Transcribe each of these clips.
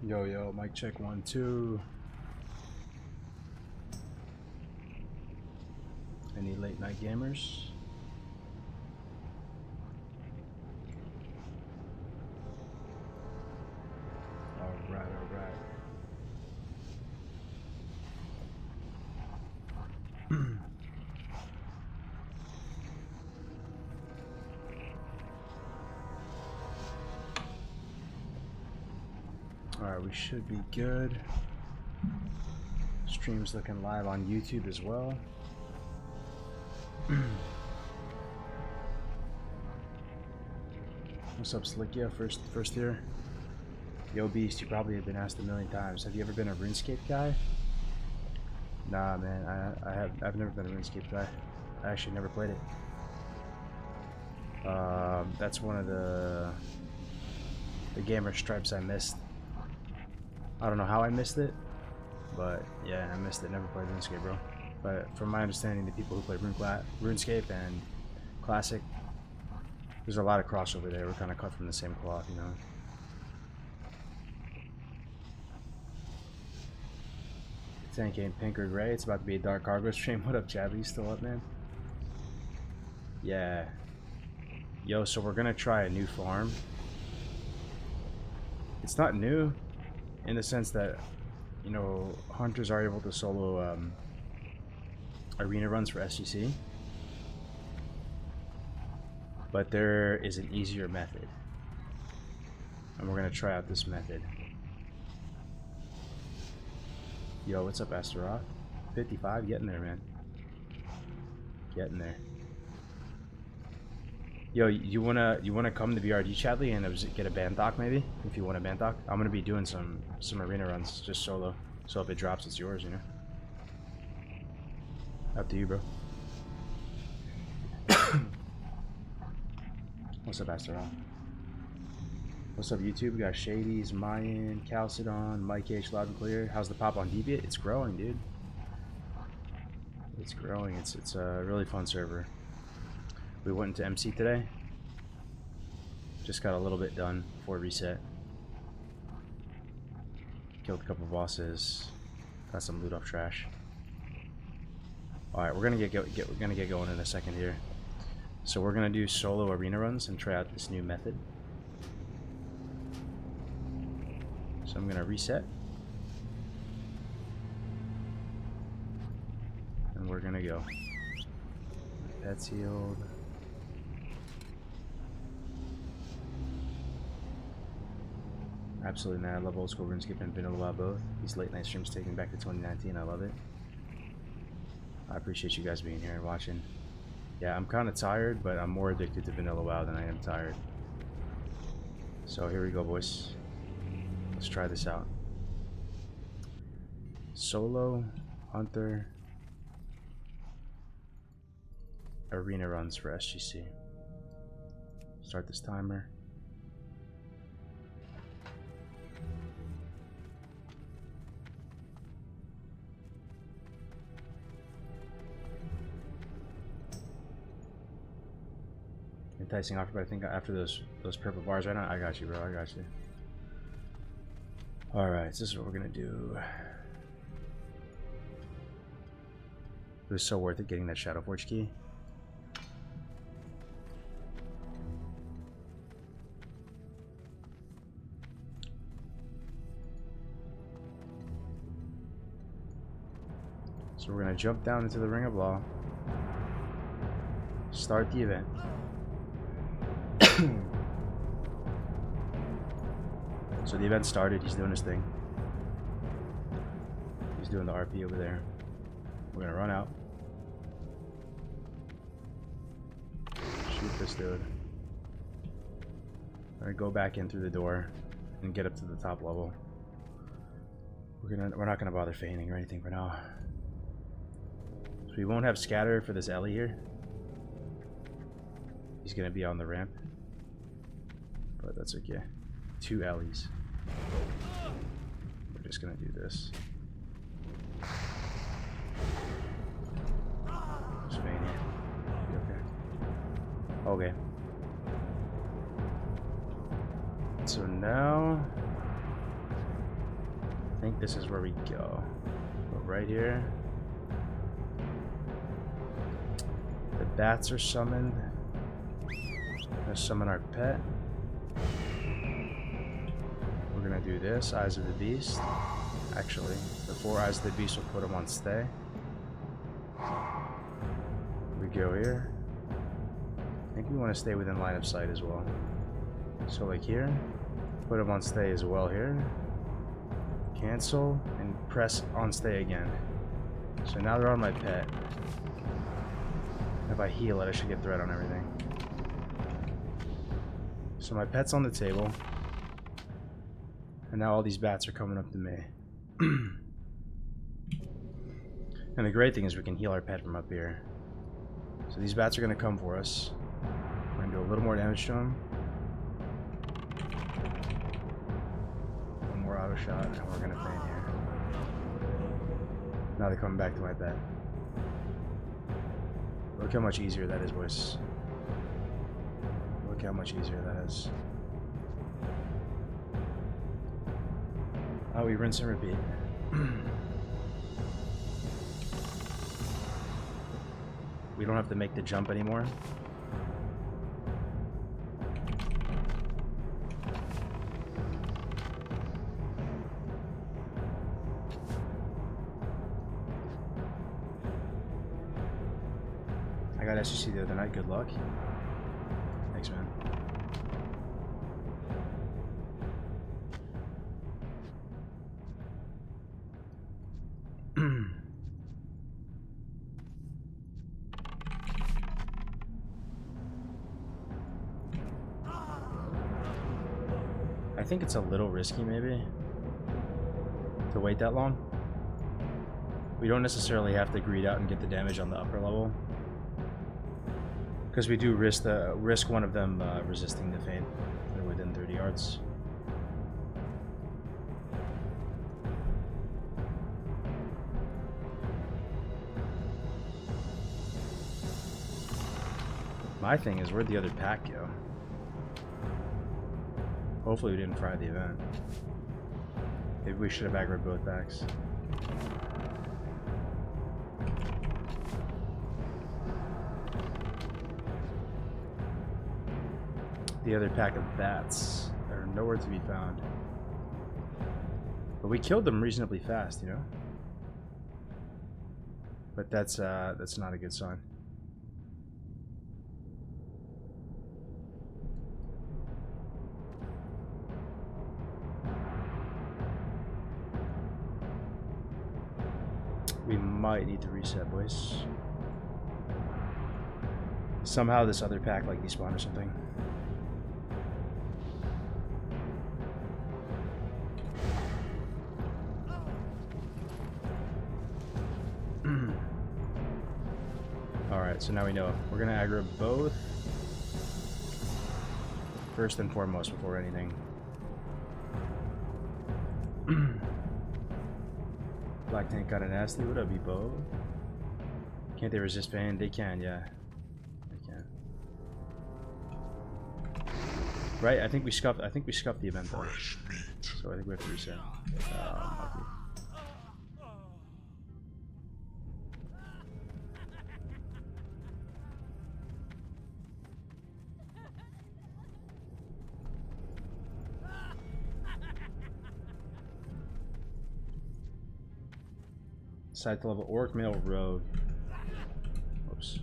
Yo, yo, mic check 1, 2. Any late night gamers? Alright, alright. Alright, we should be good. Stream's looking live on YouTube as well. What's up, Slick? Yeah, first here. Yo, Beast, you probably have been asked a million times. Have you ever been a RuneScape guy? Nah, man. I've never been a RuneScape guy. I actually never played it. That's one of the gamer stripes I missed. I don't know how I missed it, but yeah, I missed it. Never played RuneScape, bro. But from my understanding, the people who play RuneScape and Classic, there's a lot of crossover there. We're kind of cut from the same cloth, you know. Tank ain't pink or gray. It's about to be a dark cargo stream. What up, Chad? You still up, man? Yeah. Yo, so we're gonna try a new farm. It's not new in the sense that, you know, hunters are able to solo arena runs for SGC, but there is an easier method, and we're gonna try out this method. Yo, what's up, Astaroth? 55, getting there, man. Getting there. Yo, you wanna come to VRD, Chadley, and get a band doc maybe? If you want a band doc, I'm gonna be doing some arena runs just solo. So if it drops, it's yours, you know. Up to you, bro. What's up, Astaroth? What's up, YouTube? We got Shadies, Mayan, Chalcedon, Mike H, loud and clear. How's the pop on Deviate? It's growing, dude. It's growing. It's a really fun server. We went into MC today. Just got a little bit done before reset. Killed a couple bosses. Got some loot up trash. All right, we're gonna get going in a second here. So we're gonna do solo arena runs and try out this new method. So I'm gonna reset, and we're gonna go. Pet's healed. Absolutely, man. I love old school RuneScape and vanilla WoW both. These late night streams taking back to 2019. I love it. I appreciate you guys being here and watching. Yeah, I'm kind of tired, but I'm more addicted to vanilla WoW than I am tired. So here we go, boys. Let's try this out. Solo Hunter arena runs for SGC. Start this timer. Enticing offer, but I think after those purple bars right now, I got you, bro. I got you. Alright, so this is what we're gonna do. It was so worth it getting that Shadow Forge key. So we're gonna jump down into the Ring of Law. Start the event. So the event started, he's doing his thing. He's doing the RP over there. We're gonna run out. Shoot this dude. We're gonna go back in through the door and get up to the top level. We're not gonna bother feigning or anything for now. So we won't have scatter for this Ellie here. He's gonna be on the ramp. But that's okay. 2 Ellies. We're just gonna do this. Just feign here. Be okay. Okay. So now I think this is where we go. But right here. The bats are summoned. Let's summon our pet. We're gonna do this, Eyes of the Beast. Actually, before Eyes of the Beast, we'll put them on stay. We go here. I think we want to stay within line of sight as well. So like here, put them on stay as well here. Cancel and press on stay again. So now they're on my pet. If I heal it, I should get threat on everything. So my pet's on the table. And now all these bats are coming up to me. And the great thing is we can heal our pet from up here. So these bats are going to come for us. We're going to do a little more damage to them. One more auto shot, and we're going to faint here. Now they're coming back to my pet. Look how much easier that is, boys. Look how much easier that is. Oh, we rinse and repeat. We don't have to make the jump anymore. I got SEC the other night. Good luck. Thanks, man. I think it's a little risky, maybe, to wait that long. We don't necessarily have to greed out and get the damage on the upper level, because we do risk one of them resisting the feint. They're within 30 yards. My thing is, where'd the other pack go? Hopefully we didn't fry the event. Maybe we should have aggroed both packs. The other pack of bats are nowhere to be found. But we killed them reasonably fast, you know? But that's not a good sign. We might need to reset, boys. Somehow this other pack like despawned or something. Alright, so now we know. We're gonna aggro both. First and foremost before anything. Black tank got a nasty. What up, Bo? Can't they resist fan? They can, yeah. They can. Right? I think we scuffed the event though. So I think we have to reset. Lucky. Side to level orc, male, rogue. Oops.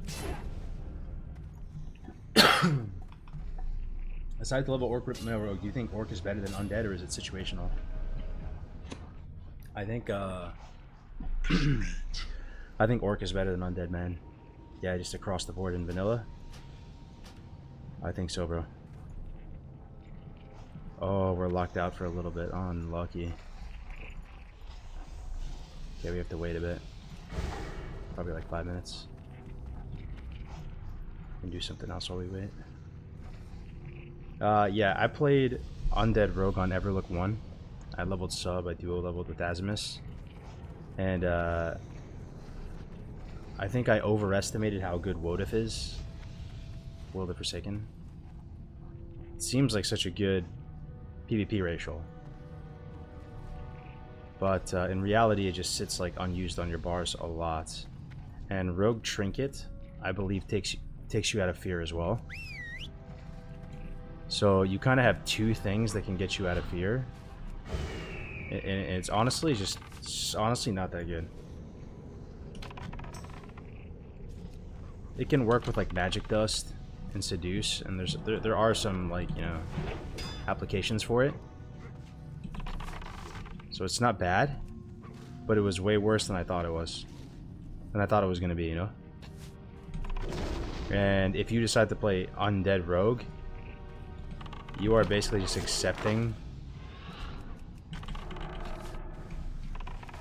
Aside to level orc, male, rogue, do you think orc is better than undead, or is it situational? I think I think orc is better than undead, man. Yeah, just across the board in vanilla. I think so, bro. Oh, we're locked out for a little bit. Unlucky. Okay, we have to wait a bit. Probably like 5 minutes. And do something else while we wait. Yeah, I played Undead Rogue on Everlook 1. I leveled sub, I duo leveled with Azimus. And I think I overestimated how good Wodif is. World of Forsaken. It seems like such a good PvP racial. But in reality, it just sits like unused on your bars a lot. And Rogue Trinket, I believe, takes you out of fear as well. So you kind of have two things that can get you out of fear. And it's honestly it's honestly not that good. It can work with like Magic Dust and Seduce, and there are some, like, you know, applications for it. So it's not bad, but it was way worse than I thought it was. Than I thought it was going to be, you know? And if you decide to play Undead Rogue, you are basically just accepting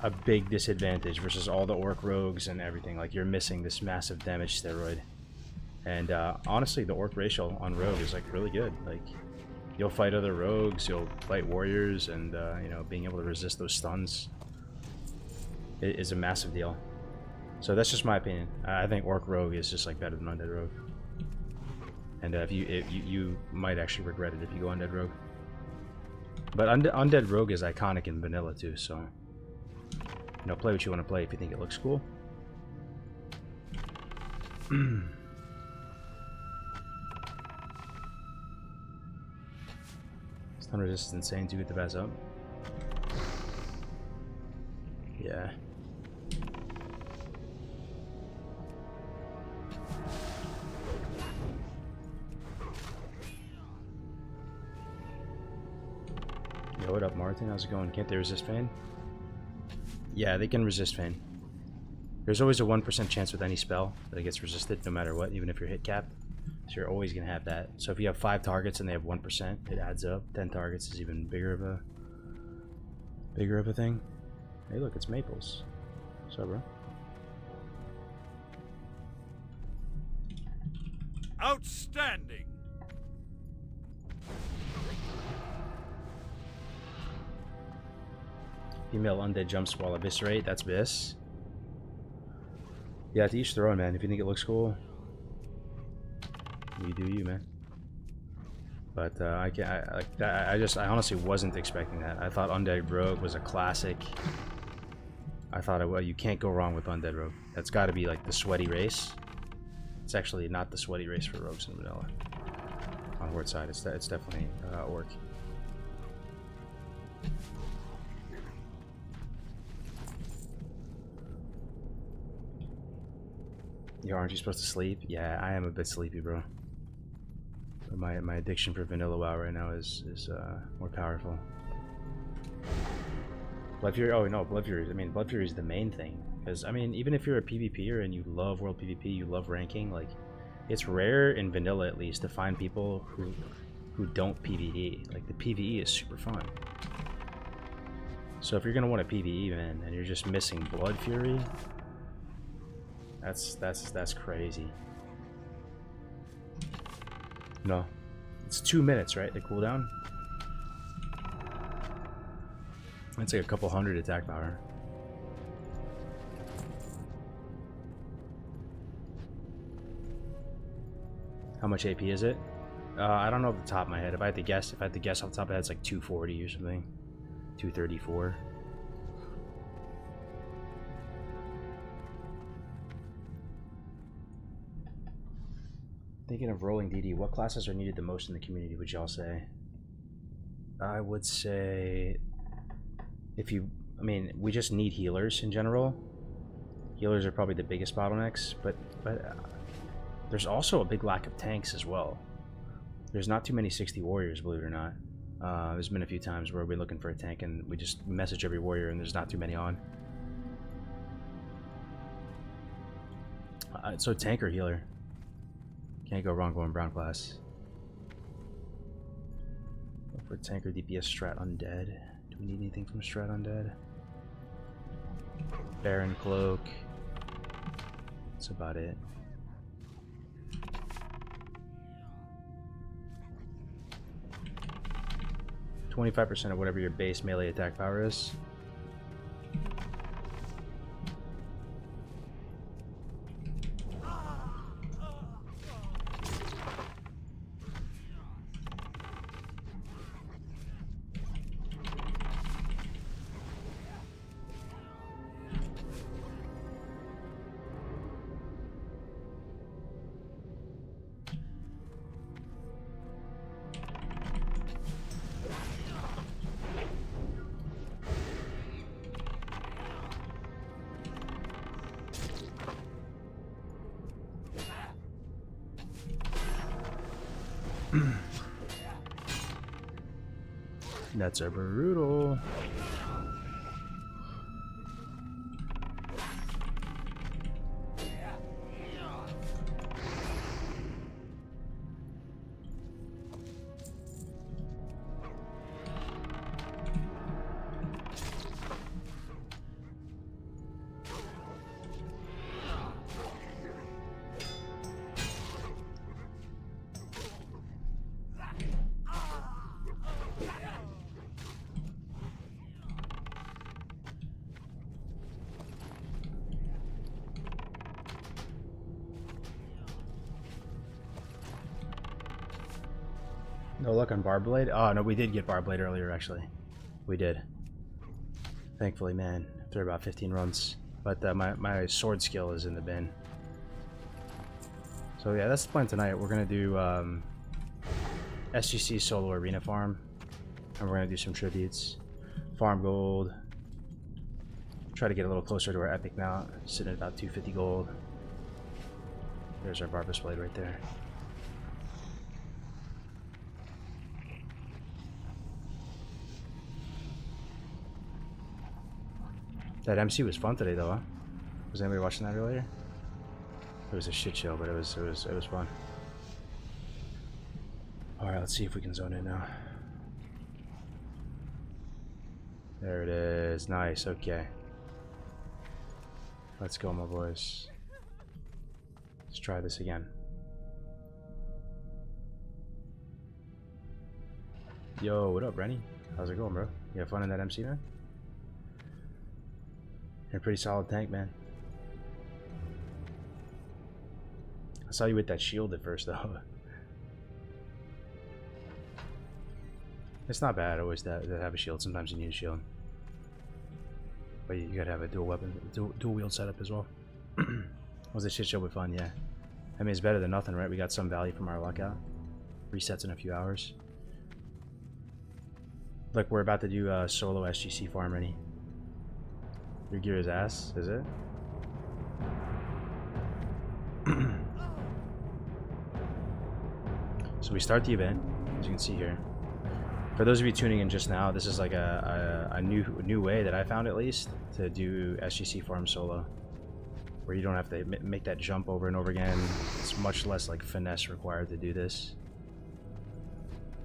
a big disadvantage versus all the Orc Rogues and everything. Like, you're missing this massive damage steroid. And honestly, the Orc ratio on Rogue is like really good. Like, you'll fight other Rogues, you'll fight Warriors, and you know, being able to resist those stuns is a massive deal. So that's just my opinion. I think Orc Rogue is just like better than Undead Rogue. And if you might actually regret it if you go Undead Rogue. But Undead Rogue is iconic in vanilla too, so you know, play what you want to play if you think it looks cool. Stun resist is insane to get the Vaz up. Yeah. Yo, what up, Martin? How's it going? Can't they resist Fan? Yeah, they can resist Fan. There's always a 1% chance with any spell that it gets resisted, no matter what, even if you're hit capped. So you're always going to have that. So if you have 5 targets and they have 1%, it adds up. 10 targets is even bigger of a thing. Hey, look, it's Maples. What's up, bro? Outstanding. Female undead jumps while eviscerate. That's Biss. Yeah, to each their own, man. If you think it looks cool, you do you, man. But I honestly wasn't expecting that. I thought Undead Rogue was a classic. I thought, well, you can't go wrong with Undead Rogue. That's got to be like the sweaty race. It's actually not the sweaty race for Rogues in vanilla. On Horde side, it's definitely Orc. Yo, aren't you supposed to sleep? Yeah, I am a bit sleepy, bro. But my addiction for vanilla WoW right now is more powerful. Blood Fury. Oh no, Blood Fury. I mean, Blood Fury is the main thing. Because I mean, even if you're a PvPer and you love World PvP, you love ranking. Like, it's rare in vanilla, at least, to find people who don't PvE. Like, the PvE is super fun. So if you're gonna want a PvE, man, and you're just missing Blood Fury, that's crazy. No, it's 2 minutes, right? The cooldown. It's like a couple hundred attack power. How much AP is it? I don't know off the top of my head. If I had to guess off the top of my head, it's like 240 or something. 234. Thinking of rolling DD, what classes are needed the most in the community, would y'all say? I would say, I mean, we just need healers in general. Healers are probably the biggest bottlenecks, but there's also a big lack of tanks as well. There's not too many 60 warriors, believe it or not. There's been a few times where we're looking for a tank and we just message every warrior and there's not too many on. So tank or healer? Can't go wrong going brown class. Go for tank or DPS strat undead. Do we need anything from strat undead? Baron cloak. That's about it. %25 of whatever your base melee attack power is. That's a brutal. No luck on Barblade? Oh, no, we did get Barblade earlier, actually. We did. Thankfully, man, after about 15 runs. But my sword skill is in the bin. So yeah, that's the plan tonight. We're going to do SGC solo arena farm. And we're going to do some tributes. Farm gold. Try to get a little closer to our epic mount. Sitting at about 250 gold. There's our Barbarous Blade right there. That MC was fun today, though, huh? Was anybody watching that earlier? It was a shit show, but it was fun. All right, let's see if we can zone in now. There it is. Nice. Okay. Let's go, my boys. Let's try this again. Yo, what up, Rennie? How's it going, bro? You have fun in that MC, man? You're a pretty solid tank, man. I saw you with that shield at first, though. It's not bad always to have a shield. Sometimes you need a shield. But you gotta have a dual weapon, dual wield setup as well. Was a shit show but fun, yeah. I mean, it's better than nothing, right? We got some value from our lockout. Resets in a few hours. Look, we're about to do solo SGC farm, Rennie. Your gear is ass, is it? So we start the event, as you can see here. For those of you tuning in just now, this is like a new way that I found, at least, to do SGC farm solo, where you don't have to make that jump over and over again. It's much less like finesse required to do this,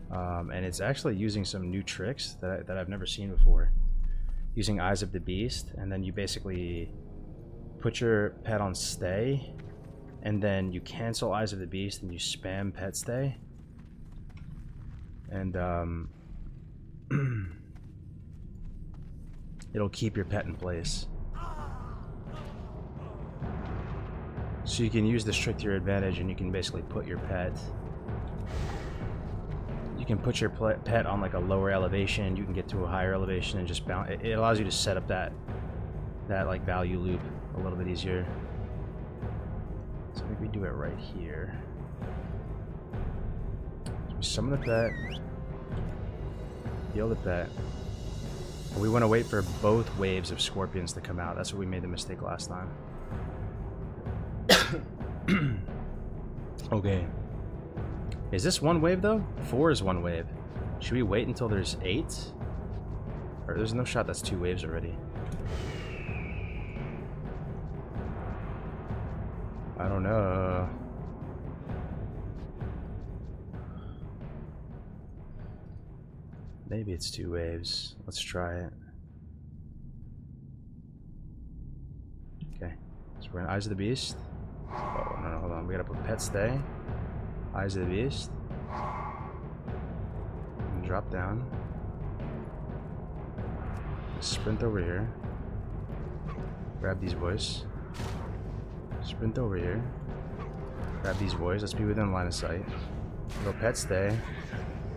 and it's actually using some new tricks that I've never seen before. Using Eyes of the Beast, and then you basically put your pet on stay, and then you cancel Eyes of the Beast and you spam pet stay, and it'll keep your pet in place. So you can use this trick to your advantage, and you can basically put your pet. You can put your pet on like a lower elevation. You can get to a higher elevation and just bounce. It allows you to set up that like value loop a little bit easier. So maybe we do it right here. So we summon the pet, heal the pet. We want to wait for both waves of scorpions to come out. That's what we made the mistake last time. Okay. Is this one wave though? 4 is one wave. Should we wait until there's 8? Or there's no shot that's 2 waves already. I don't know. Maybe it's 2 waves. Let's try it. Okay. So we're in Eyes of the Beast. Oh, no, hold on. We gotta put pet stay. Eyes of the Beast. And drop down. Sprint over here. Grab these boys. Sprint over here. Grab these boys. Let's be within line of sight. Go pet stay.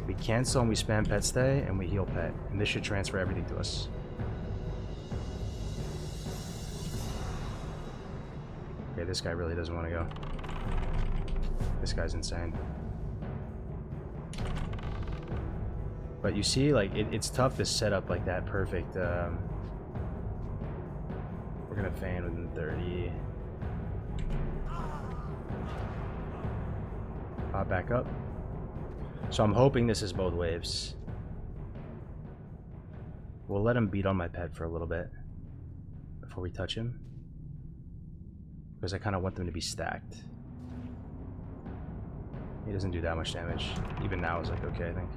We cancel and we spam pet stay, and we heal pet. And this should transfer everything to us. Okay, this guy really doesn't want to go. This guy's insane. But you see, like, it's tough to set up like that perfect. We're gonna fan within 30. Pop back up. So I'm hoping this is both waves. we'll let him beat on my pet for a little bit before we touch him. Because I kind of want them to be stacked. He doesn't do that much damage. Even now is like okay, I think.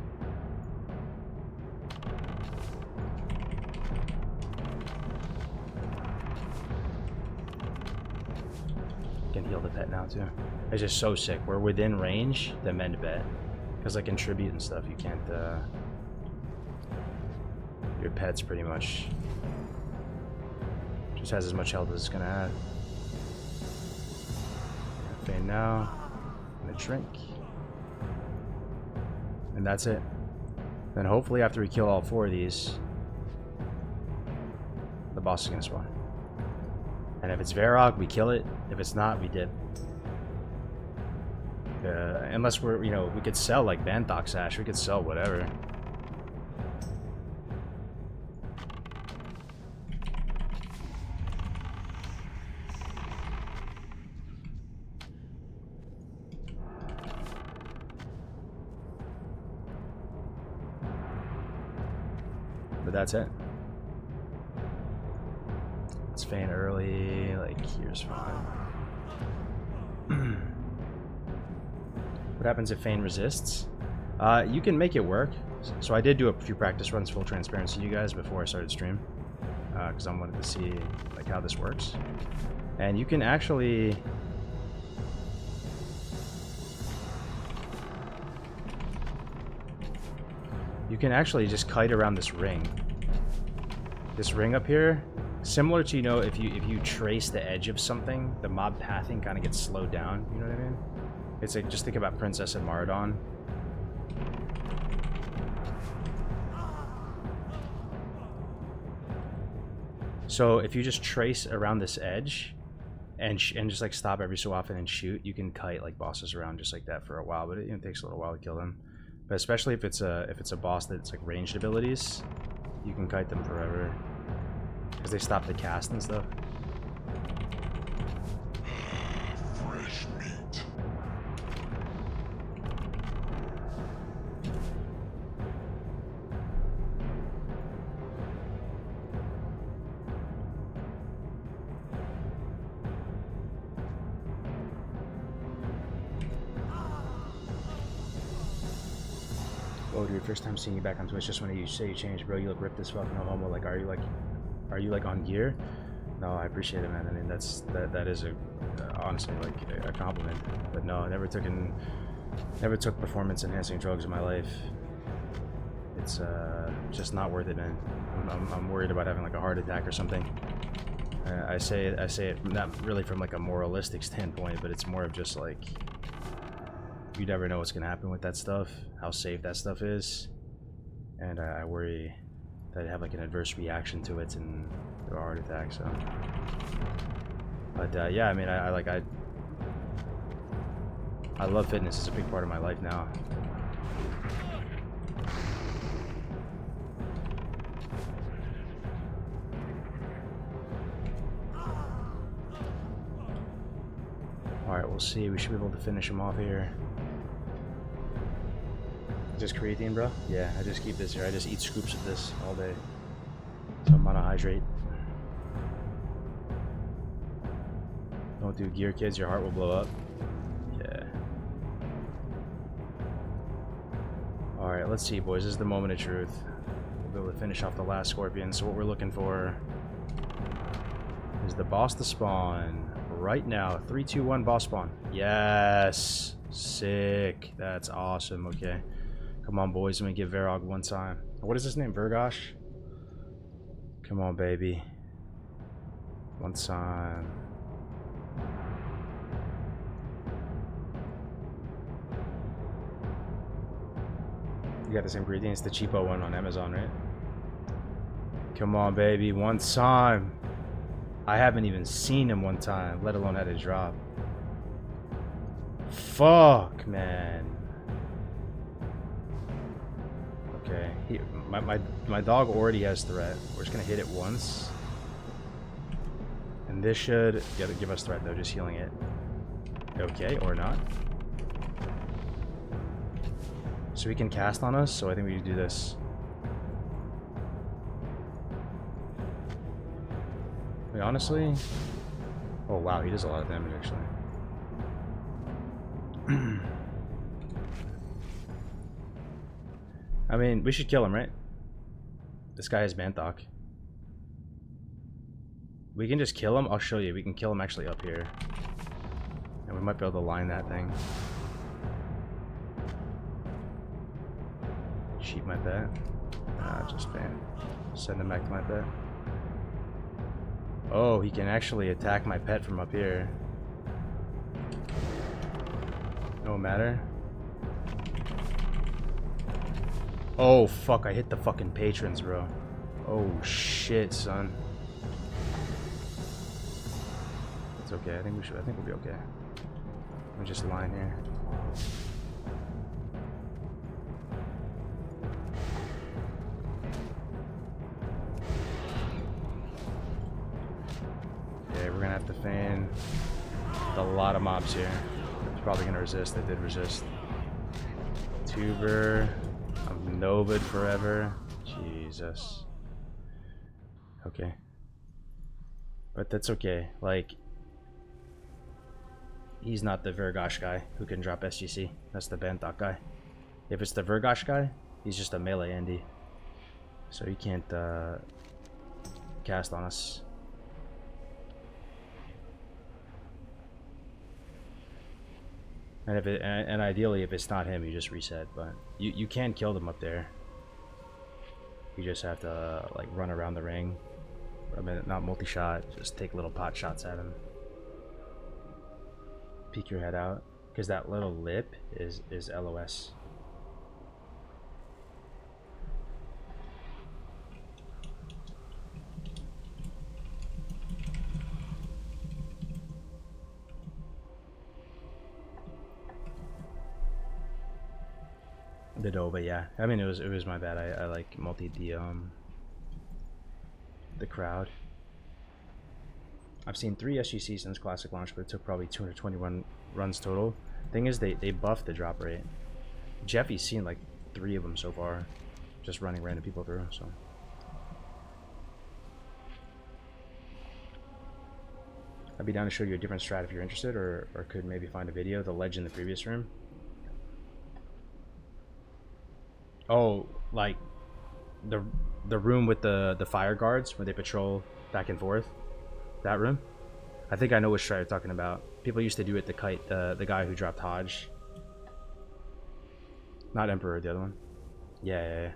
Can heal the pet now too. It's just so sick. We're within range to mend pet. Because like in tribute and stuff, you can't your pet's pretty much just has as much health as it's gonna have. Okay, now I'm gonna shrink. And that's it. Then hopefully after we kill all 4 of these, the boss is gonna spawn. And if it's Varrock, we kill it. If it's not, we dip. Unless we're, you know, we could sell like Banthok Sash. We could sell whatever. But that's it. Let's feign early, like here's fine. What happens if feign resists? You can make it work. So I did do a few practice runs, full transparency to you guys before I started stream. Because I wanted to see like how this works. And you can actually... You can actually just kite around this ring. This ring up here, similar to, you know, if you trace the edge of something, the mob pathing kind of gets slowed down. You know what I mean? It's like, just think about Princess and Maradon. So if you just trace around this edge and just like stop every so often and shoot, you can kite like bosses around just like that for a while. But it takes a little while to kill them. But especially if it's a boss that's like ranged abilities, you can kite them forever because they stop the cast and stuff. Fresh meat. Oh, dude, first time seeing you back on Twitch. Just when you say you changed, bro. You look ripped as fuck. No homo. Like, are you like on gear? No, I appreciate it, man. I mean, that is a honestly like a compliment. But no, I never took performance enhancing drugs in my life. It's just not worth it, man. I'm worried about having like a heart attack or something. I say it not really from like a moralistic standpoint, but it's more of just like, you never know what's gonna happen with that stuff, how safe that stuff is, and I worry that I have like an adverse reaction to it and a heart attack. So, but yeah, I mean, I love fitness. It's a big part of my life now. All right, we'll see. We should be able to finish him off here. Just creatine, bro? Yeah, I just keep this here. I just eat scoops of this all day. So I'm monohydrate. Don't do gear, kids. Your heart will blow up. Yeah. Alright, let's see, boys. This is the moment of truth. We'll be able to finish off the last scorpion. So what we're looking for is the boss to spawn right now. 3, 2, 1, boss spawn. Yes. Sick. That's awesome. Okay. Come on, boys. Let me give Varrock one time. What is his name? Vergosh? Come on, baby. One time. You got the same ingredients, the cheapo one on Amazon, right? Come on, baby. One time. I haven't even seen him one time, let alone had a drop. Fuck, man. Okay, my dog already has threat. We're just gonna hit it once, and this should give us threat though. Just healing it. Okay, or not. So he can cast on us. So I think we do this. Wait, honestly... Oh wow, he does a lot of damage actually. I mean, we should kill him, right? This guy has Banthok. We can just kill him. I'll show you. We can kill him actually up here. And we might be able to line that thing. Cheat my bet. Just ban. Send him back to my bet. Oh, he can actually attack my pet from up here. No matter. Oh fuck, I hit the fucking patrons, bro. Oh shit, son. It's okay, I think we'll be okay. Let me just line here. Okay, we're gonna have to fan a lot of mobs here. It's probably gonna resist. They did resist. Tuber. I'm Novid forever. Jesus. Okay. But that's okay. Like, he's not the Vergosh guy who can drop SGC. That's the Banthok guy. If it's the Vergosh guy, he's just a melee Andy. So he can't cast on us. And if it, and ideally, if it's not him, you just reset. But you can kill them up there. You just have to like run around the ring. I mean, not multi-shot. Just take little pot shots at him. Peek your head out, because that little lip is LOS. The Nova, yeah. I mean, it was my bad. I like multi the crowd. I've seen 3 SGCs since Classic launch, but it took probably 221 runs total. Thing is, they buffed the drop rate. Jeffy's seen like 3 of them so far, just running random people through. So I'd be down to show you a different strat if you're interested, or could maybe find a video. The ledge in the previous room. Oh, like the room with the fire guards where they patrol back and forth. That room. I think I know which strat you're talking about. People used to do it to kite the guy who dropped Hodge. Not Emperor, the other one. Yeah.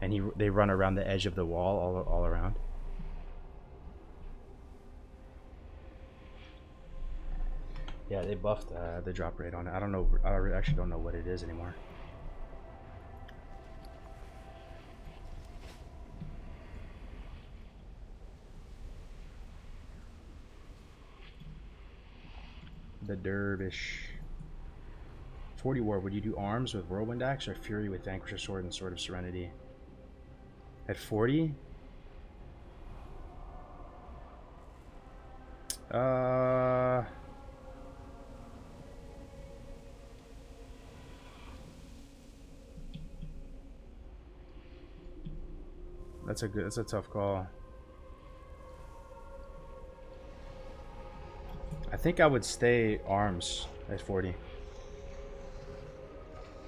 And they run around the edge of the wall all around. Yeah, they buffed the drop rate on it. I don't know. I actually don't know what it is anymore. The Dervish. 40 War, would you do arms with Whirlwind Axe or Fury with Vanquisher Sword and Sword of Serenity? At 40? That's a tough call. I think I would stay arms at 40.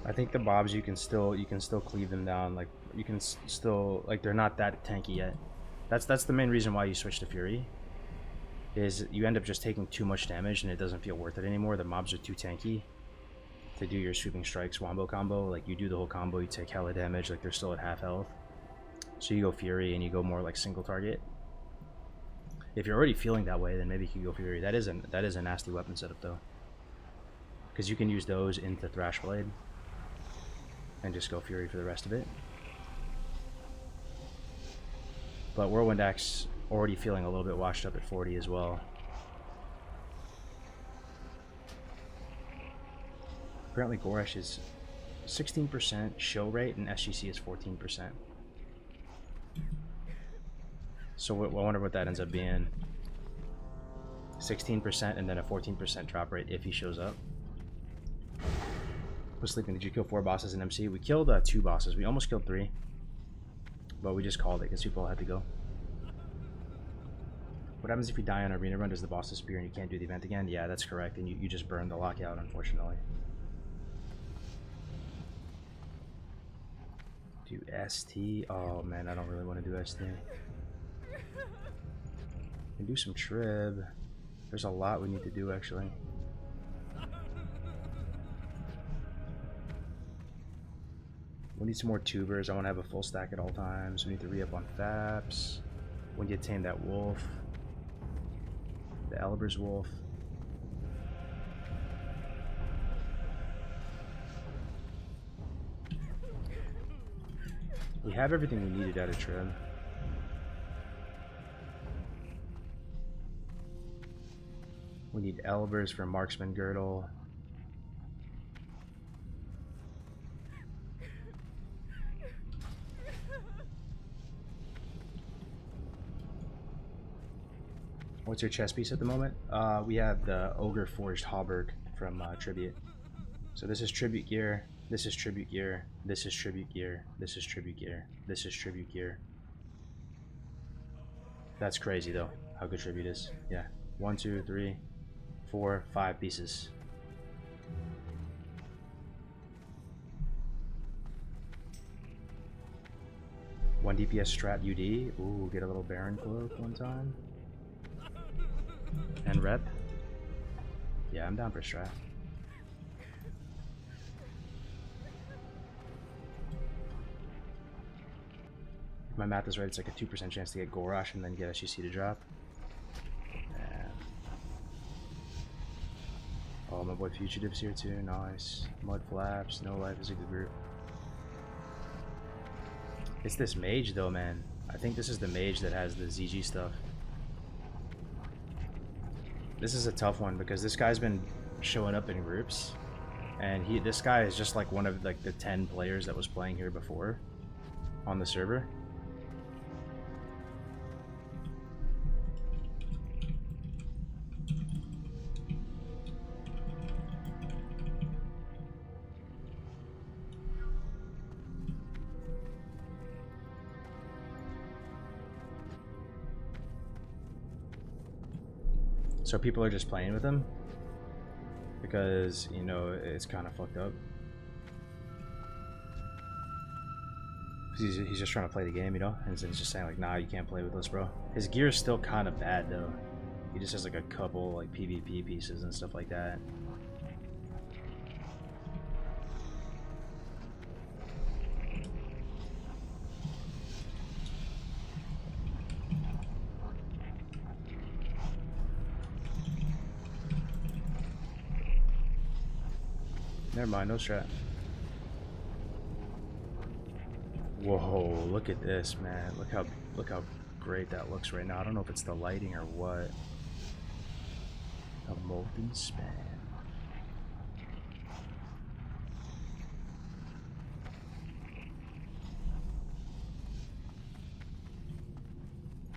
I think the mobs you can still cleave them down. Like you can still, like, they're not that tanky yet. That's the main reason why you switch to Fury. Is you end up just taking too much damage and it doesn't feel worth it anymore. The mobs are too tanky to do your sweeping strikes wombo combo. Like you do the whole combo, you take hella damage. Like they're still at half health. So you go Fury and you go more like single target. If you're already feeling that way, then maybe you can go Fury. That is a nasty weapon setup though, because you can use those into Thrashblade and just go Fury for the rest of it. But Whirlwind Axe already feeling a little bit washed up at 40 as well. Apparently Goresh is 16% show rate and SGC is 14%. So I wonder what that ends up being. 16% and then a 14% drop rate if he shows up. Was sleeping. Did you kill 4 bosses in MC? We killed 2 bosses. We almost killed 3. But we just called it because people had to go. What happens if you die on arena run? Does the boss disappear and you can't do the event again? Yeah, that's correct, and you just burn the lockout, unfortunately. Do ST? Oh man, I don't really want to do ST. Can do some trib. There's a lot we need to do actually. We need some more tubers. I want to have a full stack at all times. We need to re-up on FAPs. We need to tame that wolf. The Eliber's wolf. We have everything we needed out of Trib. We need Elibers for Marksman Girdle. What's your chest piece at the moment? We have the Ogre Forged Hauberk from Tribute. So this is Tribute gear, this is Tribute gear, this is Tribute gear, this is Tribute gear, this is Tribute gear. That's crazy though, how good Tribute is. Yeah, 1, 2, 3, 4, 5 pieces. One DPS strat UD. Ooh, get a little Baron cloak one time. And rep. Yeah, I'm down for strat. If my math is right, it's like a 2% chance to get Gorosh and then get SUC to drop. Yeah. Oh, my boy Fugitive's here too. Nice. Mud Flaps, No Life is a good group. It's this mage though, man. I think this is the mage that has the ZG stuff. This is a tough one because this guy's been showing up in groups, and this guy is just like one of like the 10 players that was playing here before on the server. So people are just playing with him because, you know, it's kind of fucked up. He's just trying to play the game, you know, and he's just saying like, nah, you can't play with us, bro. His gear is still kind of bad though. He just has like a couple like PvP pieces and stuff like that. Never mind, no strat. Whoa, look at this, man. Look how great that looks right now. I don't know if it's the lighting or what. A molten span.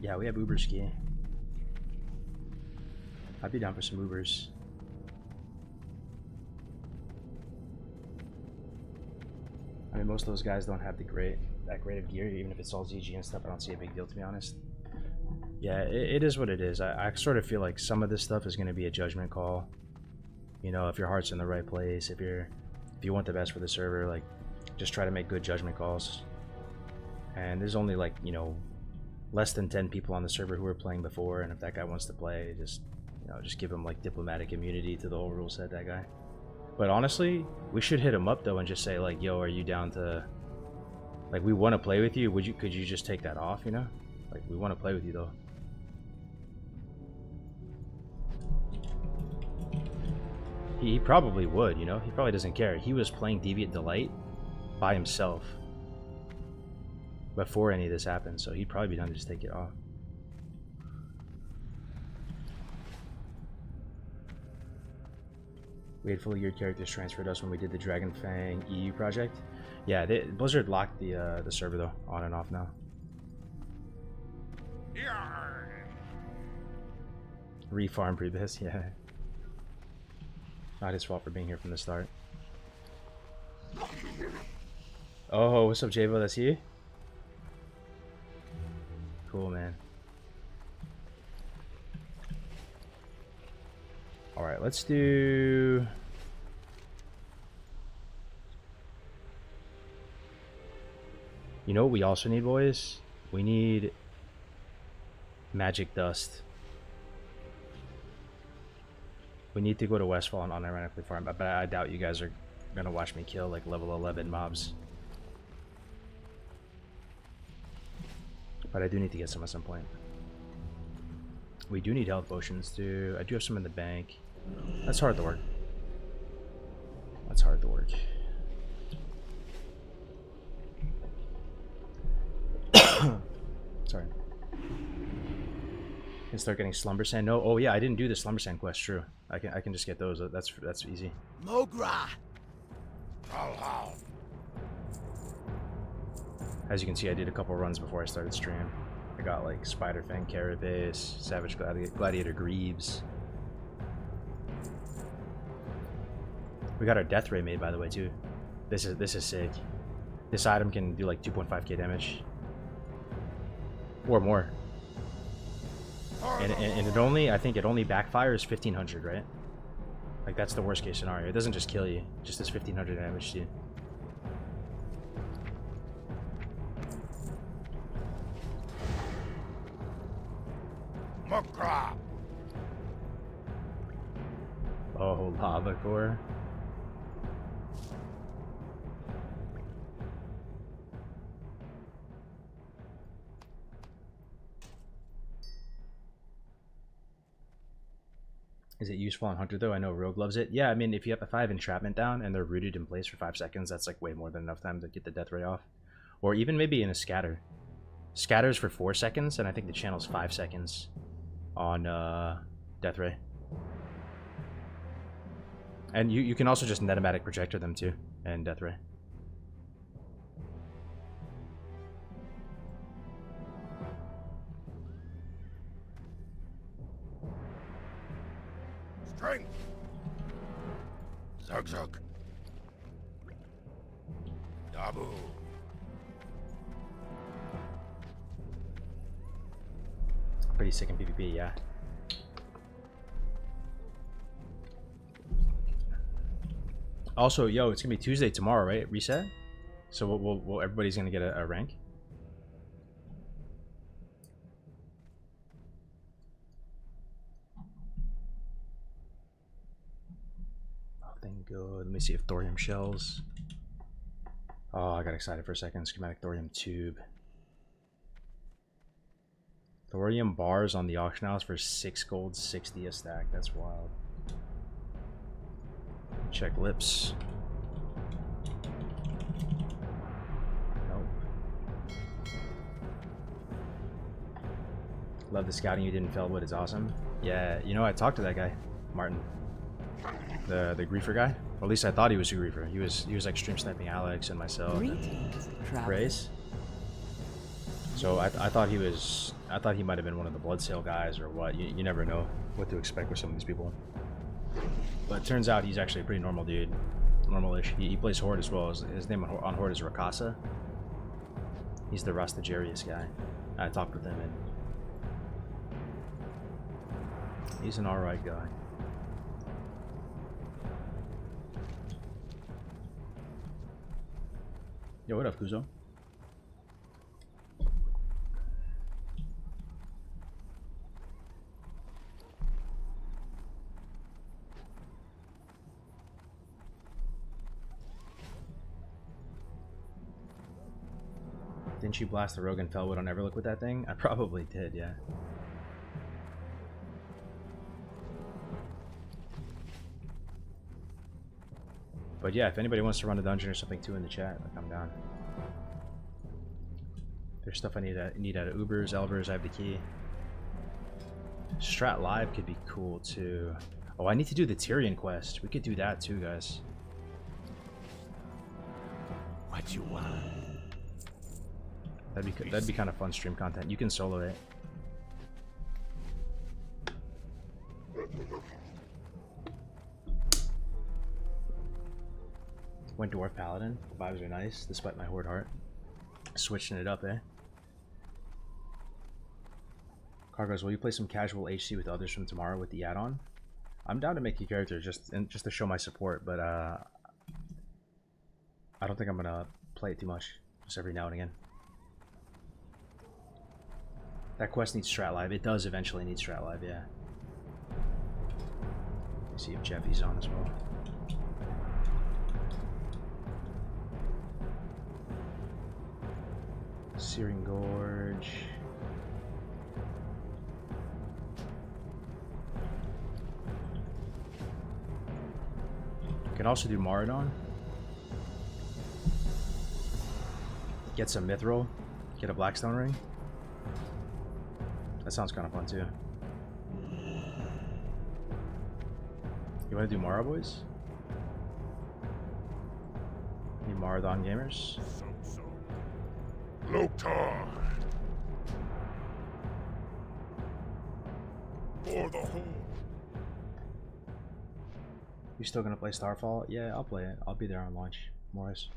Yeah, we have Uber ski. I'd be down for some Ubers. I mean, most of those guys don't have that great of gear, even if it's all ZG and stuff. I don't see a big deal, to be honest. Yeah, it is what it is. I sort of feel like some of this stuff is going to be a judgment call. You know, if your heart's in the right place, if you want the best for the server, like, just try to make good judgment calls. And there's only like, you know, less than 10 people on the server who were playing before, and if that guy wants to play, just, you know, just give him like diplomatic immunity to the whole rule set, that guy. But honestly, we should hit him up though and just say like, yo, are you down to, like, we want to play with you, could you just take that off, you know? Like, we want to play with you though. He probably would, you know? He probably doesn't care. He was playing Deviate Delight by himself before any of this happened, so he'd probably be done to just take it off. We had fully geared characters transferred us when we did the Dragon Fang EU project. Yeah, Blizzard locked the server though, on and off now. Refarm Prebis, yeah. Not his fault for being here from the start. Oh, what's up, Javo? That's you? Cool, man. Alright, let's do... You know what we also need, boys? We need magic dust. We need to go to Westfall and unironically farm, but I doubt you guys are gonna watch me kill like level 11 mobs. But I do need to get some at some point. We do need health potions too. I do have some in the bank. That's hard to work. That's hard to work. Sorry. Can start getting slumber sand. No, oh yeah, I didn't do the slumber sand quest. True. I can just get those. That's easy. Mogra. As you can see, I did a couple runs before I started stream. I got like Spider Fang Carapace, Savage Gladiator Greaves. We got our Death Ray made, by the way, too. This is sick. This item can do like 2.5k damage or more. And it only, I think it only backfires 1500, right? Like that's the worst case scenario. It doesn't just kill you, it just does 1500 damage to you. Oh, lava core. Is it useful on Hunter though? I know Rogue loves it. Yeah, I mean, if I have entrapment down and they're rooted in place for 5 seconds, that's like way more than enough time to get the death ray off. Or even maybe in a scatter. Scatters for 4 seconds, and I think the channel's 5 seconds on death ray. And you can also just netematic projector them too, and death ray. Strength. Zug zug. Dabu. Pretty sick in PvP, yeah. Also, yo, it's gonna be Tuesday tomorrow, right? Reset. So we'll everybody's gonna get a rank. Nothing good. Let me see if thorium shells. Oh, I got excited for a second. Schematic thorium tube. Thorium bars on the auction house for 6 gold, 60 a stack. That's wild. Check lips. Nope. Love the scouting you did in Feldwood. It's awesome. Yeah, you know, I talked to that guy, Martin, the griefer guy. Or at least I thought he was a griefer. He was like stream sniping Alex and myself. Greetings, Praise. So I thought he was. I thought he might have been one of the Bloodsail guys or what. You never know what to expect with some of these people. But it turns out he's actually a pretty normal dude. Normal-ish. He plays Horde as well. His name on Horde is Rakasa. He's the Rastagerius guy. I talked with him and he's an alright guy. Yo, what up, Kuzo? Didn't you blast the Rogue and Felwood on Everlook with that thing? I probably did, yeah. But yeah, if anybody wants to run a dungeon or something too in the chat, like, I'm down. There's stuff I need out of Ubers, Elvers, I have the key. Strat Live could be cool too. Oh, I need to do the Tyrion quest. We could do that too, guys. What you want? That'd be kind of fun stream content. You can solo it. Went Dwarf Paladin. The vibes are nice, despite my Horde heart. Switching it up, eh? Cargos, will you play some casual HC with others from tomorrow with the add-on? I'm down to make a character just to show my support, but I don't think I'm gonna play it too much. Just every now and again. That quest needs strat live. It does eventually need strat live, yeah. Let's see if Jeffy's on as well. Searing Gorge. Can also do Maradon. Get some Mithril. Get a Blackstone ring. That sounds kind of fun too. You want to do Mara, boys? Any Maradon gamers? Loktar! For the whole. You still gonna play Starfall? Yeah, I'll play it. I'll be there on launch, Morris.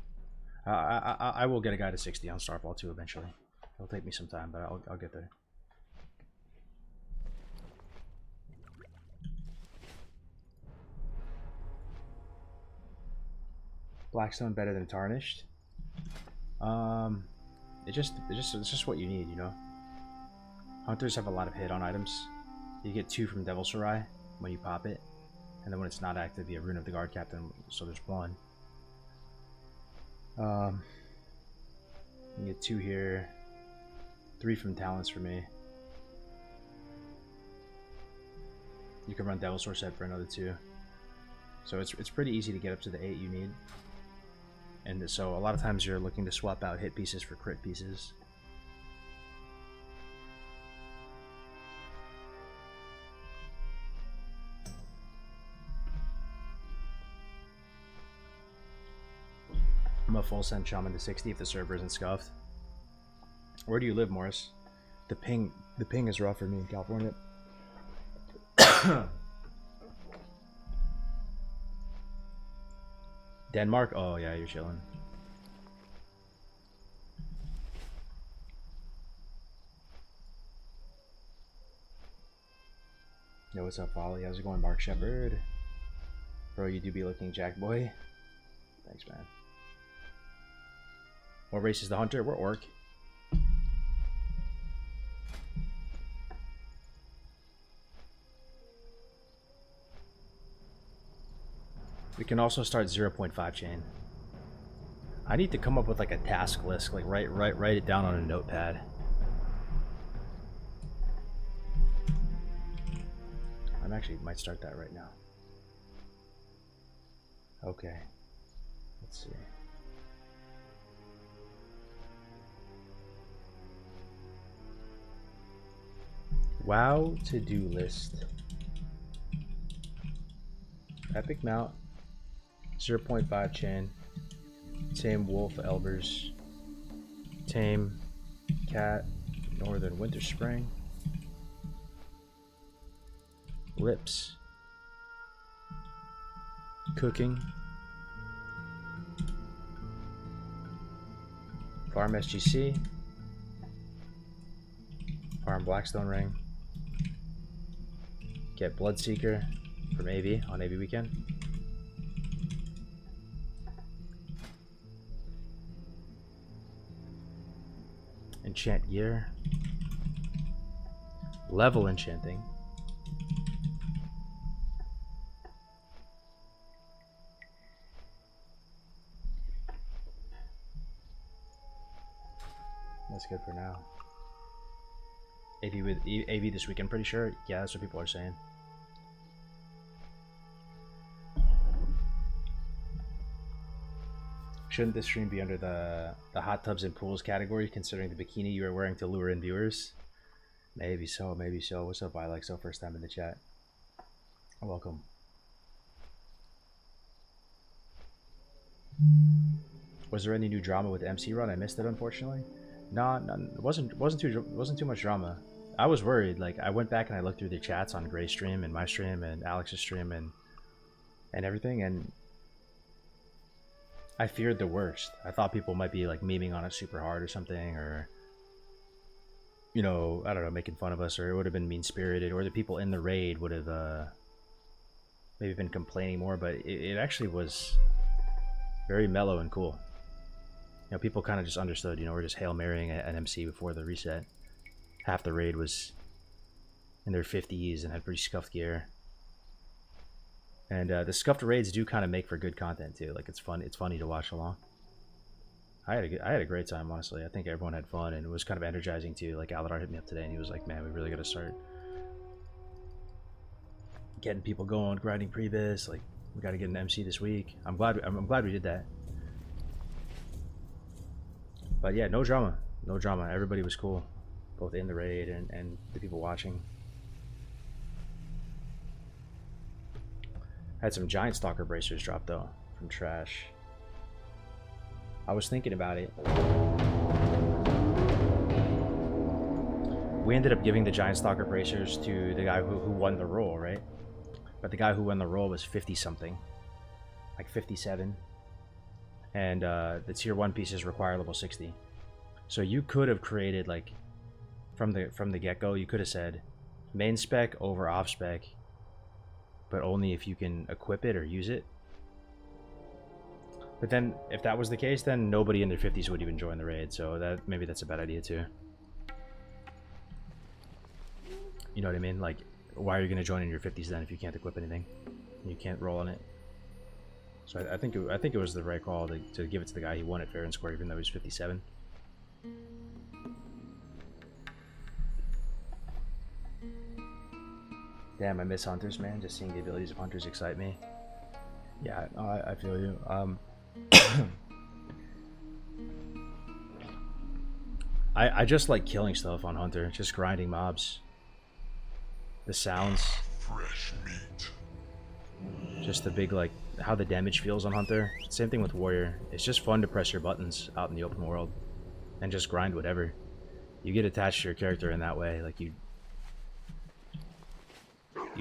I will get a guy to 60 on Starfall too eventually. It'll take me some time, but I'll get there. Blackstone better than Tarnished? It's just what you need, you know. Hunters have a lot of hit on items. You get 2 from Devil Sarai when you pop it, and then when it's not active, you have Rune of the Guard Captain, so there's 1. You get 2 here, 3 from Talents for me. You can run Devil Source Head for another 2. So it's pretty easy to get up to the 8 you need. And so a lot of times you're looking to swap out hit pieces for crit pieces. I'm a full send shaman to 60 if the server isn't scuffed. Where do you live, Morris? The ping is rough for me in California. Denmark? Oh yeah, you're chilling. Yo, what's up, Folly? How's it going, Mark Shepard? Bro, you do be looking Jack Boy. Thanks, man. What race is the hunter? We're orc. We can also start 0.5 chain. I need to come up with like a task list, like write it down on a notepad. I actually might start that right now. Okay. Let's see. WoW to-do list. Epic mount. 0.5 chain. Tame wolf elbers. Tame cat northern winter spring. Lips. Cooking. Farm SGC. Farm Blackstone ring. Get Bloodseeker from AV on AV weekend. Enchant gear. Level enchanting. That's good for now. AV this weekend, pretty sure. Yeah, that's what people are saying. Shouldn't this stream be under the hot tubs and pools category, considering the bikini you are wearing to lure in viewers? Maybe so, maybe so. What's up, Ilexo? First time in the chat. Welcome. Was there any new drama with MC Run? I missed it, unfortunately. No, it wasn't too much drama. I was worried. Like, I went back and I looked through the chats on Gray's stream and my stream and Alex's stream and everything, and I feared the worst. I thought people might be like memeing on it super hard or something, or, you know, I don't know, making fun of us, or it would have been mean-spirited, or the people in the raid would have maybe been complaining more, but it actually was very mellow and cool. You know, people kind of just understood, you know, we're just Hail Marrying an MC before the reset. Half the raid was in their 50s and had pretty scuffed gear. And the scuffed raids do kind of make for good content too. Like, it's fun. It's funny to watch along. I had a great time, honestly. I think everyone had fun, and it was kind of energizing too. Like, Aladar hit me up today, and he was like, "Man, we really got to start getting people going, grinding previs. Like, we got to get an MC this week." I'm glad we did that. But yeah, no drama. No drama. Everybody was cool, both in the raid and the people watching. Had some giant stalker bracers drop though from Trash. I was thinking about it. We ended up giving the giant stalker bracers to the guy who won the role, right? But the guy who won the role was 50 something, like 57, and the tier 1 pieces require level 60. So you could have created, like, from the get-go, you could have said main spec over off spec, but only if you can equip it or use it. But then, if that was the case, then nobody in their 50s would even join the raid, so maybe that's a bad idea too. You know what I mean? Like, why are you going to join in your 50s then if you can't equip anything? You can't roll on it. So I think it was the right call to give it to the guy. He won it fair and square, even though he was 57. Damn, I miss hunters, man. Just seeing the abilities of hunters excite me. Yeah, I feel you. I just like killing stuff on Hunter, just grinding mobs. The sounds. Fresh meat. Just the big, like, how the damage feels on Hunter. Same thing with Warrior. It's just fun to press your buttons out in the open world and just grind whatever. You get attached to your character in that way. Like, you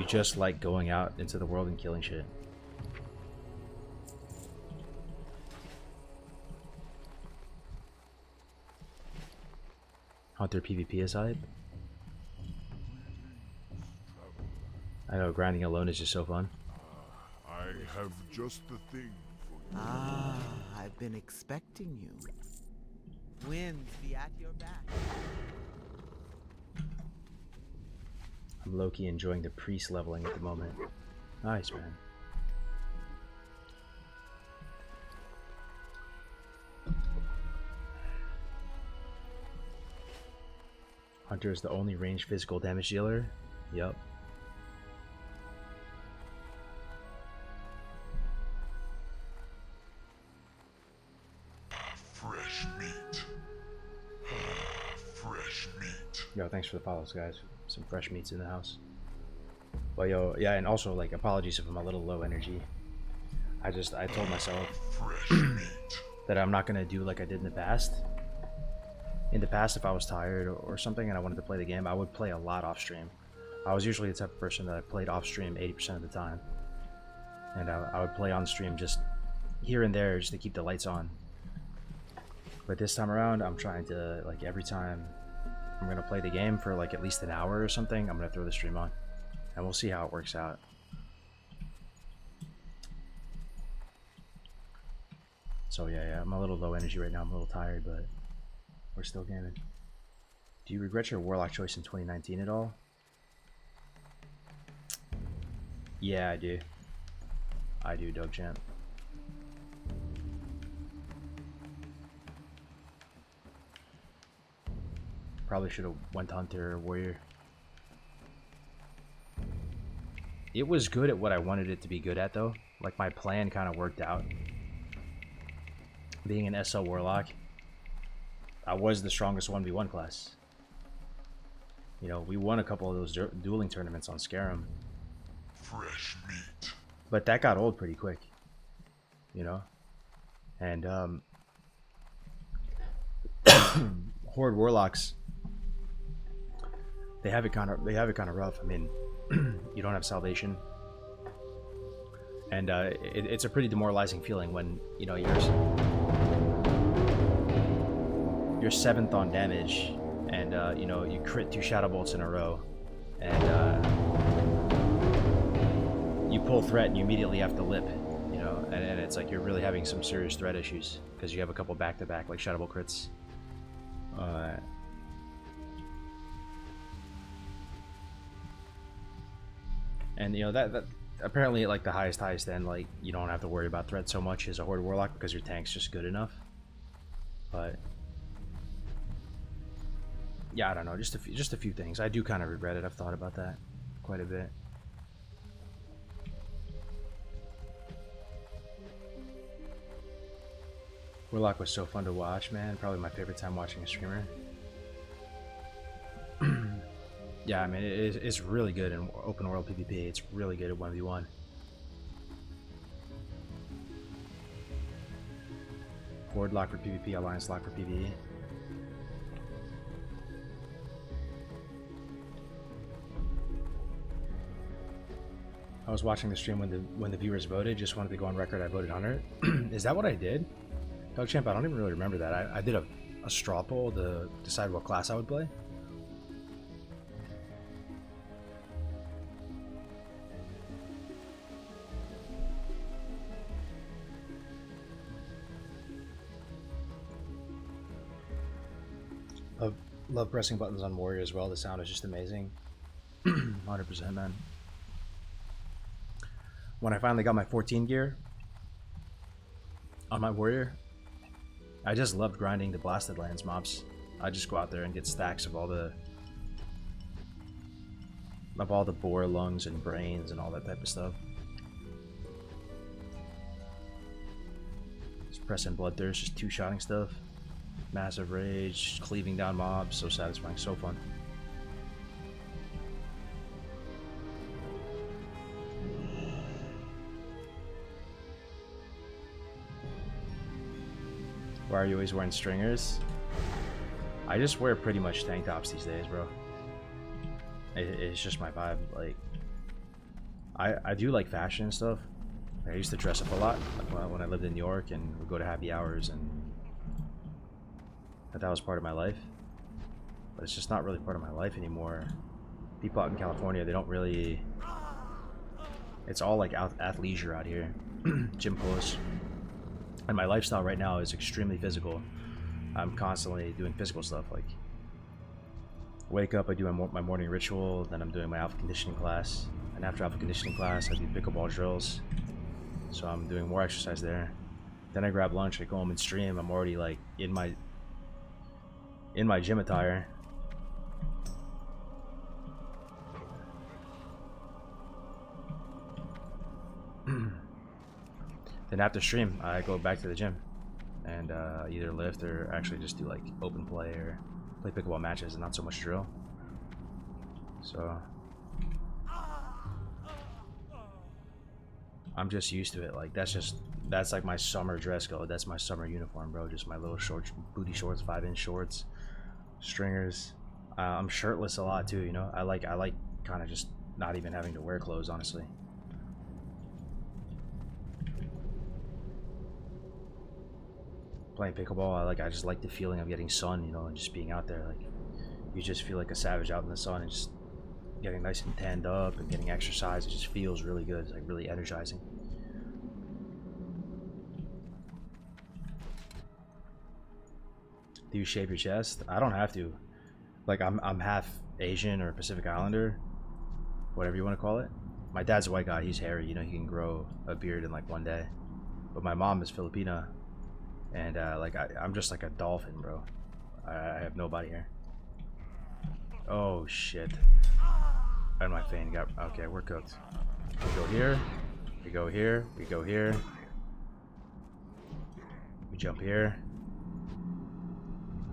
just like going out into the world and killing shit. Hunter PvP is hype. I know, grinding alone is just so fun. I have just the thing for you. Ah, I've been expecting you. Winds be at your back. I'm low-key enjoying the priest leveling at the moment. Nice, man. Hunter is the only ranged physical damage dealer. Yup. Fresh meat. Fresh meat. Yo, thanks for the follows, guys. Some fresh meats in the house. Well, yo, yeah, and also, like, apologies if I'm a little low energy. I told myself Fresh meat. that I'm not gonna do like I did in the past. In the past, if I was tired or something and I wanted to play the game, I would play a lot off stream. I was usually the type of person that I played off stream 80% of the time. And I would play on stream just here and there just to keep the lights on. But this time around, I'm trying to, like, every time I'm gonna play the game for like at least an hour or something, I'm gonna throw the stream on. And we'll see how it works out. So yeah, I'm a little low energy right now. I'm a little tired, but we're still gaming. Do you regret your Warlock choice in 2019 at all? Yeah, I do. I do, Doug Champ. Probably should have went Hunter or Warrior. It was good at what I wanted it to be good at, though. Like, my plan kind of worked out. Being an SL Warlock, I was the strongest 1v1 class. You know, we won a couple of those dueling tournaments on Scarum. Fresh meat. But that got old pretty quick. You know? And, Horde Warlocks, they have it kind of rough. I mean, you don't have salvation, and it's a pretty demoralizing feeling when, you know, you're 7th on damage, and you know, you crit 2 shadow bolts in a row, and you pull threat and you immediately have to lip, you know, and it's like you're really having some serious threat issues because you have a couple back-to-back like shuttable crits. And you know that apparently like the highest end, like you don't have to worry about threat so much as a Horde Warlock because your tank's just good enough. But yeah, I don't know, just a few things. I do kind of regret it. I've thought about that quite a bit. Warlock was so fun to watch, man. Probably my favorite time watching a streamer. Yeah, I mean, it's really good in open world PvP. It's really good at 1v1. Horde lock for PvP, Alliance lock for PvE. I was watching the stream when the viewers voted. Just wanted to go on record. I voted Hunter. Is that what I did? Dogchamp, I don't even really remember that. I did a straw poll to decide what class I would play. Love pressing buttons on Warrior as well. The sound is just amazing. 100%, man. When I finally got my 14 gear on my Warrior, I just loved grinding the Blasted Lands mobs. I just go out there and get stacks of all the boar lungs and brains and all that type of stuff. Just pressing Bloodthirst, just two-shotting stuff. Massive rage, cleaving down mobs, so satisfying, so fun. Why are you always wearing stringers? I just wear pretty much tank tops these days, bro. It's just my vibe. Like, I do like fashion and stuff. I used to dress up a lot when I lived in New York and would go to happy hours, and that was part of my life. But it's just not really part of my life anymore. People out in California, they don't really... It's all like athleisure out here. Gym clothes. And my lifestyle right now is extremely physical. I'm constantly doing physical stuff, like wake up, I do my morning ritual, then I'm doing my alpha conditioning class, and after alpha conditioning class I do pickleball drills, so I'm doing more exercise there. Then I grab lunch, I go home and stream. I'm already like in my gym attire. Then after stream, I go back to the gym and either lift or actually just do like open play or play pickleball matches and not so much drill. So I'm just used to it. Like that's like my summer dress code. That's my summer uniform, bro. Just my little shorts, booty shorts, 5-inch shorts, stringers. I'm shirtless a lot too, you know. I like kind of just not even having to wear clothes, honestly. Playing pickleball, I just like the feeling of getting sun, you know, and just being out there. Like, you just feel like a savage out in the sun and just getting nice and tanned up and getting exercise. It just feels really good. It's like really energizing. Do you shave your chest? I don't have to. Like, I'm half Asian or Pacific Islander, whatever you want to call it. My dad's a white guy. He's hairy, you know. He can grow a beard in like one day. But my mom is Filipina. And like I'm just like a dolphin, bro. I have no body hair. Oh shit! And my fan got okay. We're cooked. We go here. We go here. We go here. We jump here.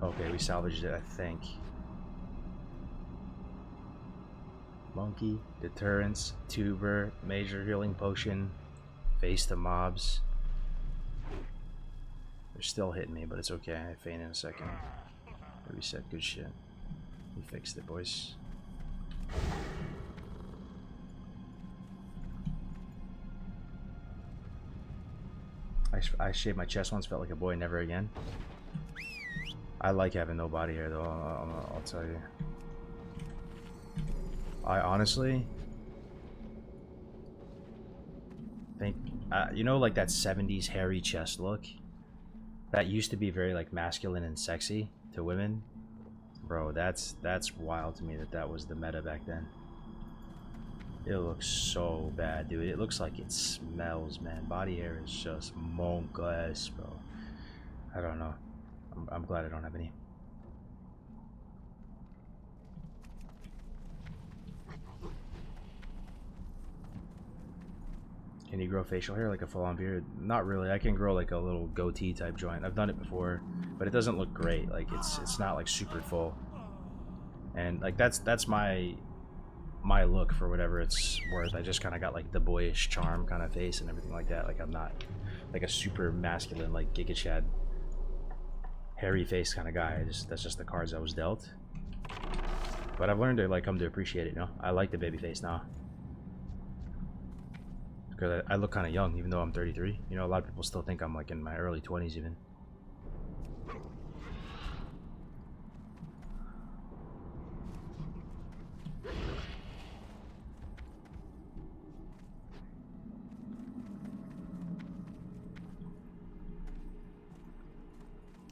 Okay, we salvaged it, I think. Monkey, deterrence, tuber, major healing potion, face the mobs. They're still hitting me, but it's okay. I faint in a second. Reset, good shit. We fixed it, boys. I shaved my chest once, felt like a boy, never again. I like having no body hair, though. I'll tell you. I honestly, you know, like that 70s hairy chest look that used to be very like masculine and sexy to women. Bro, that's wild to me that that was the meta back then. It looks so bad, dude. It looks like it smells, man. Body hair is just monk-ass, bro. I don't know. I'm glad I don't have any. Can you grow facial hair like a full-on beard? Not really. I can grow like a little goatee type joint. I've done it before, but it doesn't look great. Like it's not like super full. And like that's my look for whatever it's worth. I just kind of got like the boyish charm kind of face and everything like that. Like I'm not like a super masculine like Giga Chad hairy face kind of guy. That's just the cards I was dealt. But I've learned to like come to appreciate it. You know, I like the baby face now. Because I look kind of young, even though I'm 33. You know, a lot of people still think I'm like in my early 20s even.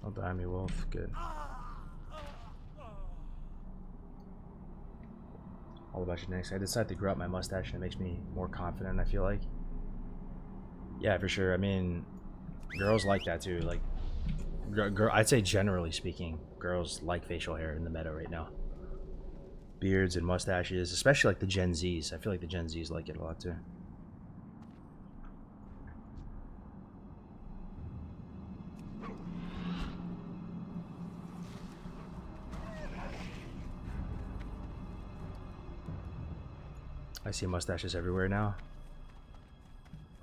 Don't die me, Wolf. Good. All about genetics. I decided to grow out my mustache and it makes me more confident, I feel like. Yeah, for sure. I mean, girls like that too. Like, I'd say generally speaking, girls like facial hair in the meta right now. Beards and mustaches, especially like the Gen Zs. I feel like the Gen Zs like it a lot too. I see mustaches everywhere now.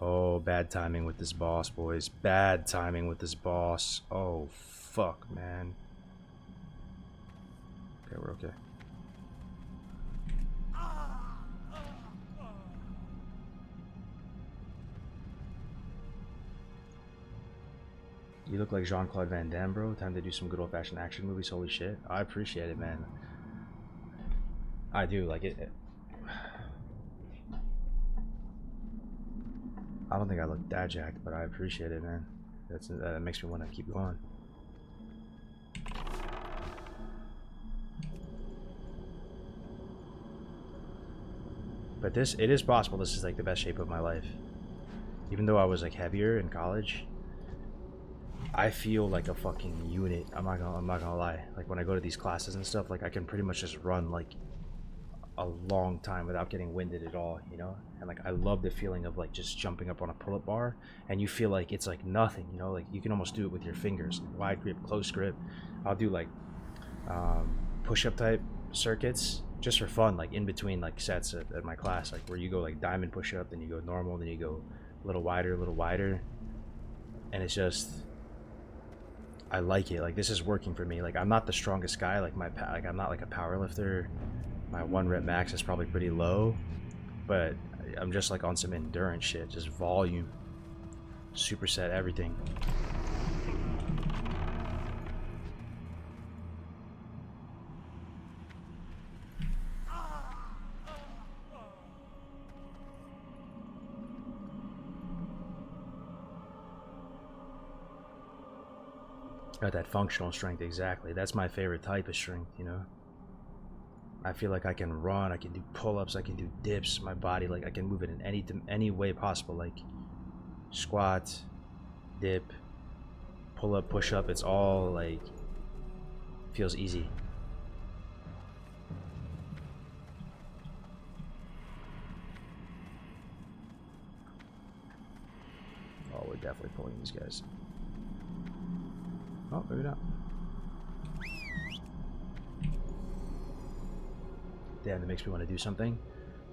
Oh, bad timing with this boss, boys. Bad timing with this boss. Oh, fuck, man. Okay, we're okay. You look like Jean-Claude Van Damme, bro. Time to do some good old-fashioned action movies. Holy shit. I appreciate it, man. I do. Like, it I don't think I look that jacked, but I appreciate it, man. That makes me want to keep going. But it is possible this is like the best shape of my life. Even though I was like heavier in college, I feel like a fucking unit. I'm not gonna lie. Like when I go to these classes and stuff, like I can pretty much just run like a long time without getting winded at all, you know. And like I love the feeling of like just jumping up on a pull-up bar and you feel like it's like nothing, you know. Like you can almost do it with your fingers, like wide grip, close grip. I'll do like push-up type circuits just for fun, like in between like sets at my class, like where you go like diamond push-up, then you go normal, then you go a little wider, and it's just, I like it. Like this is working for me. Like I'm not the strongest guy, like I'm not like a power lifter. My 1 rep max is probably pretty low, but I'm just like on some endurance shit, just volume, superset everything. Got that functional strength, exactly. That's my favorite type of strength, you know. I feel like I can run, I can do pull-ups, I can do dips. My body, like I can move it in any way possible, like squat, dip, pull-up, push-up. It's all like feels easy. Oh, we're definitely pulling these guys. Oh, maybe not. Damn, that makes me want to do something.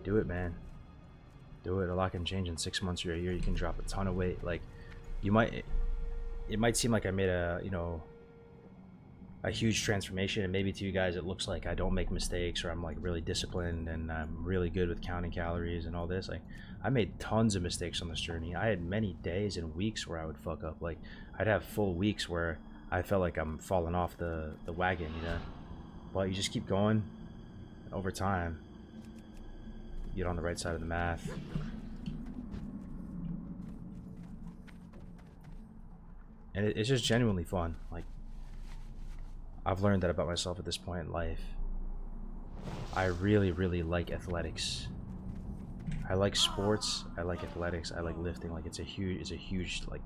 Do it, man. Do it. A lot can change in 6 months or a year. You can drop a ton of weight. Like, you might, it might seem like I made a, you know, a huge transformation, and maybe to you guys it looks like I don't make mistakes, or I'm like really disciplined and I'm really good with counting calories and all this. Like, I made tons of mistakes on this journey. I had many days and weeks where I would fuck up. Like, I'd have full weeks where I felt like I'm falling off the wagon, you know. But you just keep going. Over time, you get on the right side of the math. And it's just genuinely fun. Like, I've learned that about myself at this point in life. I really, really like athletics. I like sports. I like athletics. I like lifting. Like, it's a huge like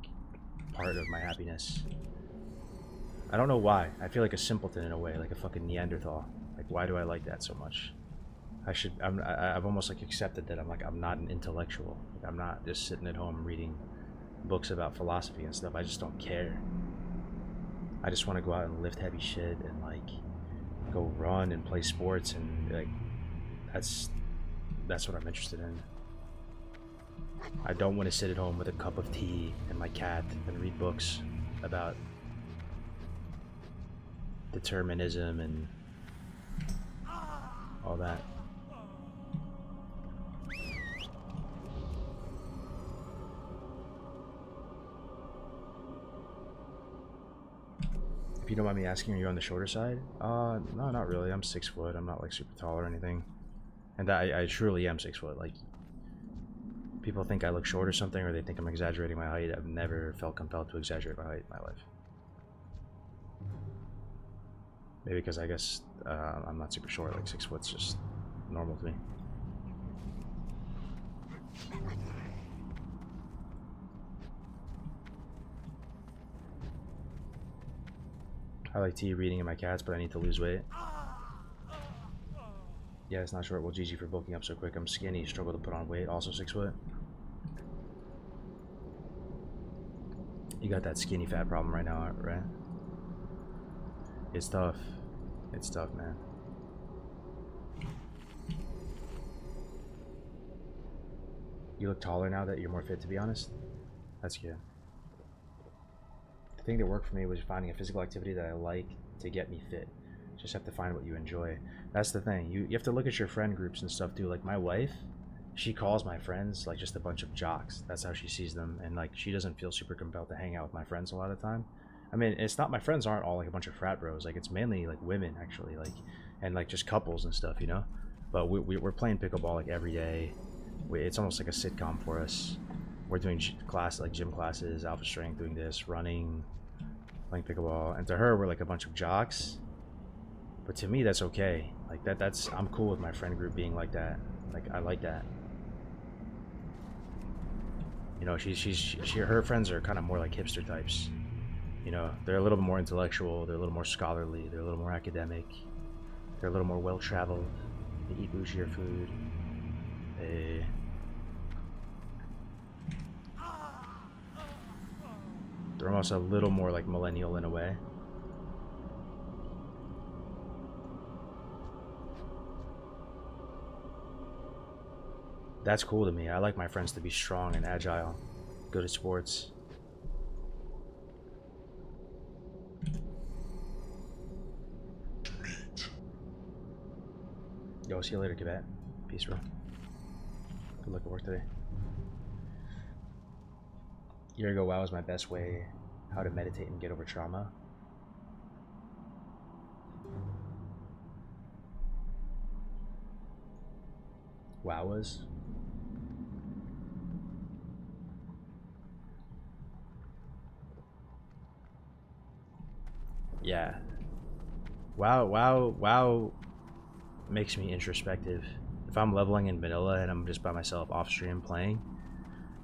part of my happiness. I don't know why. I feel like a simpleton in a way, like a fucking Neanderthal. Like, why do I like that so much? I've almost like accepted that I'm not an intellectual. Like, I'm not just sitting at home reading books about philosophy and stuff. I just don't care. I just want to go out and lift heavy shit and like go run and play sports, and like that's what I'm interested in. I don't want to sit at home with a cup of tea and my cat and read books about determinism and all that. If you don't mind me asking, are you on the shorter side? No, not really. I'm 6 foot. I'm not like super tall or anything. And I truly am 6 foot. Like, people think I look short or something, or they think I'm exaggerating my height. I've never felt compelled to exaggerate my height in my life. Maybe because I guess I'm not super short. Like 6 foot's just normal to me. I like tea, reading, and my cats, but I need to lose weight. Yeah, it's not short. Well, GG for bulking up so quick. I'm skinny, struggle to put on weight. Also 6 foot. You got that skinny fat problem right now, right? It's tough. It's tough, man. You look taller now that you're more fit, to be honest. That's good. The thing that worked for me was finding a physical activity that I like to get me fit. Just have to find what you enjoy. That's the thing. You have to look at your friend groups and stuff too. Like my wife, she calls my friends like just a bunch of jocks. That's how she sees them, and like she doesn't feel super compelled to hang out with my friends a lot of the time. I mean, it's not, my friends aren't all like a bunch of frat bros. Like, it's mainly like women actually, like, and like just couples and stuff, you know. But we're playing pickleball like every day. It's almost like a sitcom for us. We're doing class, like gym classes, alpha strength, doing this, running, playing pickleball. And to her, we're like a bunch of jocks. But to me, that's okay. Like that's I'm cool with my friend group being like that. Like, I like that. You know, her friends are kind of more like hipster types. You know, they're a little bit more intellectual. They're a little more scholarly. They're a little more academic. They're a little more well-traveled. They eat bougier food. They're almost a little more like millennial in a way. That's cool to me. I like my friends to be strong and agile, good at sports. Yo, see you later, Quebec. Peace, bro. Good luck at work today. A year ago, WoW was my best way how to meditate and get over trauma. WoW was? Yeah. WoW makes me introspective. If I'm leveling in vanilla and I'm just by myself off stream playing,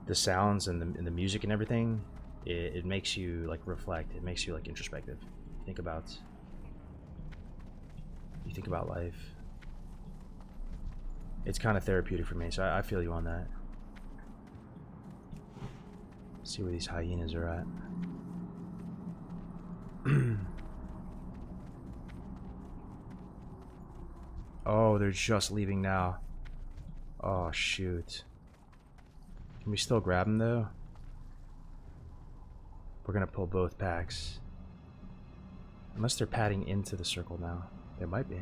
the sounds and the music and everything, it makes you like reflect. It makes you like introspective. You think about life. It's kind of therapeutic for me, so I feel you on that. Let's see where these hyenas are at. Oh, they're just leaving now. Oh, shoot. Can we still grab them, though? We're gonna pull both packs. Unless they're padding into the circle now. They might be.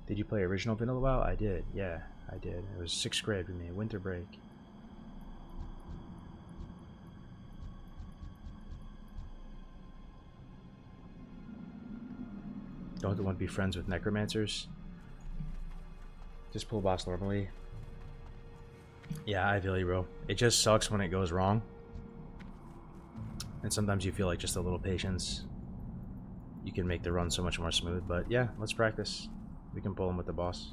Did you play original vanilla WoW? I did, yeah, I did. It was 6th grade for me, winter break. Don't want to be friends with necromancers. Just pull boss normally. Yeah, I feel you, bro. It just sucks when it goes wrong. And sometimes you feel like just a little patience, you can make the run so much more smooth. But yeah, let's practice. We can pull him with the boss.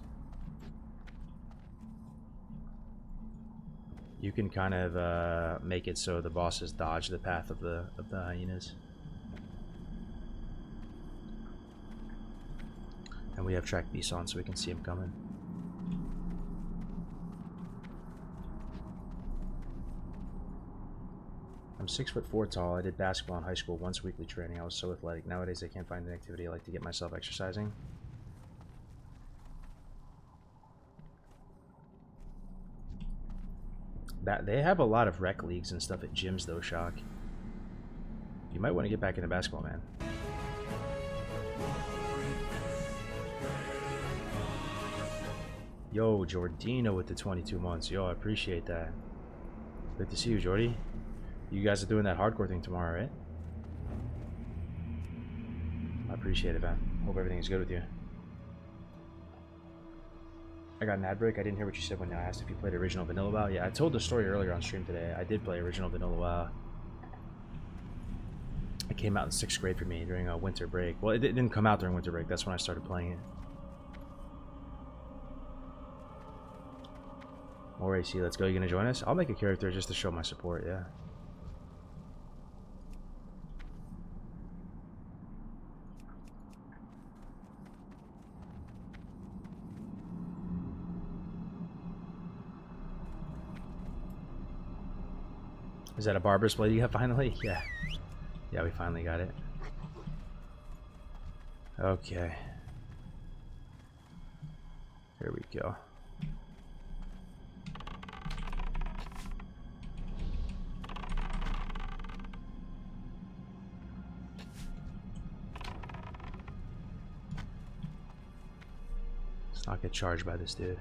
You can kind of make it so the bosses dodge the path of the hyenas. And we have track beast on so we can see him coming. I'm 6'4" tall. I did basketball in high school once weekly training. I was so athletic. Nowadays I can't find an activity I like to get myself exercising. They have a lot of rec leagues and stuff at gyms though, Shock. You might want to get back into basketball, man. Yo, Jordino with the 22 months. Yo, I appreciate that. Good to see you, Jordy. You guys are doing that hardcore thing tomorrow, right? I appreciate it, man. Hope everything's good with you. I got an ad break. I didn't hear what you said when I asked if you played original Vanilla WoW. Yeah, I told the story earlier on stream today. I did play original Vanilla WoW. It came out in 6th grade for me during a winter break. Well, it didn't come out during winter break. That's when I started playing it. More AC, let's go. You gonna join us? I'll make a character just to show my support, yeah. Is that a barber's blade you got finally? Yeah. Yeah, we finally got it. Okay. Here we go. Let's not get charged by this dude.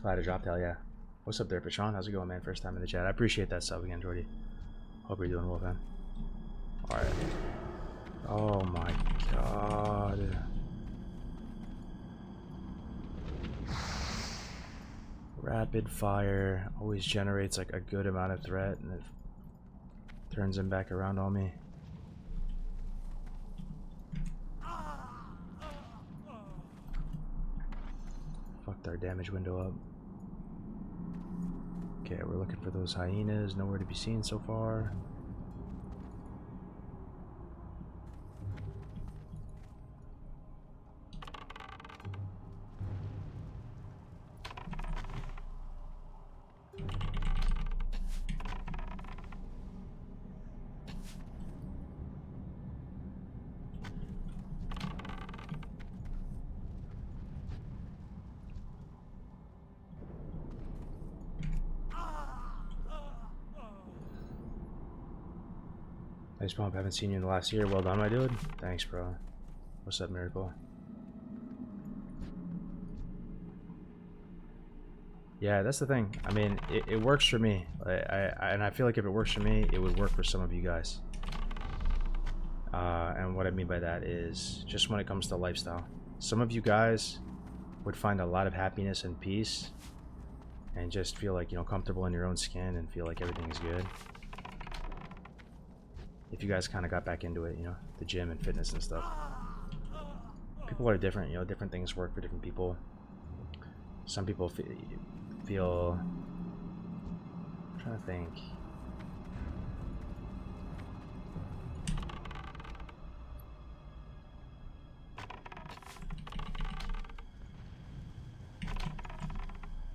Glad I dropped, hell yeah. What's up there, Pachon? How's it going, man? First time in the chat. I appreciate that sub again, Jordy. Hope you're doing well, man. Alright. Oh my god. Rapid fire always generates like a good amount of threat and it turns him back around on me. Fucked our damage window up. Okay, we're looking for those hyenas. Nowhere to be seen so far. Nice pump, haven't seen you in the last year. Well done, my dude. Thanks, bro. What's up, Miracle? Yeah, that's the thing. I mean, it works for me. And I feel like if it works for me, it would work for some of you guys. And what I mean by that is just when it comes to lifestyle. Some of you guys would find a lot of happiness and peace and just feel like, you know, comfortable in your own skin and feel like everything is good. If you guys kind of got back into it, you know, the gym and fitness and stuff. People are different, you know, different things work for different people. Some people feel I'm trying to think.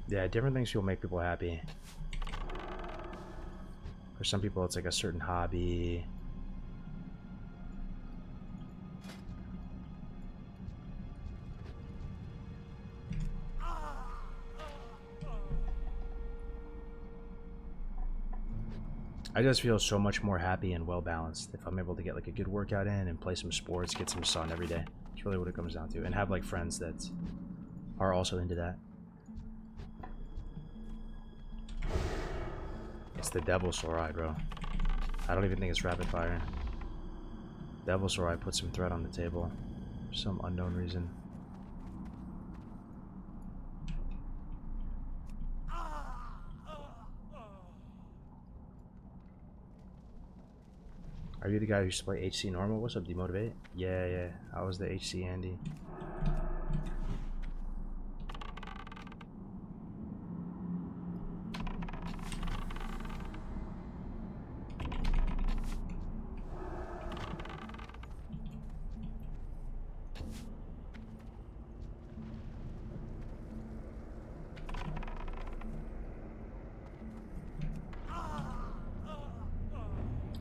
Yeah, different things will make people happy. For some people, it's like a certain hobby. I just feel so much more happy and well balanced if I'm able to get like a good workout in and play some sports, get some sun every day. That's really what it comes down to. And have like friends that are also into that. It's the devil's sore eye, bro. I don't even think it's rapid fire. Devil's Roar, I put some threat on the table for some unknown reason. Are you the guy who used to play HC normal? What's up, Demotivate? Yeah, I was the HC Andy.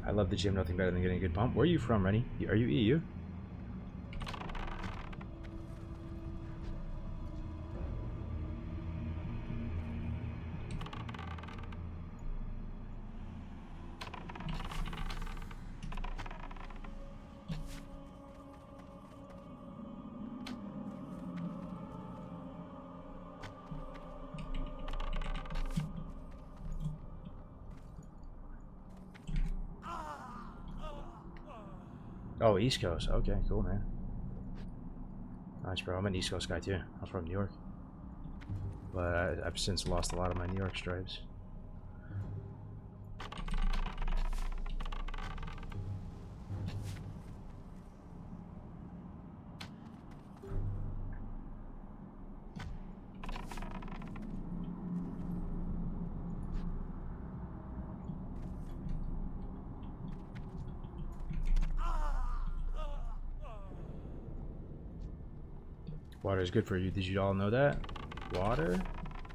I love the gym, nothing better than getting a good pump. Where are you from, Rennie? Are you EU? Oh, East Coast. Okay, cool, man. Nice, bro. I'm an East Coast guy, too. I'm from New York. But I've since lost a lot of my New York stripes. Water is good for you. Did you all know that? Water,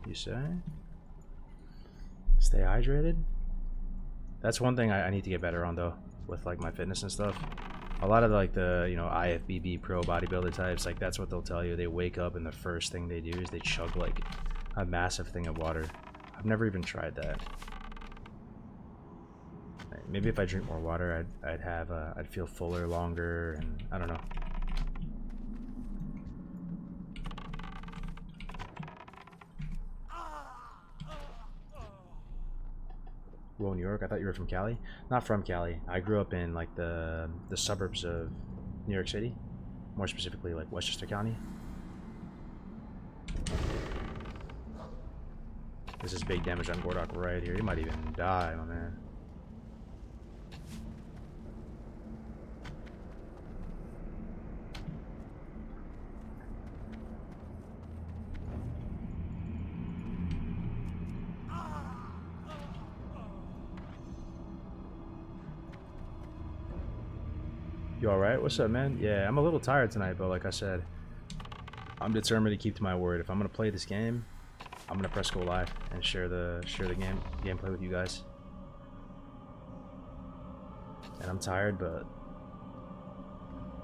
you say? Stay hydrated? That's one thing I need to get better on, though, with like my fitness and stuff. A lot of like the, you know, IFBB pro bodybuilder types, like that's what they'll tell you. They wake up and the first thing they do is they chug like a massive thing of water. I've never even tried that. Maybe if I drink more water, I'd feel fuller longer, and I don't know. Whoa, New York. I thought you were from Cali. Not from Cali. I grew up in like the suburbs of New York City, more specifically like Westchester County. This is big damage on Gordok right here. He might even die, my man. You alright? What's up, man? Yeah, I'm a little tired tonight, but like I said, I'm determined to keep to my word. If I'm gonna play this game, I'm gonna press go live and share the gameplay with you guys. And I'm tired, but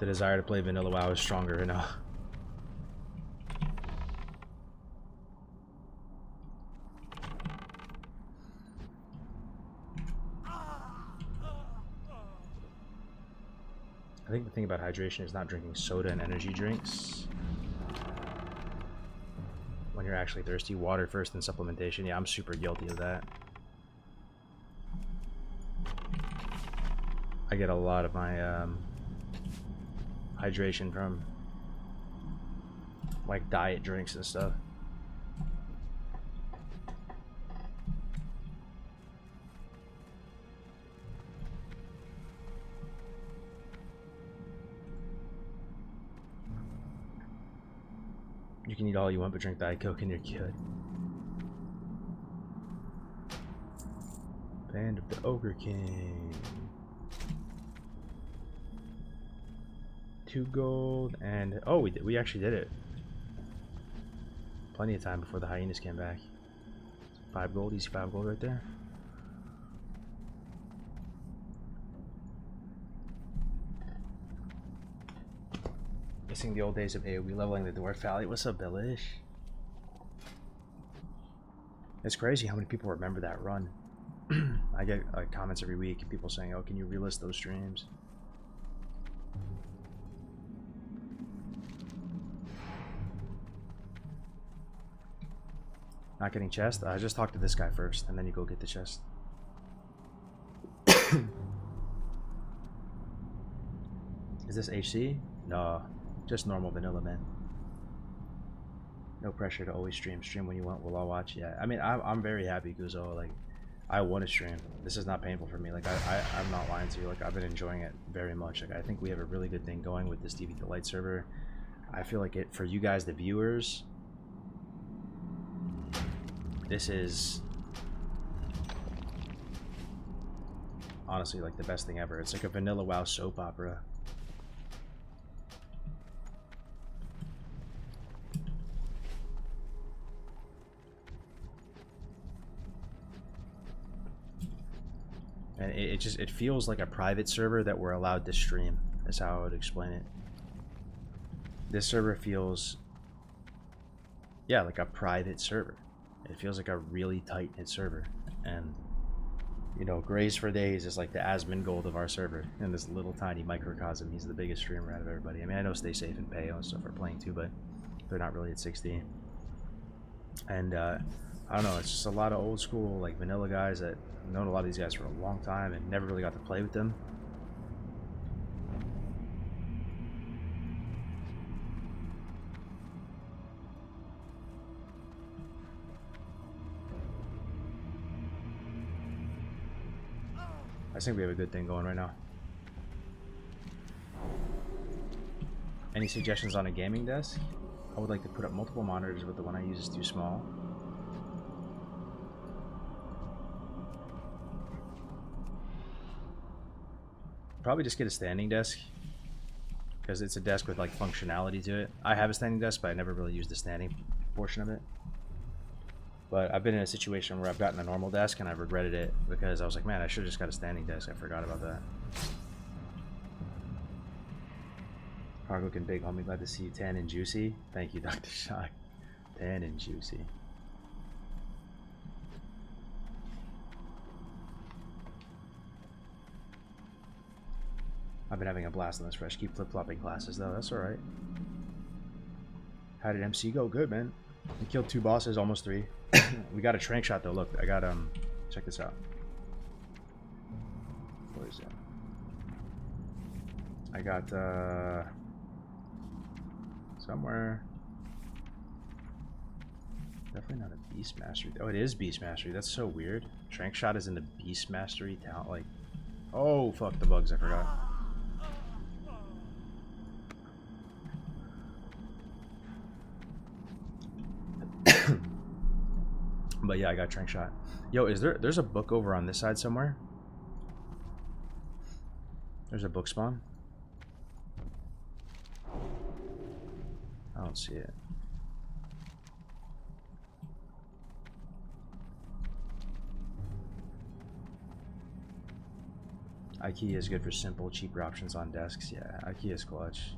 the desire to play vanilla WoW is stronger, you know. I think the thing about hydration is not drinking soda and energy drinks when you're actually thirsty. Water first, then supplementation. Yeah, I'm super guilty of that. I get a lot of my hydration from like diet drinks and stuff. You can eat all you want, but drink Diet Coke and you're good. Band of the Ogre King. 2 gold and oh, we actually did it. Plenty of time before the hyenas came back. 5 gold, easy 5 gold right there. Missing the old days of AoE leveling the Dwarf Valley. What's up, Billish? It's crazy how many people remember that run. I get comments every week, people saying, "Oh, can you relist those streams?" Not getting chest? I just talked to this guy first, and then you go get the chest. Is this HC? No, just normal vanilla, man. No pressure to always stream. Stream when you want. We'll all watch. Yeah, I mean, I'm very happy, Guzo. Like, I want to stream. This is not painful for me. Like, I'm not lying to you. Like, I've been enjoying it very much. Like, I think we have a really good thing going with this Deviate the Light server. I feel like it, for you guys, the viewers, this is honestly like the best thing ever. It's like a vanilla WoW soap opera. And it feels like a private server that we're allowed to stream. That's how I would explain it. This server feels, yeah, like a private server. It feels like a really tight-knit server. And, you know, Grays for Days is like the Asmongold of our server. In this little tiny microcosm, he's the biggest streamer out of everybody. I mean, I know Stay Safe and Payo and stuff are playing too, but they're not really at 60. And, I don't know, it's just a lot of old school, like, vanilla guys that I've known a lot of these guys for a long time and never really got to play with them. I think we have a good thing going right now. Any suggestions on a gaming desk? I would like to put up multiple monitors, but the one I use is too small. Probably just get a standing desk, because it's a desk with like functionality to it. I have a standing desk, but I never really used the standing portion of it. But I've been in a situation where I've gotten a normal desk and I've regretted it because I was like, man, I should have just got a standing desk. I forgot about that. Hard looking big, homie. Glad to see you tan and juicy. Thank you, Dr. Shock. Tan and juicy. I've been having a blast on this fresh. Keep flip-flopping classes though. That's alright. How did MC go? Good, man. We killed 2 bosses, almost 3. We got a trank shot though. Look, I got check this out. What is that? I got somewhere. Definitely not a beast mastery. Oh, it is beast mastery. That's so weird. Trank shot is in the beast mastery talent. Like, oh fuck the bugs! I forgot. But yeah, I got trank shot. Yo, there's a book over on this side somewhere? There's a book spawn. I don't see it. IKEA is good for simple, cheaper options on desks. Yeah, IKEA is clutch.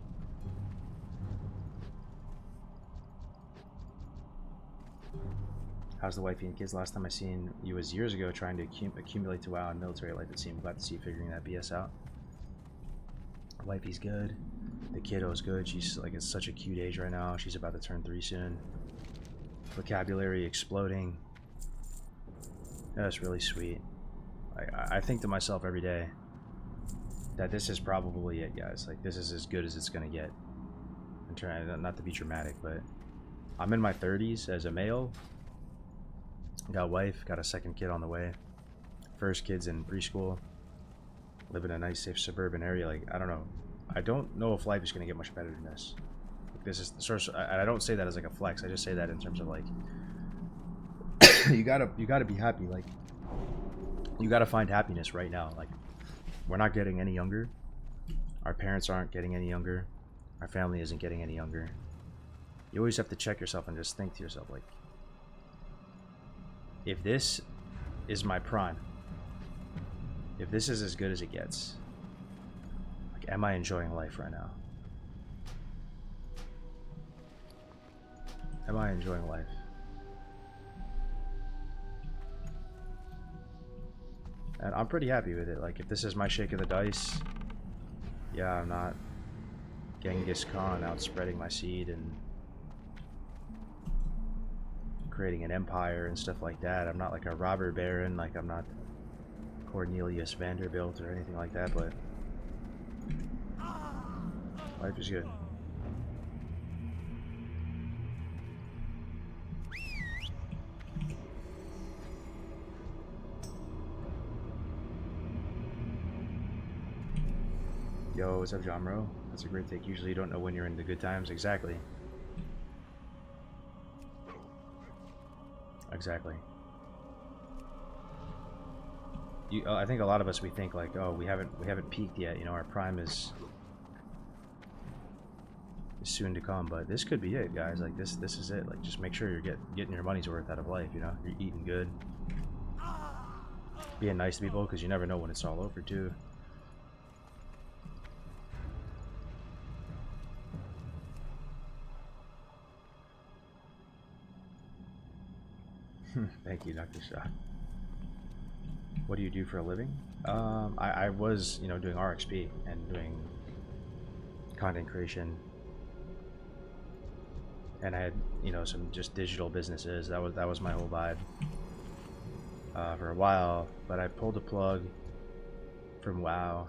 How's the wifey and kids? Last time I seen you was years ago trying to accumulate to WoW and military life. It seemed glad to see you figuring that BS out. Wifey's good. The kiddo's good. She's like at such a cute age right now. She's about to turn 3 soon. Vocabulary exploding. That's really sweet. I think to myself every day that this is probably it, guys. Like, this is as good as it's gonna get. I'm trying not to be dramatic, but I'm in my 30s as a male. Got a wife, got a second kid on the way. First kid's in preschool. Live in a nice, safe suburban area. Like, I don't know if life is gonna get much better than this. Like, this is the source. I don't say that as like a flex. I just say that in terms of like, you gotta be happy. Like, you gotta find happiness right now. Like, we're not getting any younger. Our parents aren't getting any younger. Our family isn't getting any younger. You always have to check yourself and just think to yourself, like, if this is my prime, if this is as good as it gets, like, am I enjoying life right now? Am I enjoying life? And I'm pretty happy with it. Like, if this is my shake of the dice, yeah, I'm not Genghis Khan out spreading my seed and creating an empire and stuff like that. I'm not like a robber baron. Like, I'm not Cornelius Vanderbilt or anything like that, but Life is good. Yo, what's up, John Rowe? That's a great take. Usually you don't know when you're in the good times. Exactly. Exactly. I think a lot of us, we think like, oh, we haven't peaked yet. You know, our prime is soon to come. But this could be it, guys. Like this is it. Like just make sure you're getting your money's worth out of life. You know, you're eating good, being nice to people, because you never know when it's all over too. Thank you, Dr. Shah. What do you do for a living? I was, you know, doing RXP and doing content creation, and I had, you know, some just digital businesses. That was my whole vibe for a while. But I pulled the plug from WoW,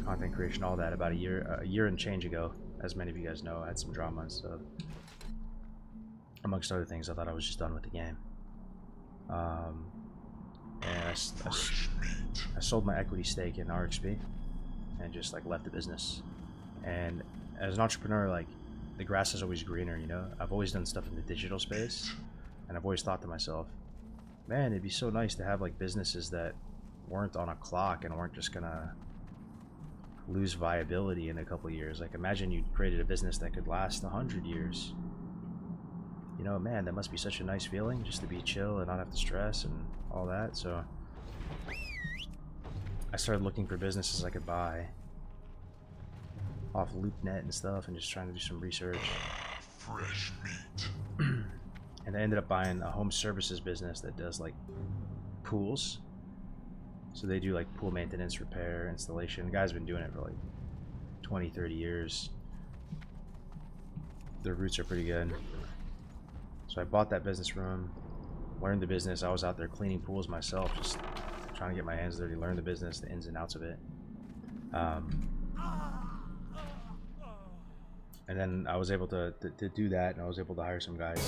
content creation, all that, about a year and change ago. As many of you guys know, I had some drama and stuff. Amongst other things, I thought I was just done with the game. And I sold my equity stake in RXP and just like left the business. And as an entrepreneur, like the grass is always greener, you know. I've always done stuff in the digital space, and I've always thought to myself, man, it'd be so nice to have like businesses that weren't on a clock and weren't just gonna lose viability in a couple of years. Like imagine you created a business that could last 100 years. You know, man, that must be such a nice feeling, just to be chill and not have to stress and all that. So I started looking for businesses I could buy off LoopNet and stuff, and just trying to do some research. Fresh meat. And I ended up buying a home services business that does like pools. So they do like pool maintenance, repair, installation. The guy's been doing it for like 20, 30 years. Their roots are pretty good. So I bought that business from him, learned the business. I was out there cleaning pools myself, just trying to get my hands dirty, learn the business, the ins and outs of it. And then I was able to do that, and I was able to hire some guys.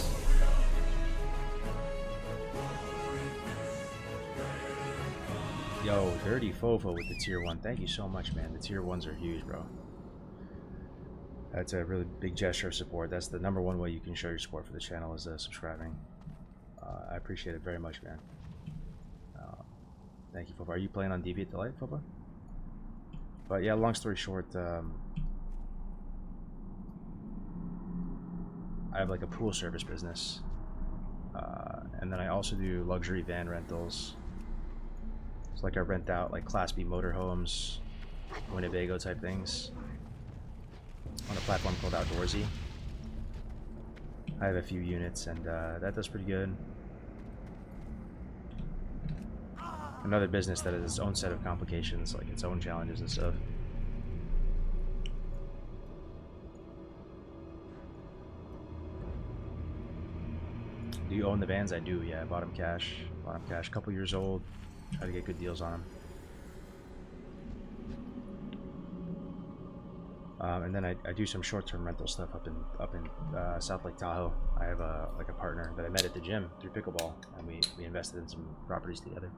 Yo, Dirty Fofo with the tier 1. Thank you so much, man. The tier 1s are huge, bro. That's a really big gesture of support. That's the #1 way you can show your support for the channel, is subscribing. I appreciate it very much, man. Thank you, Fofo. Are you playing on Deviate Delight, Fofo? But yeah, long story short, I have like a pool service business, and then I also do luxury van rentals. It's like I rent out like Class B motorhomes, Winnebago type things, on a platform called Outdoorsy. I have a few units, and that does pretty good. Another business that has its own set of complications, like its own challenges and stuff. Do you own the vans? I do, yeah. I bought them cash. A couple years old. Try to get good deals on them. And then I do some short-term rental stuff up in South Lake Tahoe. I have a partner that I met at the gym through pickleball, and we invested in some properties together.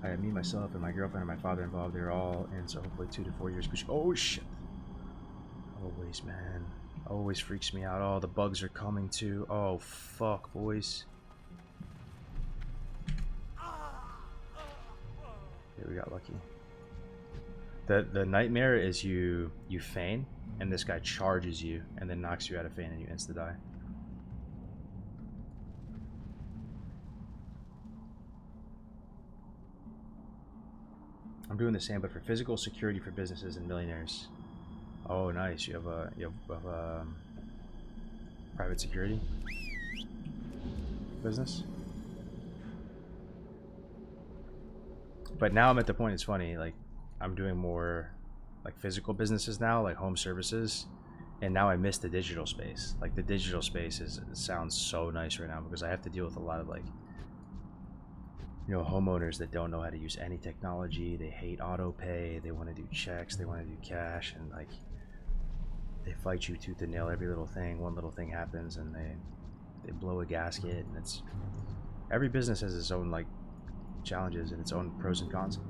I had me, myself, and my girlfriend and my father involved. They're all in, so hopefully 2 to 4 years. Oh shit! Always, man. Always freaks me out. Oh, the bugs are coming too. Oh fuck, boys. Yeah, we got lucky. The nightmare is you feign, and this guy charges you, and then knocks you out of feign, and you insta die. I'm doing the same, but for physical security for businesses and millionaires. Oh, nice. You have private security business. But now I'm at the point, it's funny, like I'm doing more like physical businesses now, like home services, and now I miss the digital space. Like the digital space sounds so nice right now because I have to deal with a lot of like, you know, homeowners that don't know how to use any technology. They hate auto pay. They want to do checks. They want to do cash, and like they fight you tooth and nail every little thing. One little thing happens, and they blow a gasket, and it's every business has its own like challenges and its own pros and cons.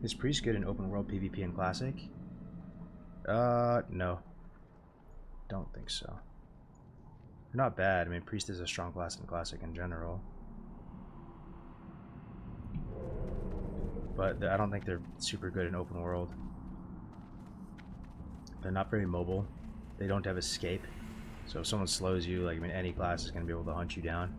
Is Priest good in open world PvP and Classic? No. Don't think so. They're not bad. I mean, Priest is a strong class in Classic in general. But I don't think they're super good in open world. They're not very mobile. They don't have escape. So if someone slows you, like, I mean, any class is going to be able to hunt you down.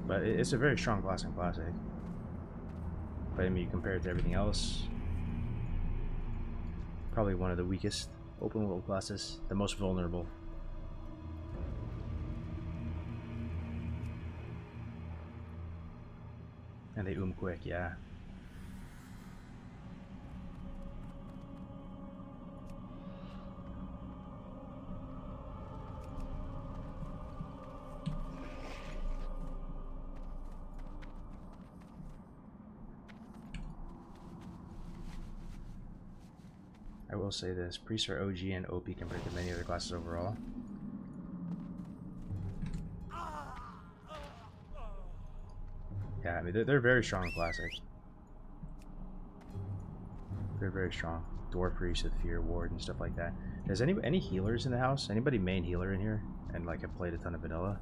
But it's a very strong class in Classic. But I mean, you compare it to everything else, probably one of the weakest open world classes, the most vulnerable. And they quick, yeah. I will say this, priests are OG and OP compared to many other classes overall. Yeah, I mean, they're very strong in Classic. They're very strong. Dwarf Priest with Fear Ward and stuff like that. Does any healers in the house? Anybody main healer in here? And like have played a ton of vanilla?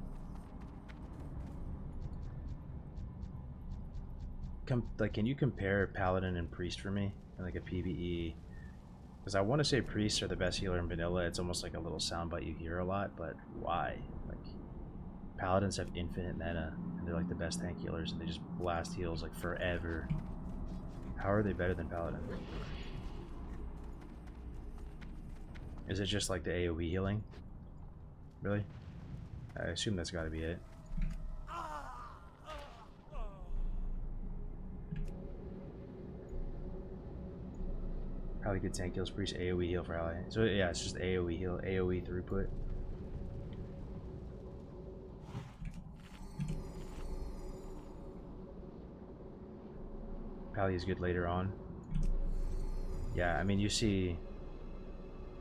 Can you compare Paladin and Priest for me? In like a PvE? Because I want to say Priests are the best healer in vanilla. It's almost like a little soundbite you hear a lot, but why? Like, Paladins have infinite mana, and they're like the best tank healers, and they just blast heals like forever. How are they better than Paladin? Is it just like the AoE healing? Really? I assume that's gotta be it. Probably good tank heals, Priest, AoE heal for ally. So yeah, it's just AoE heal, AoE throughput. Pally is good later on. Yeah, I mean, you see,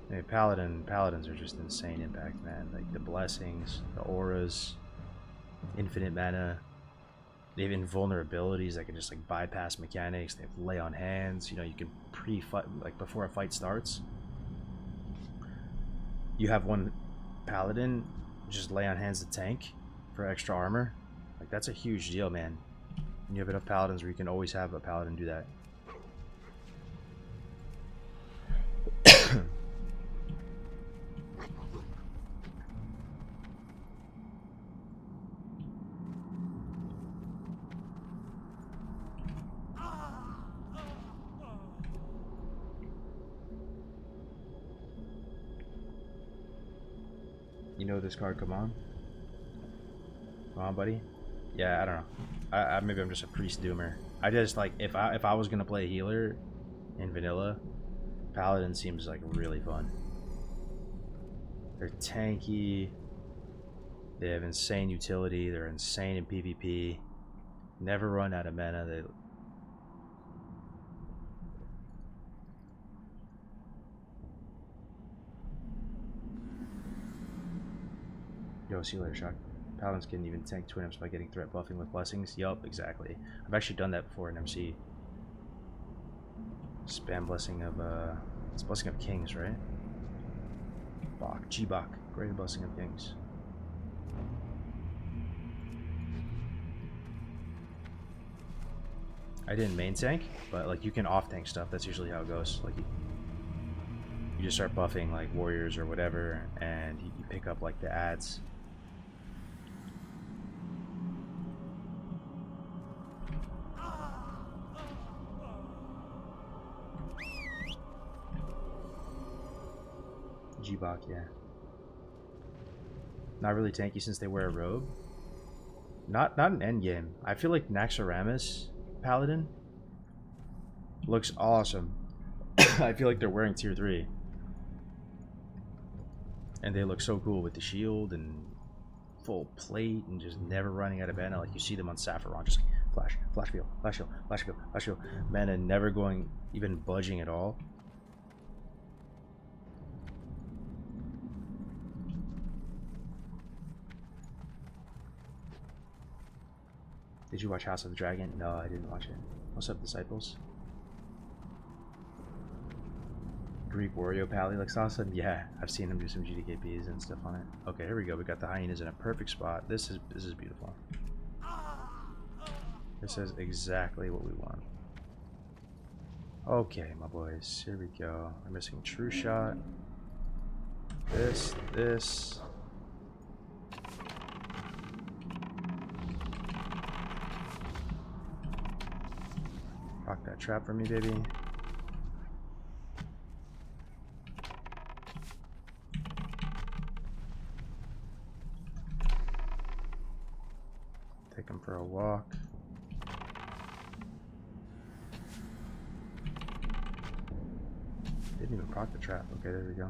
I mean, paladins are just insane impact, man. Like the blessings, the auras, infinite mana. They have invulnerabilities that can just like bypass mechanics. They have lay on hands. You know, you can pre-fight, like before a fight starts. You have one paladin just lay on hands the tank for extra armor. Like that's a huge deal, man. And you have enough paladins where you can always have a paladin do that. You know this card, come on. Come on, buddy. Yeah, I don't know. Maybe I'm just a priest doomer. I just like if I was gonna play healer in vanilla, paladin seems like really fun. They're tanky. They have insane utility. They're insane in PvP. Never run out of mana. They Yo, see you later, Shock. Paladins can even tank twin imps by getting threat buffing with blessings. Yup, exactly. I've actually done that before in MC. Spam blessing of it's blessing of kings, right? Bach, G-Bach, greater blessing of kings. I didn't main tank, but like you can off tank stuff. That's usually how it goes. Like you just start buffing like warriors or whatever, and you pick up like the ads. G-Bach, yeah. Not really tanky since they wear a robe. Not an endgame. I feel like Naxxramas Paladin looks awesome. I feel like they're wearing tier 3. And they look so cool with the shield and full plate and just never running out of mana. Like you see them on Saffron, just like flash, flash field, flash shield, flash field, flash shield. Mana never going, even budging at all. Did you watch House of the Dragon? No, I didn't watch it. What's up, Disciples? Greek Wario Pally looks awesome. Yeah, I've seen him do some GDKPs and stuff on it. Okay, here we go. We got the hyenas in a perfect spot. This is beautiful. This is exactly what we want. Okay, my boys. Here we go. We're missing True Shot. This. Rock that trap for me, baby. Take him for a walk. Didn't even proc the trap. Okay, there we go.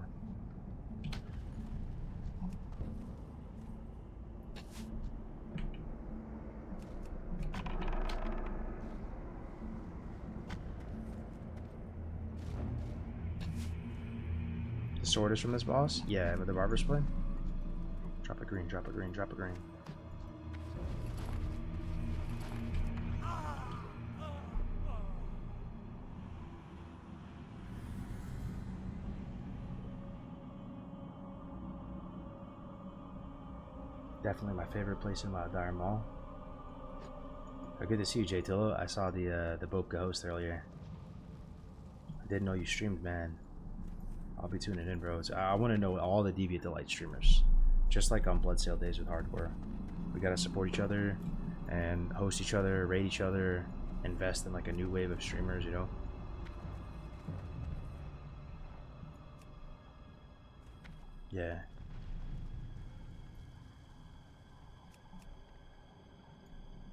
Sword is from this boss? Yeah, with the barber's blade. Drop a green, drop a green, drop a green. Definitely my favorite place in Dire Mall. Oh, good to see you, Jay Tillo. I saw the Boca host earlier. I didn't know you streamed, man. I'll be tuning in, bro. I want to know all the Deviate Delight streamers. Just like on Blood Sale Days with Hardcore. We gotta support each other and host each other, raid each other, invest in like a new wave of streamers, you know? Yeah.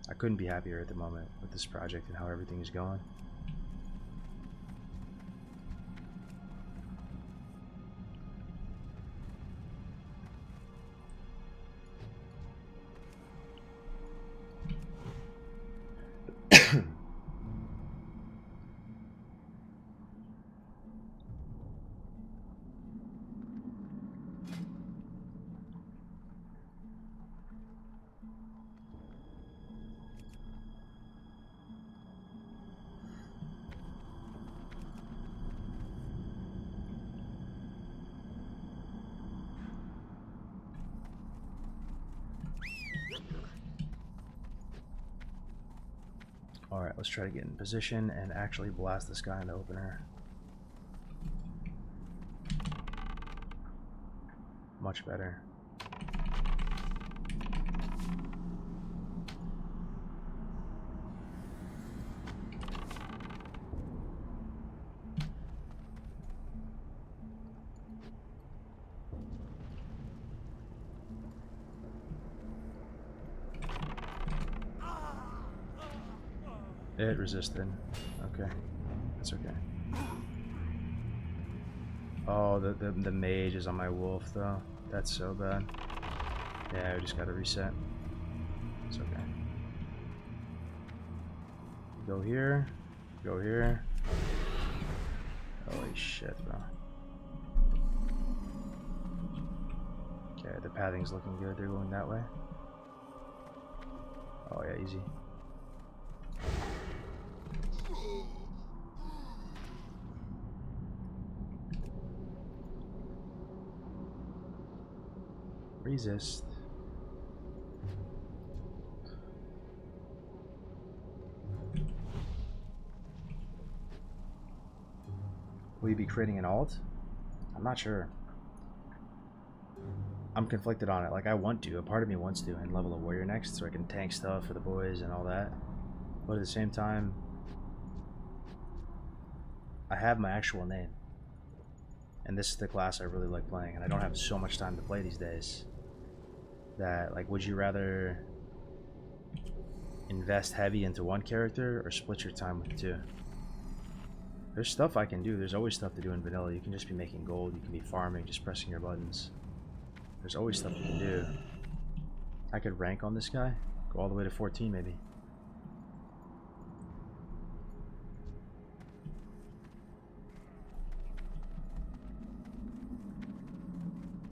I couldn't be happier at the moment with this project and how everything is going. Alright, let's try to get in position and actually blast this guy in the opener. Much better. It resisted. Okay. That's okay. Oh, the mage is on my wolf though. That's so bad. Yeah, we just gotta reset. It's okay. Go here. Go here. Holy shit, bro. Okay, the pathing's looking good. They're going that way. Oh yeah, easy. Resist. Will you be creating an alt? I'm not sure. I'm conflicted on it. Like, I want to. A part of me wants to and level a warrior next so I can tank stuff for the boys and all that. But at the same time, I have my actual name. And this is the class I really like playing. And I don't have so much time to play these days. That, like, would you rather invest heavy into one character or split your time with two? There's stuff I can do. There's always stuff to do in vanilla. You can just be making gold. You can be farming, just pressing your buttons. There's always stuff you can do. I could rank on this guy. Go all the way to 14 maybe.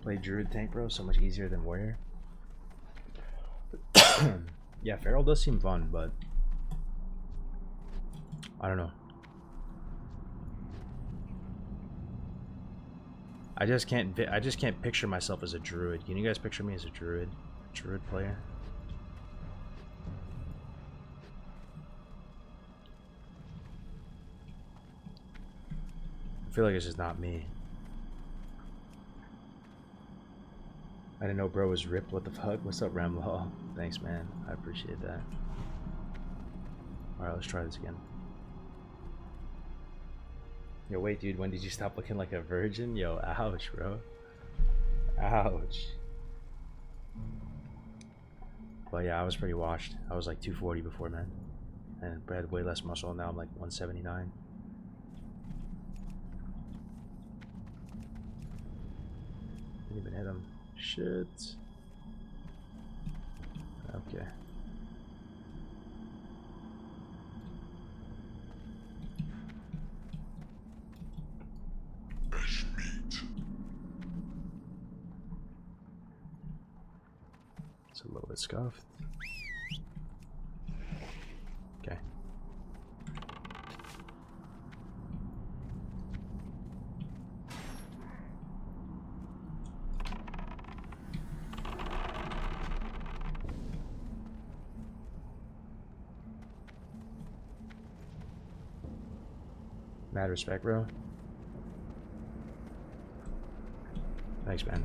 Play Druid tank, bro. So much easier than Warrior. Yeah, Feral does seem fun, but I don't know. I just can't picture myself as a druid. Can you guys picture me as a druid player? I feel like it's just not me. I didn't know bro was ripped. What the fuck? What's up, Ramlaw? Thanks, man. I appreciate that. Alright, let's try this again. Yo, wait, dude, when did you stop looking like a virgin? Yo, ouch, bro. Ouch. But yeah, I was pretty washed. I was like 240 before, man. And I had way less muscle. Now I'm like 179. Didn't even hit him. Shit. Okay. It's a little bit scuffed. Okay. Mad respect, bro. Thanks, man.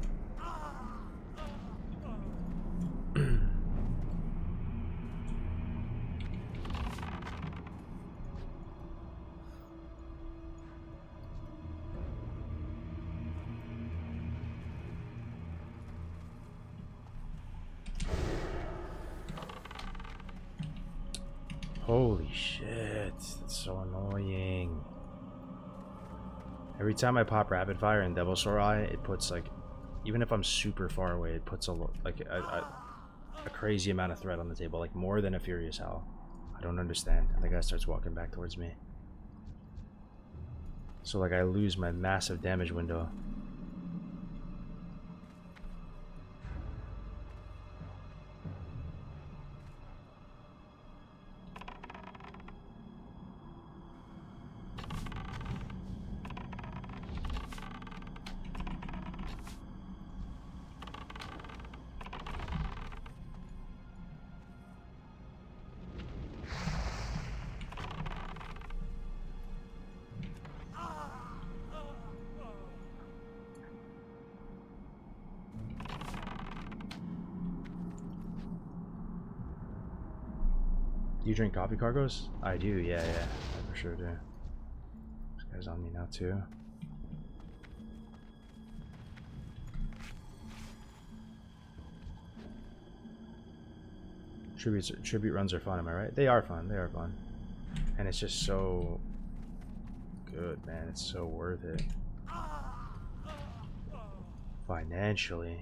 Holy shit, that's so annoying. Every time I pop rapid fire in Devil's Eye, it puts like, even if I'm super far away, it puts a crazy amount of threat on the table, like more than a Furious Howl. I don't understand. And the guy starts walking back towards me. So like I lose my massive damage window. You drink coffee, Cargos? I do, yeah, I for sure do. This guy's on me now too. Tribute runs are fun, am I right? They are fun, and it's just so good, man. It's so worth it financially.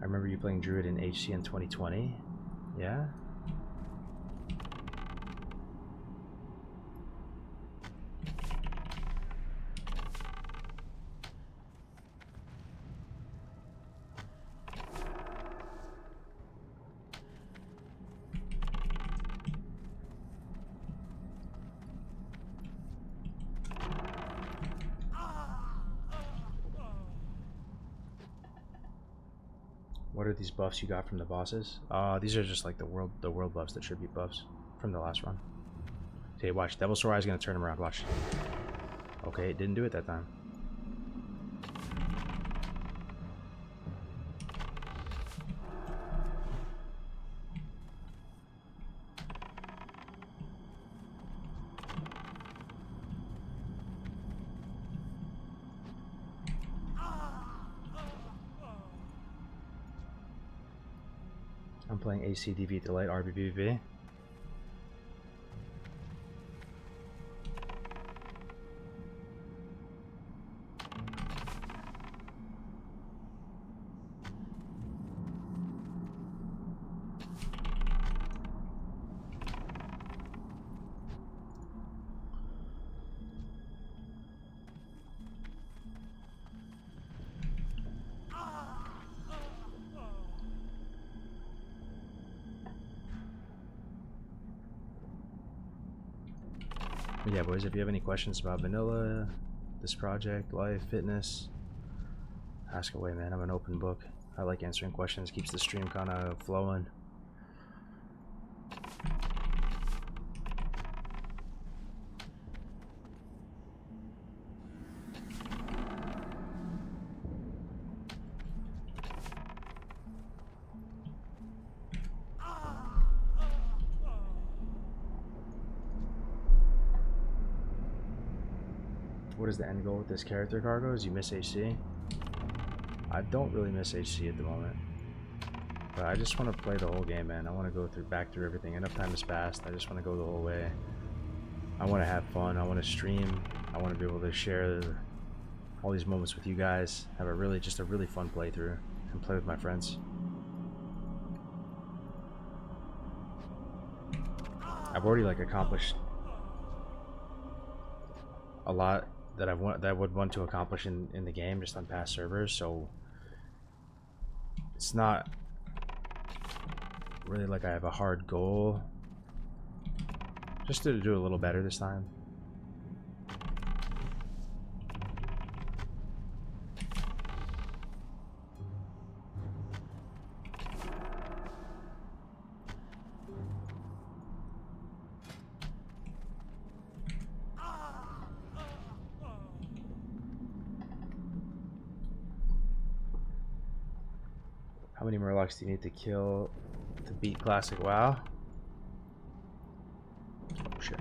remember you playing Druid in HC in 2020. Yeah? What are these buffs you got from the bosses? These are just like the world buffs, the tribute buffs from the last run. Okay, watch. Devil's Sorai is gonna turn him around. Watch. Okay, it didn't do it that time. I'm playing AC Deviate Delight RPPVP. Yeah, boys, if you have any questions about vanilla, this project, life, fitness, ask away, man. I'm an open book. I like answering questions, keeps the stream kind of flowing. What is the end goal with this character, Cargos? You miss HC? I don't really miss HC at the moment. But I just want to play the whole game, man. I want to go back through everything. Enough time has passed. I just want to go the whole way. I want to have fun. I want to stream. I want to be able to share all these moments with you guys. Have a really fun playthrough and play with my friends. I've already like accomplished a lot that I would want to accomplish in the game just on past servers, so it's not really like I have a hard goal, just to do a little better this time. How many Murlocs do you need to kill to beat Classic WoW? Oh shit.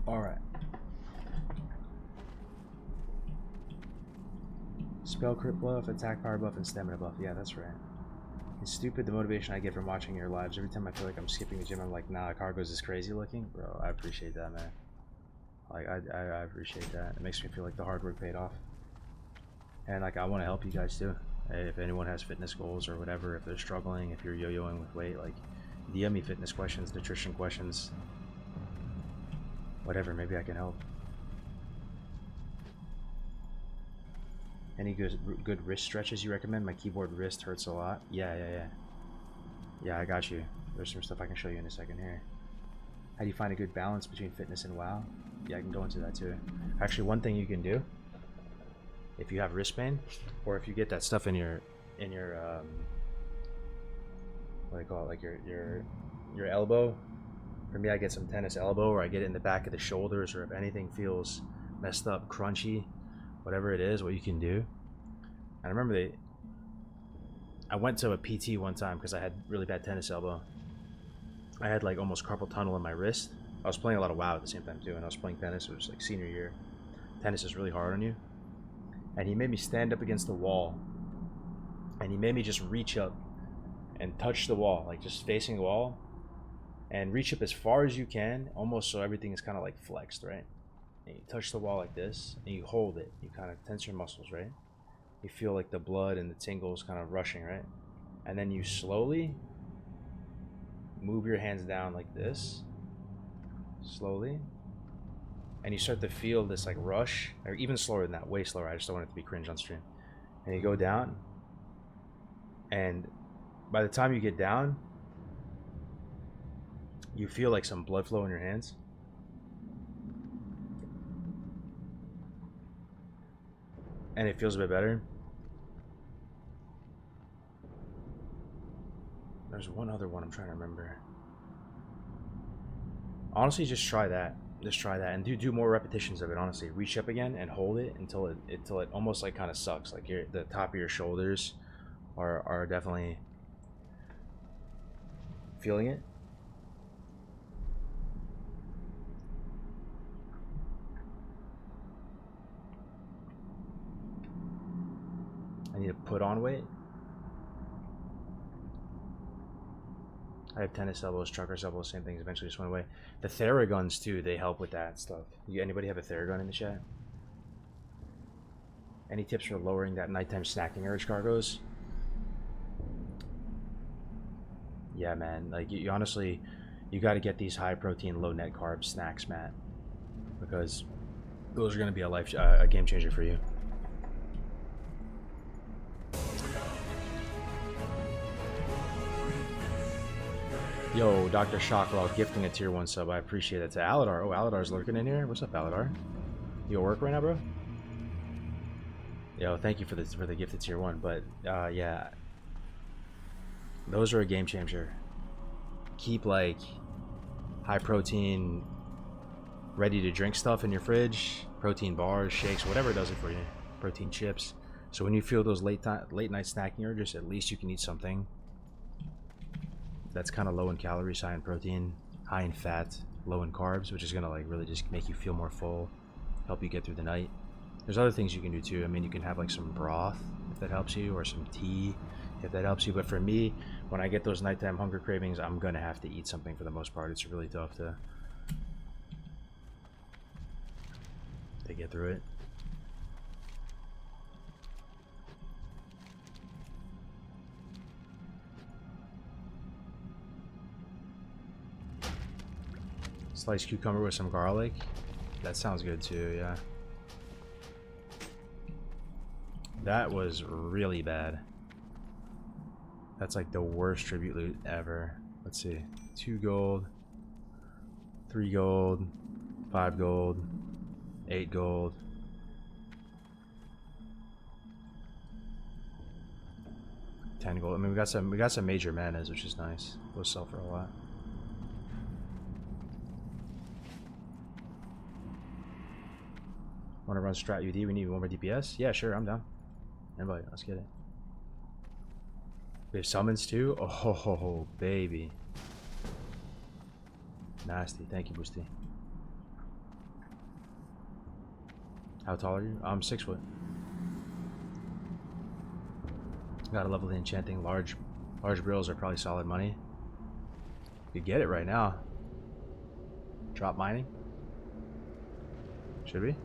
Alright. Spell crit buff, attack power buff, and stamina buff. Yeah, that's right. It's stupid the motivation I get from watching your lives. Every time I feel like I'm skipping the gym, I'm like, nah, Cargos is crazy looking. Bro, I appreciate that, man. Like, I appreciate that. It makes me feel like the hard work paid off. And, like, I want to help you guys, too. If anyone has fitness goals or whatever, if they're struggling, if you're yo-yoing with weight, like, DM me fitness questions, nutrition questions, whatever, maybe I can help. Any good wrist stretches you recommend? My keyboard wrist hurts a lot. Yeah, I got you. There's some stuff I can show you in a second here. How do you find a good balance between fitness and WoW? Yeah, I can go into that too. Actually, one thing you can do, if you have wrist pain, or if you get that stuff in your what do you call it, like your elbow. For me, I get some tennis elbow, or I get it in the back of the shoulders, or if anything feels messed up, crunchy, whatever it is, what you can do. I remember I went to a PT one time because I had really bad tennis elbow. I had like almost carpal tunnel in my wrist. I was playing a lot of WoW at the same time too, and I was playing tennis. It was like senior year. Tennis is really hard on you, And he made me stand up against the wall. And he made me just reach up and touch the wall, like just facing the wall. And reach up as far as you can, almost so everything is kind of like flexed, right? And you touch the wall like this, and you hold it. You kind of tense your muscles, right? You feel like the blood and the tingles kind of rushing, right? And then you slowly move your hands down like this. Slowly. And you start to feel this like rush, or even slower than that, way slower. I just don't want it to be cringe on stream. And you go down, and by the time you get down, you feel like some blood flow in your hands. And it feels a bit better. There's one other one I'm trying to remember. Honestly, just try that. Just try that and do more repetitions of it. Honestly, reach up again and hold it until it almost like kind of sucks. Like the top of your shoulders are definitely feeling it. I need to put on weight. I have tennis elbows, trucker's elbows, same things. Eventually just went away. The Theraguns too, they help with that stuff. Anybody have a Theragun in the chat? Any tips for lowering that nighttime snacking urge, Cargos? Yeah, man. Like you honestly, you got to get these high protein, low net carb snacks, Matt, because those are going to be a game changer for you. Yo, Dr. Shocklaw gifting a tier 1 sub. I appreciate that. To Aladar. Oh, Aladar's lurking in here. What's up, Aladar? You at work right now, bro? Yo, thank you for the gifted tier 1. But yeah, those are a game changer. Keep like high protein, ready to drink stuff in your fridge. Protein bars, shakes, whatever does it for you. Protein chips. So when you feel those late night snacking urges, at least you can eat something that's kind of low in calories, high in protein, high in fat, low in carbs, which is gonna like really just make you feel more full, help you get through the night. There's other things you can do too. I mean, you can have like some broth if that helps you, or some tea if that helps you. But for me, when I get those nighttime hunger cravings, I'm gonna have to eat something for the most part. It's really tough to get through it. Sliced cucumber with some garlic. That sounds good too, yeah. That was really bad. That's like the worst tribute loot ever. Let's see. 2 gold, 3 gold, 5 gold, 8 gold. $10 gold. I mean, we got some major manas, which is nice. Those sell for a lot. Want to run strat UD? We need one more DPS? Yeah, sure, I'm down. Anybody, let's get it. We have summons too? Oh, baby. Nasty. Thank you, Boosty. How tall are you? I'm 6 foot. Got a level the enchanting. Large brills are probably solid money. You could get it right now. Drop mining? Should we?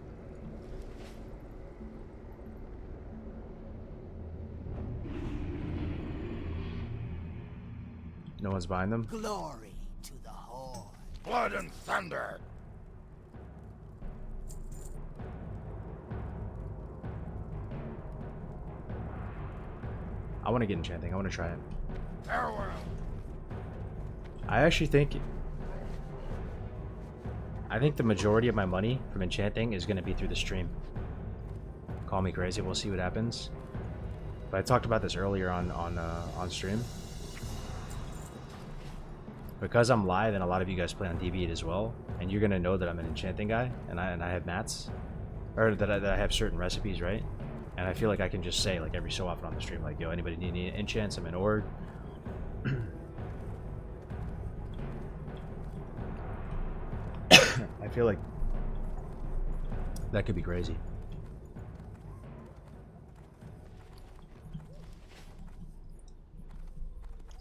No one's buying them? Glory to the Horde. Blood and thunder! I want to get enchanting. I want to try it. Farewell! I actually think the majority of my money from enchanting is going to be through the stream. Call me crazy. We'll see what happens. But I talked about this earlier on stream. Because I'm live and a lot of you guys play on Deviate as well, and you're gonna know that I'm an enchanting guy, and I have mats, or that I have certain recipes, right? And I feel like I can just say like every so often on the stream, like, yo, anybody need any enchants? I'm an org. I feel like that could be crazy.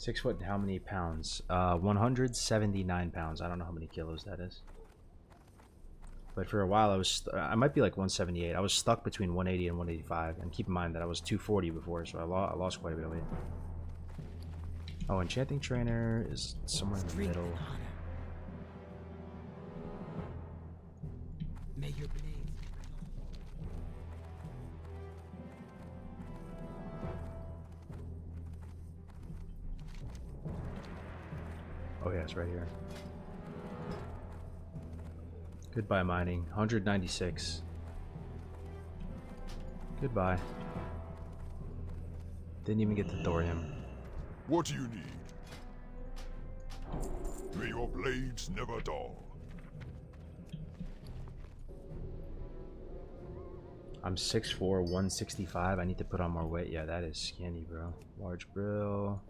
6 foot, how many pounds? 179 pounds. I don't know how many kilos that is. But for a while, I might be like 178. I was stuck between 180 and 185. And keep in mind that I was 240 before, so I lost quite a bit of weight. Oh, Enchanting Trainer is somewhere in the middle. May your blades Oh yeah, it's right here. Goodbye mining. 196. Goodbye. Didn't even get to thorium. What do you need? May your blades never dull. I'm 6'4", 165. I need to put on more weight. Yeah, that is skinny, bro. Large brill.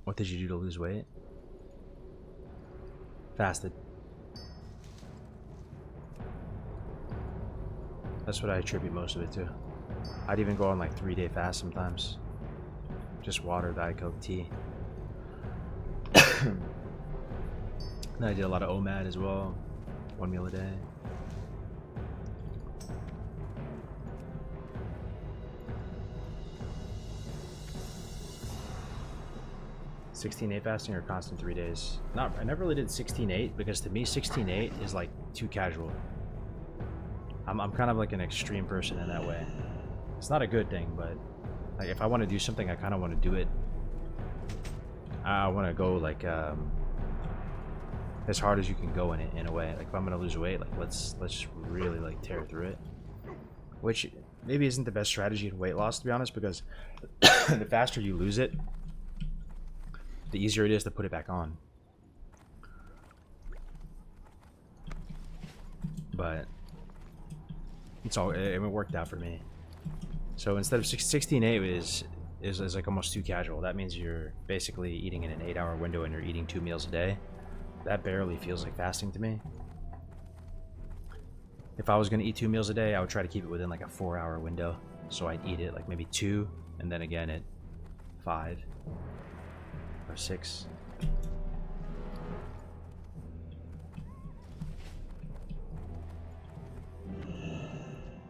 What did you do to lose weight? Fasted. That's what I attribute most of it to. I'd even go on like 3-day fast sometimes. Just water, Diet Coke, tea. Then I did a lot of OMAD as well. 1 meal a day. (16/8) fasting or constant 3 days? I never really did 16/8 because to me 16/8 is like too casual. I'm kind of like an extreme person in that way. It's not a good thing, but like if I want to do something, I kind of want to do it. I want to go like as hard as you can go in it in a way. Like if I'm gonna lose weight, like let's really like tear through it. Which maybe isn't the best strategy in weight loss, to be honest, because the faster you lose it, the easier it is to put it back on. But it worked out for me. So instead of 16/8 is like almost too casual. That means you're basically eating in an 8-hour window and you're eating 2 meals a day. That barely feels like fasting to me. If I was gonna eat 2 meals a day, I would try to keep it within like a 4-hour window. So I'd eat it like maybe 2 and then again at 5 or 6.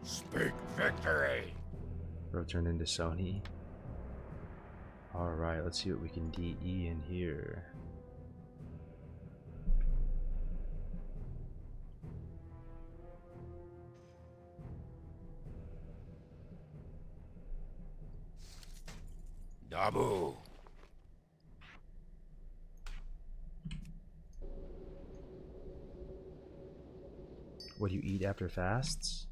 Speak victory! Bro turned into Sony. Alright, let's see what we can DE in here. Dabu! What do you eat after fasts?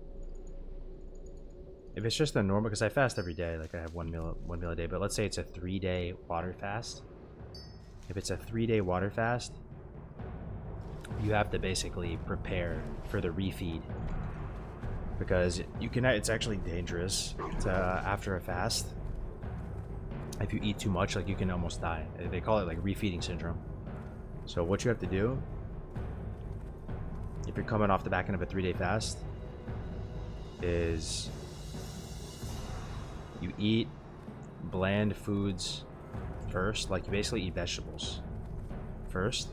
If it's just a normal, because I fast every day, like I have one meal a day, but let's say it's a 3-day water fast. If it's a 3-day water fast, you have to basically prepare for the refeed, because it's actually dangerous to, after a fast. If you eat too much, like you can almost die. They call it like refeeding syndrome. So what you have to do, if you're coming off the back end of a 3-day fast, is you eat bland foods first. Like you basically eat vegetables first.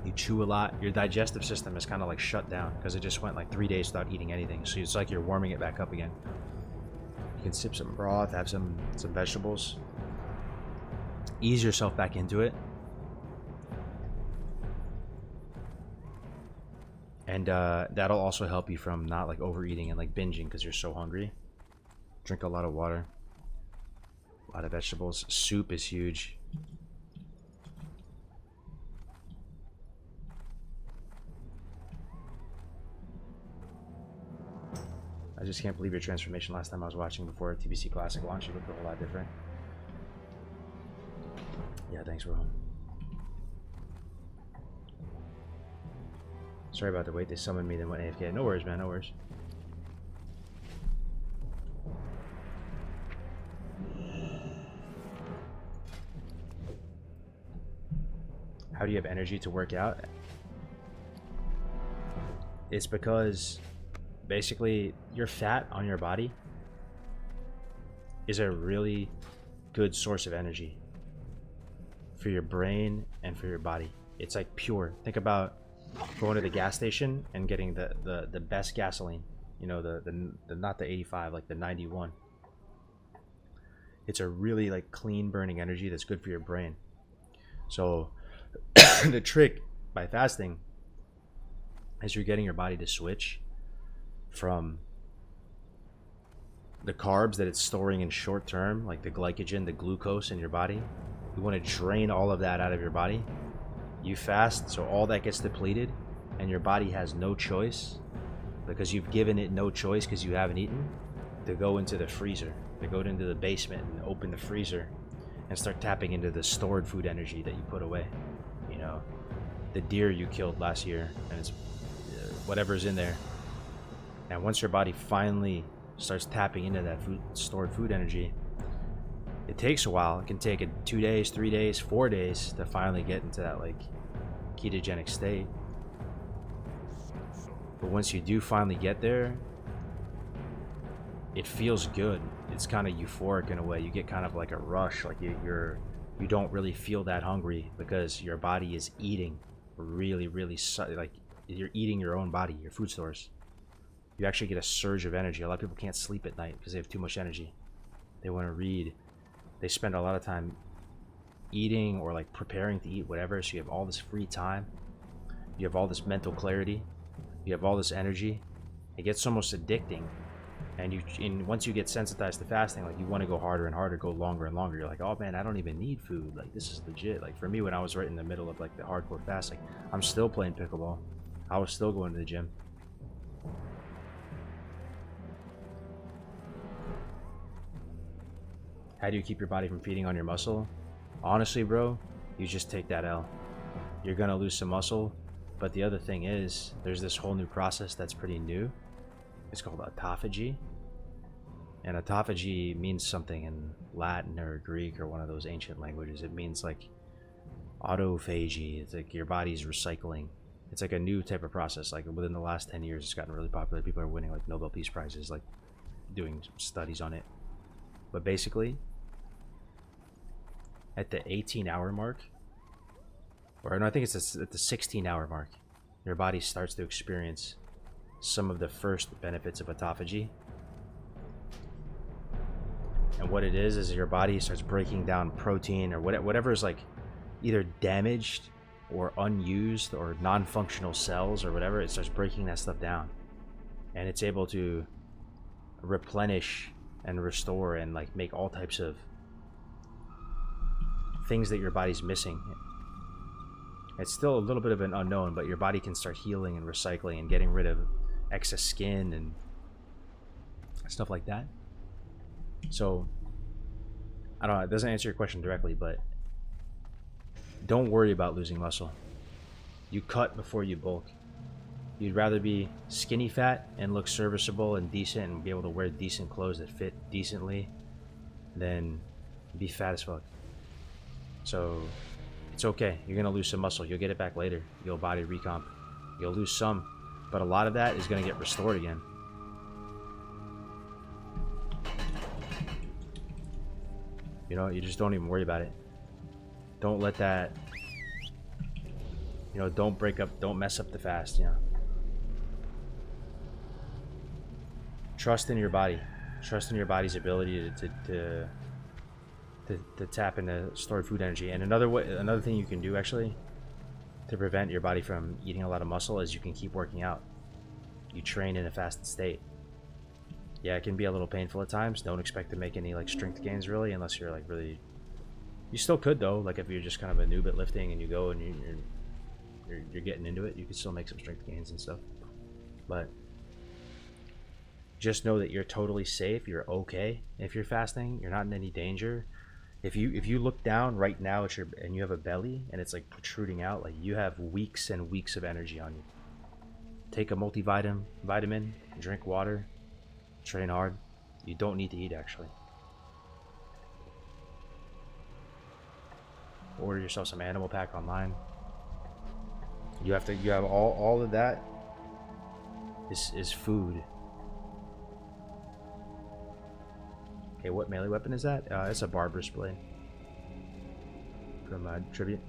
You chew a lot. Your digestive system is kind of like shut down because it just went like 3 days without eating anything. So it's like you're warming it back up again. You can sip some broth, have some vegetables, ease yourself back into it. And that'll also help you from not like overeating and like binging because you're so hungry. Drink a lot of water, a lot of vegetables. Soup is huge. I just can't believe your transformation last time I was watching before TBC Classic launch. You looked a whole lot different. Yeah, thanks, bro. Sorry about the wait. They summoned me, then went AFK. No worries, man. No worries. how do you have energy to work out? It's because basically your fat on your body is a really good source of energy for your brain and for your body. It's like pure. Think about going to the gas station and getting the best gasoline. You know, the not the 85, like the 91. It's a really like clean burning energy that's good for your brain. So the trick by fasting is you're getting your body to switch from the carbs that it's storing in short term, like the glycogen, the glucose in your body. You want to drain all of that out of your body. You fast, so all that gets depleted, and your body has no choice, because you've given it no choice because you haven't eaten, to go into the freezer, to go into the basement and open the freezer and start tapping into the stored food energy that you put away. You know, the deer you killed last year, and it's whatever's in there. And once your body finally starts tapping into that stored food energy, it takes a while. It can take 2 days, 3 days, 4 days to finally get into that like ketogenic state. But once you do finally get there, it feels good. It's kind of euphoric in a way. You get kind of like a rush, like you don't really feel that hungry because your body is eating really like you're eating your own body, your food stores. You actually get a surge of energy. A lot of people can't sleep at night because they have too much energy. They want to read. They spend a lot of time eating or like preparing to eat whatever, so you have all this free time. You have all this mental clarity. You have all this energy. It gets almost addicting. And once you get sensitized to fasting, like you want to go harder and harder, go longer and longer. You're like, oh man, I don't even need food. Like this is legit. Like for me, when I was right in the middle of like the hardcore fasting, I'm still playing pickleball. I was still going to the gym. How do you keep your body from feeding on your muscle? Honestly, bro, you just take that L. You're gonna lose some muscle, but the other thing is, there's this whole new process that's pretty new. It's called autophagy. And autophagy means something in Latin or Greek or one of those ancient languages. It means like autophagy. It's like your body's recycling. It's like a new type of process. Like within the last 10 years, it's gotten really popular. People are winning like Nobel Peace Prizes, like doing studies on it. But basically, at the 18-hour mark, or no, I think it's at the 16-hour mark, your body starts to experience some of the first benefits of autophagy. And what it is your body starts breaking down protein or whatever is like either damaged or unused or non-functional cells or whatever. It starts breaking that stuff down, and it's able to replenish and restore and like make all types of things that your body's missing. It's still a little bit of an unknown, but your body can start healing and recycling and getting rid of excess skin and stuff like that. So I don't know, it doesn't answer your question directly, but don't worry about losing muscle. You cut before you bulk. You'd rather be skinny fat and look serviceable and decent and be able to wear decent clothes that fit decently than be fat as fuck. So it's okay. You're gonna lose some muscle. You'll get it back later. You'll body recomp. You'll lose some, but a lot of that is gonna get restored again. You know, you just don't even worry about it. Don't let that, you know, don't mess up the fast, you know. Trust in your body. Trust in your body's ability to tap into stored food energy. And another thing you can do actually to prevent your body from eating a lot of muscle is you can keep working out. You train in a fasted state. Yeah, it can be a little painful at times. Don't expect to make any like strength gains really, unless you're like really. You still could though. Like if you're just kind of a noob at lifting and you go and you're getting into it, you can still make some strength gains and stuff. But just know that you're totally safe. You're okay if you're fasting. You're not in any danger. If you look down right now at and you have a belly and it's like protruding out, like you have weeks and weeks of energy on you. Take a vitamin, drink water, train hard. You don't need to eat actually. Order yourself some animal pack online. You have all of that is food. Okay, what melee weapon is that? It's a barber's blade from Tribute.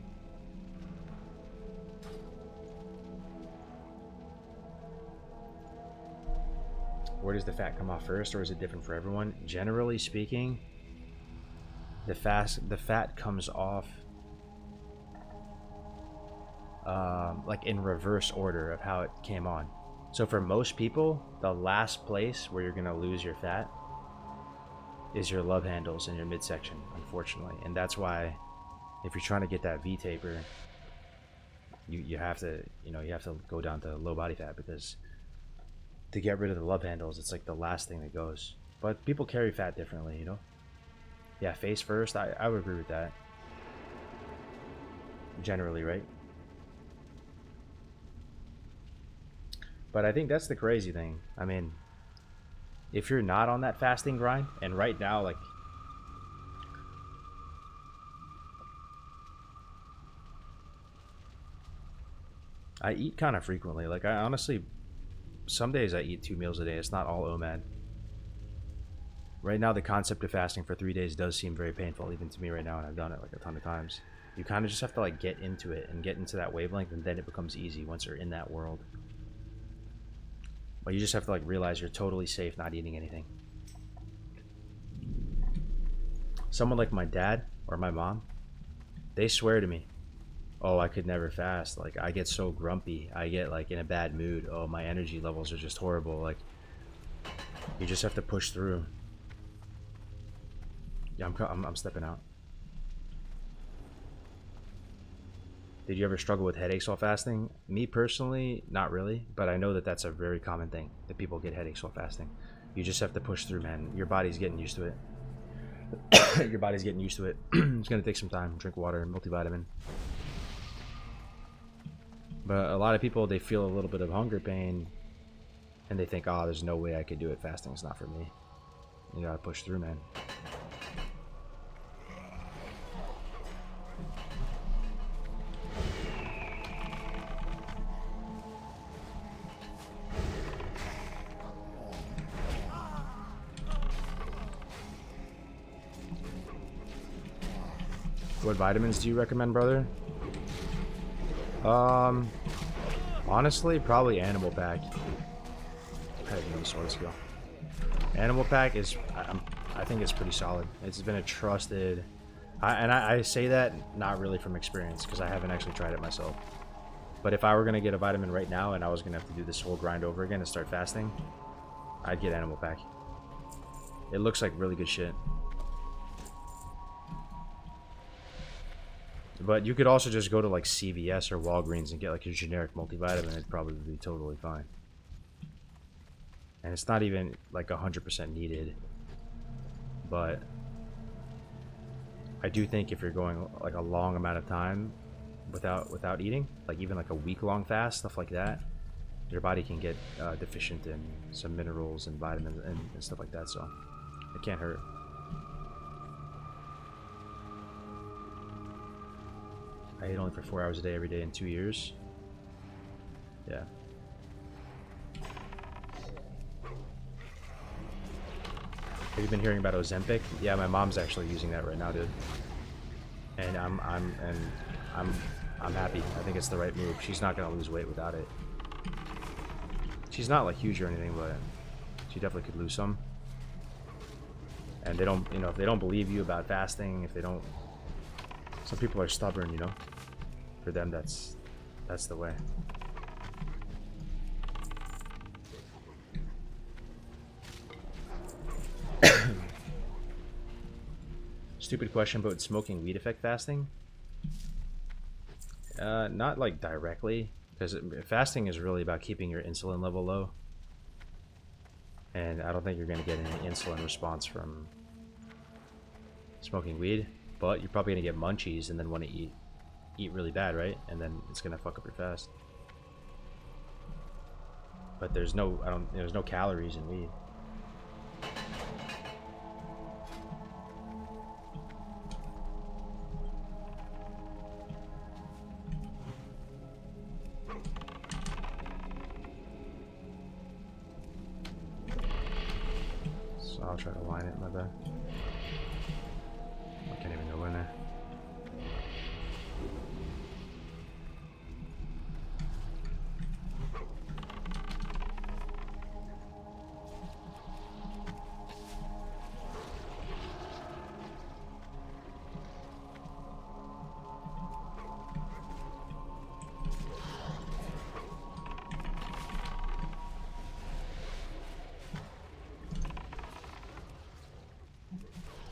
Where does the fat come off first, or is it different for everyone? Generally speaking, the fat comes off like in reverse order of how it came on. So for most people, the last place where you're gonna lose your fat is your love handles in your midsection, unfortunately. And that's why if you're trying to get that V taper, you have to, you have to go down to low body fat, because to get rid of the love handles, it's like the last thing that goes. But people carry fat differently, Yeah, face first, I would agree with that. Generally, right? But I think that's the crazy thing. I mean, if you're not on that fasting grind, and right now, like, I eat kind of frequently. Like, I honestly, some days I eat 2 meals a day. It's not all OMAD. Right now, the concept of fasting for 3 days does seem very painful, even to me right now, and I've done it like a ton of times. You kind of just have to like get into it and get into that wavelength, and then it becomes easy once you're in that world. But you just have to like realize you're totally safe not eating anything. Someone like my dad or my mom, they swear to me, oh, I could never fast. Like, I get so grumpy. I get like in a bad mood. Oh, my energy levels are just horrible. Like, you just have to push through. Yeah, I'm stepping out. Did you ever struggle with headaches while fasting? Me personally, not really, but I know that that's a very common thing, that people get headaches while fasting. You just have to push through, man. Your body's getting used to it. Your body's getting used to it. It's gonna take some time. Drink water and multivitamin. But a lot of people, they feel a little bit of hunger pain, and they think, oh, there's no way I could do it. Fasting is not for me. You gotta push through, man. What vitamins do you recommend, brother? Honestly, probably Animal Pack. I have no sword skill. Animal Pack is, I think it's pretty solid. It's been a trusted, I say that not really from experience, because I haven't actually tried it myself. But if I were gonna get a vitamin right now and I was gonna have to do this whole grind over again and start fasting, I'd get Animal Pack. It looks like really good shit. But you could also just go to like CVS or Walgreens and get like your generic multivitamin. It'd probably be totally fine. And it's not even like 100% needed. But I do think if you're going like a long amount of time without eating, like even like a week-long fast, stuff like that, your body can get deficient in some minerals and vitamins and stuff like that. So it can't hurt. I ate only for 4 hours a day every day in 2 years. Yeah. Have you been hearing about Ozempic? Yeah, my mom's actually using that right now, dude. And I'm happy. I think it's the right move. She's not gonna lose weight without it. She's not like huge or anything, but she definitely could lose some. And they don't, if they don't believe you about fasting, if they don't, some people are stubborn, For them, that's the way. Stupid question, but would smoking weed affect fasting? Not like directly, because fasting is really about keeping your insulin level low. And I don't think you're going to get any insulin response from smoking weed, but you're probably going to get munchies and then want to eat really bad, right? And then it's gonna fuck up your fast. But there's no calories in weed. I'll try to line it, my bad. I can't even go in there.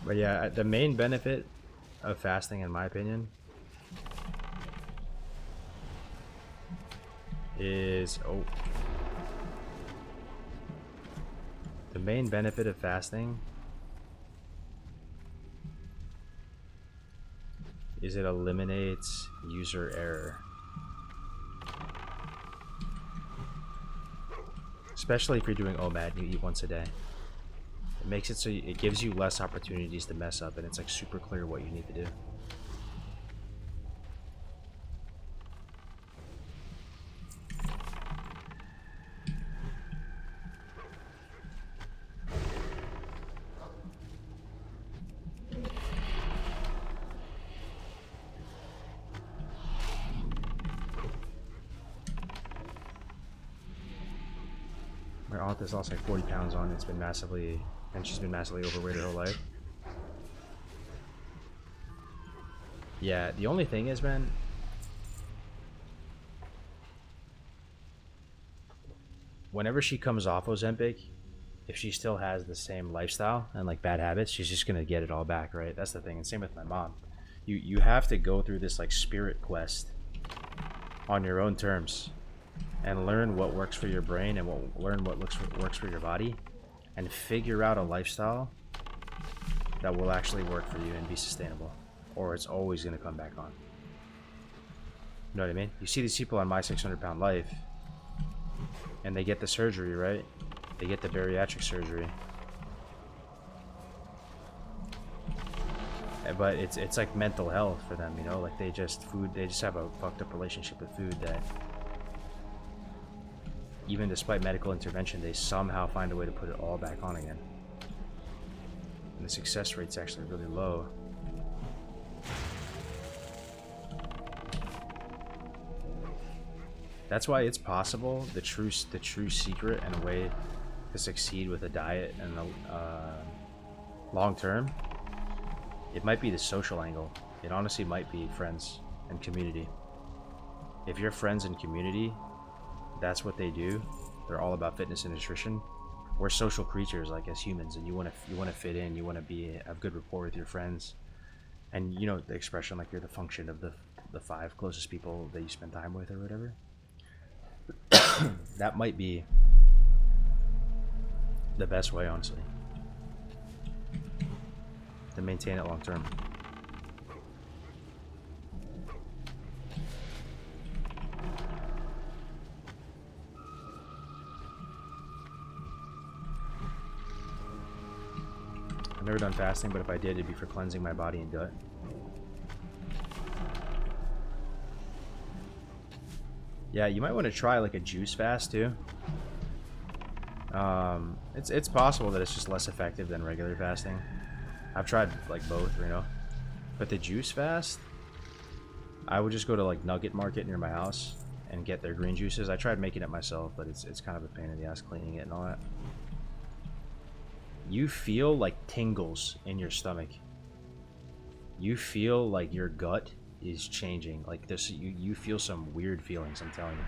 But yeah, the main benefit of fasting, in my opinion, is the main benefit of fasting is it eliminates user error. Especially if you're doing OMAD and you eat once a day. It makes it so it gives you less opportunities to mess up, and it's like super clear what you need to do. My aunt has lost like 40 pounds on it. It's been massively, and she's been massively overweight her whole life. Yeah, the only thing is, man, whenever she comes off Ozempic, if she still has the same lifestyle and like bad habits, she's just gonna get it all back, right? That's the thing. And same with my mom. You have to go through this like spirit quest on your own terms and learn what works for your brain and learn what works for your body, and figure out a lifestyle that will actually work for you and be sustainable, or it's always going to come back on. You know what I mean? You see these people on My 600-Pound Life, and they get the surgery, right? They get the bariatric surgery, but it's like mental health for them, you know? Like they just have a fucked up relationship with food that even despite medical intervention, they somehow find a way to put it all back on again. And the success rate's actually really low. That's why it's possible, the true secret and a way to succeed with a diet and long term, it might be the social angle. It honestly might be friends and community. If your friends and community, that's what they do, they're all about fitness and nutrition. We're social creatures, like as humans, and you want to fit in, you want to have good rapport with your friends, and you know the expression like you're the function of the 5 closest people that you spend time with or whatever. That might be the best way, honestly, to maintain it long term. I've never done fasting, but if I did, it'd be for cleansing my body and gut. Yeah, you might want to try like a juice fast too. It's possible that it's just less effective than regular fasting. I've tried like both, you know. But the juice fast, I would just go to like Nugget Market near my house and get their green juices. I tried making it myself, but it's kind of a pain in the ass cleaning it and all that. You feel like tingles in your stomach. You feel like your gut is changing. Like this, you feel some weird feelings, I'm telling you.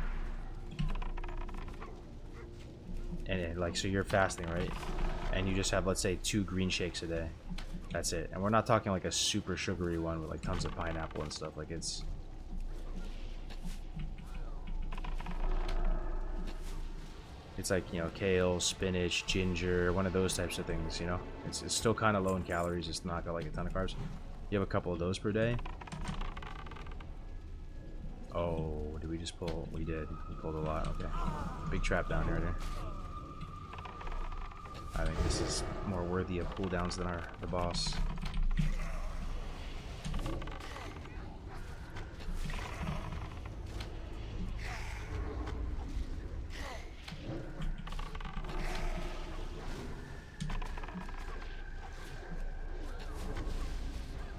And like, so you're fasting, right? And you just have, let's say, 2 green shakes a day. That's it. And we're not talking like a super sugary one with like tons of pineapple and stuff. Like it's like, you know, kale, spinach, ginger, one of those types of things, you know. It's still kind of low in calories. It's not got like a ton of carbs. You have a couple of those per day. Oh, did we just pull? We did. We pulled a lot. Okay. Big trap down here. I think this is more worthy of cooldowns than the boss.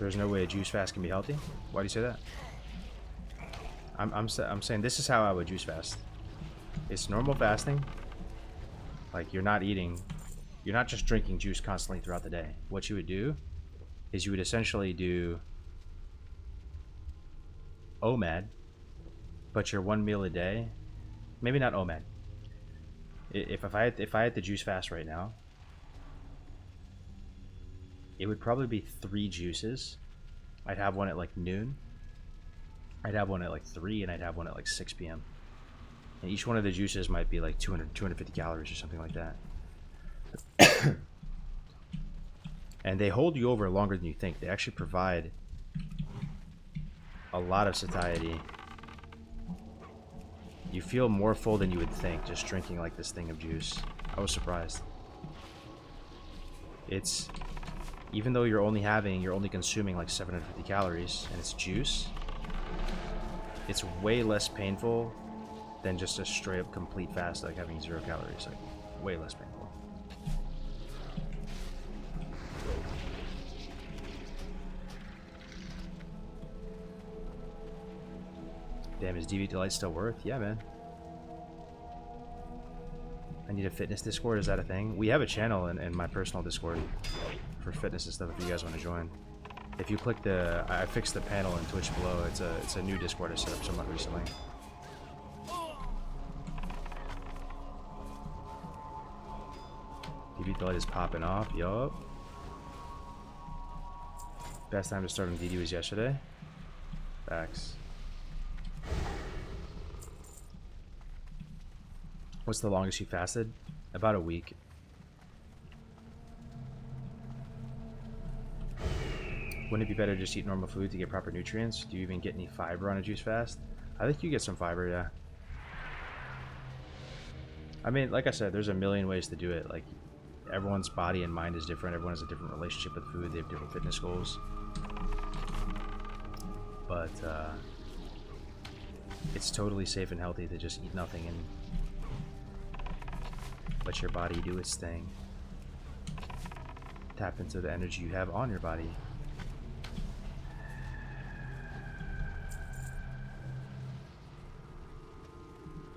There's no way a juice fast can be healthy? Why do you say that? I'm saying this is how I would juice fast. It's normal fasting. Like, you're not eating, you're not just drinking juice constantly throughout the day. What you would do is you would essentially do OMAD, but your one meal a day, maybe not OMAD. If I had to juice fast right now, it would probably be 3 juices. I'd have one at like noon. I'd have one at like 3, and I'd have one at like 6 p.m. And each one of the juices might be like 250 calories or something like that. And they hold you over longer than you think. They actually provide a lot of satiety. You feel more full than you would think just drinking like this thing of juice. I was surprised. It's, even though you're only consuming like 750 calories and it's juice, it's way less painful than just a straight up complete fast, like having 0 calories. Like, way less painful. Damn, is Deviate Delight still worth? Yeah, man. I need a fitness Discord. Is that a thing? We have a channel in my personal Discord for fitness and stuff if you guys want to join. If you click the... I fixed the panel in Twitch below. It's a new Discord I set up somewhat recently. Deviate Delight is popping off. Yup. Best time to start on DD was yesterday. Facts. What's the longest you fasted? About a week. Wouldn't it be better to just eat normal food to get proper nutrients? Do you even get any fiber on a juice fast? I think you get some fiber, yeah. I mean, like I said, there's a million ways to do it. Like, everyone's body and mind is different. Everyone has a different relationship with food. They have different fitness goals. But, it's totally safe and healthy to just eat nothing and let your body do its thing. Tap into the energy you have on your body.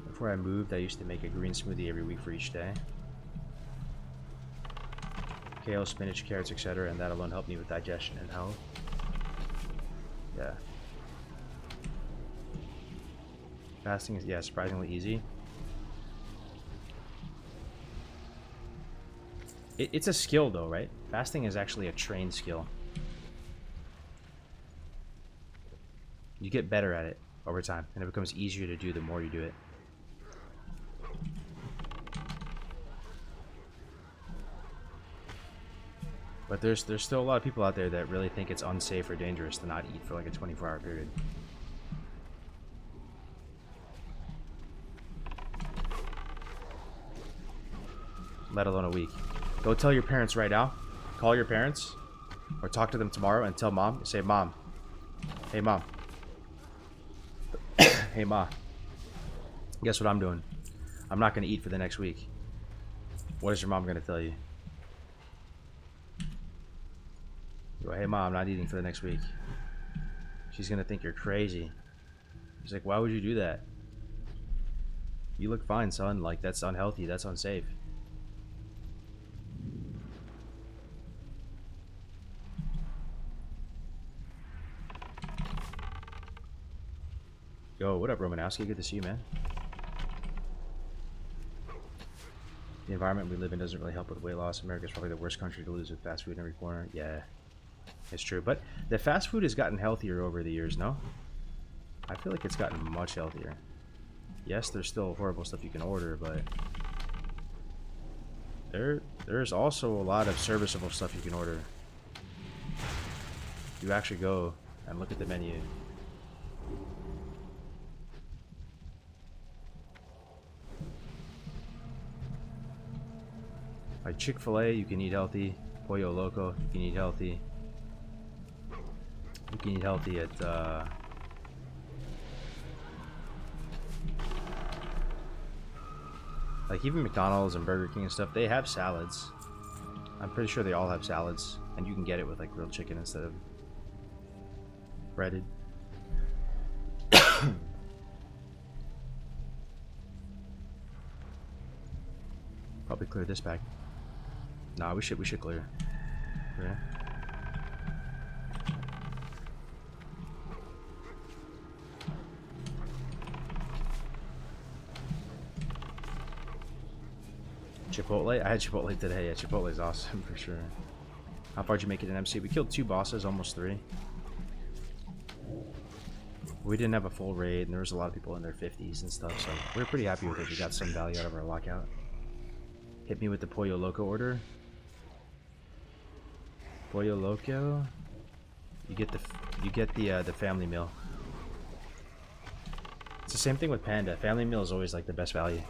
Before I moved, I used to make a green smoothie every week for each day. Kale, spinach, carrots, etc., and that alone helped me with digestion and health. Yeah. Fasting is, yeah, surprisingly easy. It's a skill though, right? Fasting is actually a trained skill. You get better at it over time, and it becomes easier to do the more you do it. But there's still a lot of people out there that really think it's unsafe or dangerous to not eat for like a 24-hour period. Let alone a week. Go tell your parents right now. Call your parents or talk to them tomorrow and tell mom. Say, Mom. Hey, Mom. Hey, Ma. Guess what I'm doing? I'm not going to eat for the next week. What is your mom going to tell you? You go, hey, Mom, I'm not eating for the next week. She's going to think you're crazy. She's like, why would you do that? You look fine, son. Like, that's unhealthy. That's unsafe. Yo, what up, Romanowski? Good to see you, man. The environment we live in doesn't really help with weight loss. America's probably the worst country to lose with fast food in every corner. Yeah, it's true. But the fast food has gotten healthier over the years, no? I feel like it's gotten much healthier. Yes, there's still horrible stuff you can order, but there's also a lot of serviceable stuff you can order. You actually go and look at the menu. Like Chick-fil-A, you can eat healthy. Pollo Loco, you can eat healthy. You can eat healthy at like even McDonald's and Burger King and stuff, they have salads. I'm pretty sure they all have salads, and you can get it with like grilled chicken instead of breaded. Probably clear this back. Nah, we should clear. Yeah. Chipotle? I had Chipotle today. Yeah, Chipotle is awesome for sure. How far did you make it in MC? We killed 2 bosses, almost 3. We didn't have a full raid, and there was a lot of people in their 50s and stuff, so we were pretty happy with it. We got some value out of our lockout. Hit me with the Pollo Loco order. Pollo Loco. You get the family meal. It's the same thing with Panda. Family meal is always like the best value.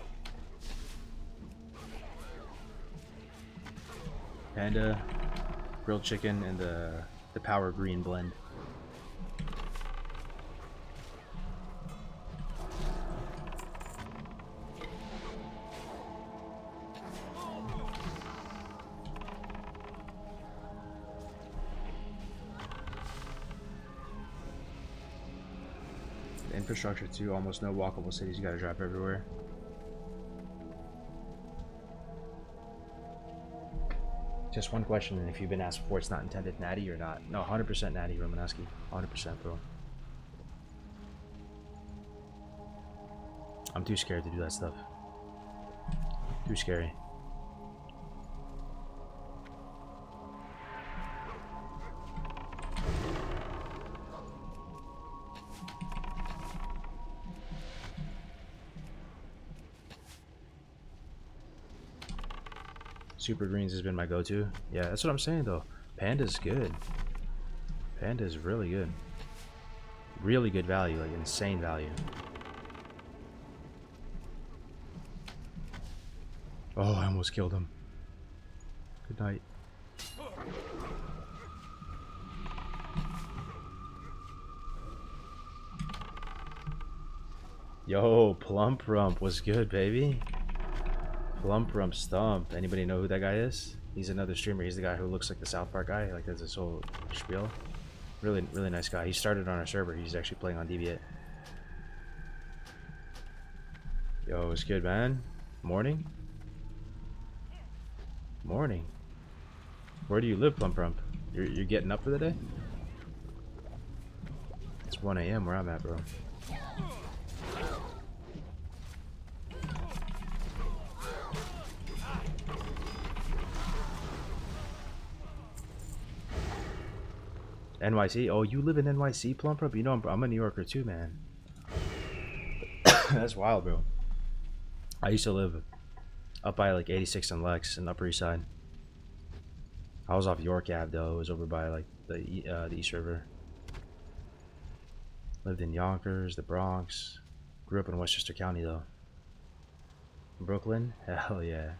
Panda, grilled chicken, and the Power Green blend. Infrastructure too, almost no walkable cities, you gotta drive everywhere. Just one question, and if you've been asked before, it's not intended. Natty or not? No, 100% Natty, Romaneski. 100%, bro. I'm too scared to do that stuff. Too scary. Super Greens has been my go-to. Yeah, that's what I'm saying though. Panda's good. Panda's really good. Really good value, like insane value. Oh, I almost killed him. Good night. Yo, Plump Rump was good, baby. Plump Rump Stump. Anybody know who that guy is? He's another streamer. He's the guy who looks like the South Park guy. Like, does this whole spiel. Really, really nice guy. He started on our server. He's actually playing on Deviate. Yo, it's good, man. Morning? Morning. Where do you live, Plump Rump? You're getting up for the day? It's 1 AM where I'm at, bro. NYC? Oh, you live in NYC, Plump Rump? You know I'm a New Yorker too, man. That's wild, bro. I used to live up by like 86 and Lex in Upper East Side. I was off York Ave though. It was over by like the East River. Lived in Yonkers, the Bronx. Grew up in Westchester County though. Brooklyn? Hell yeah.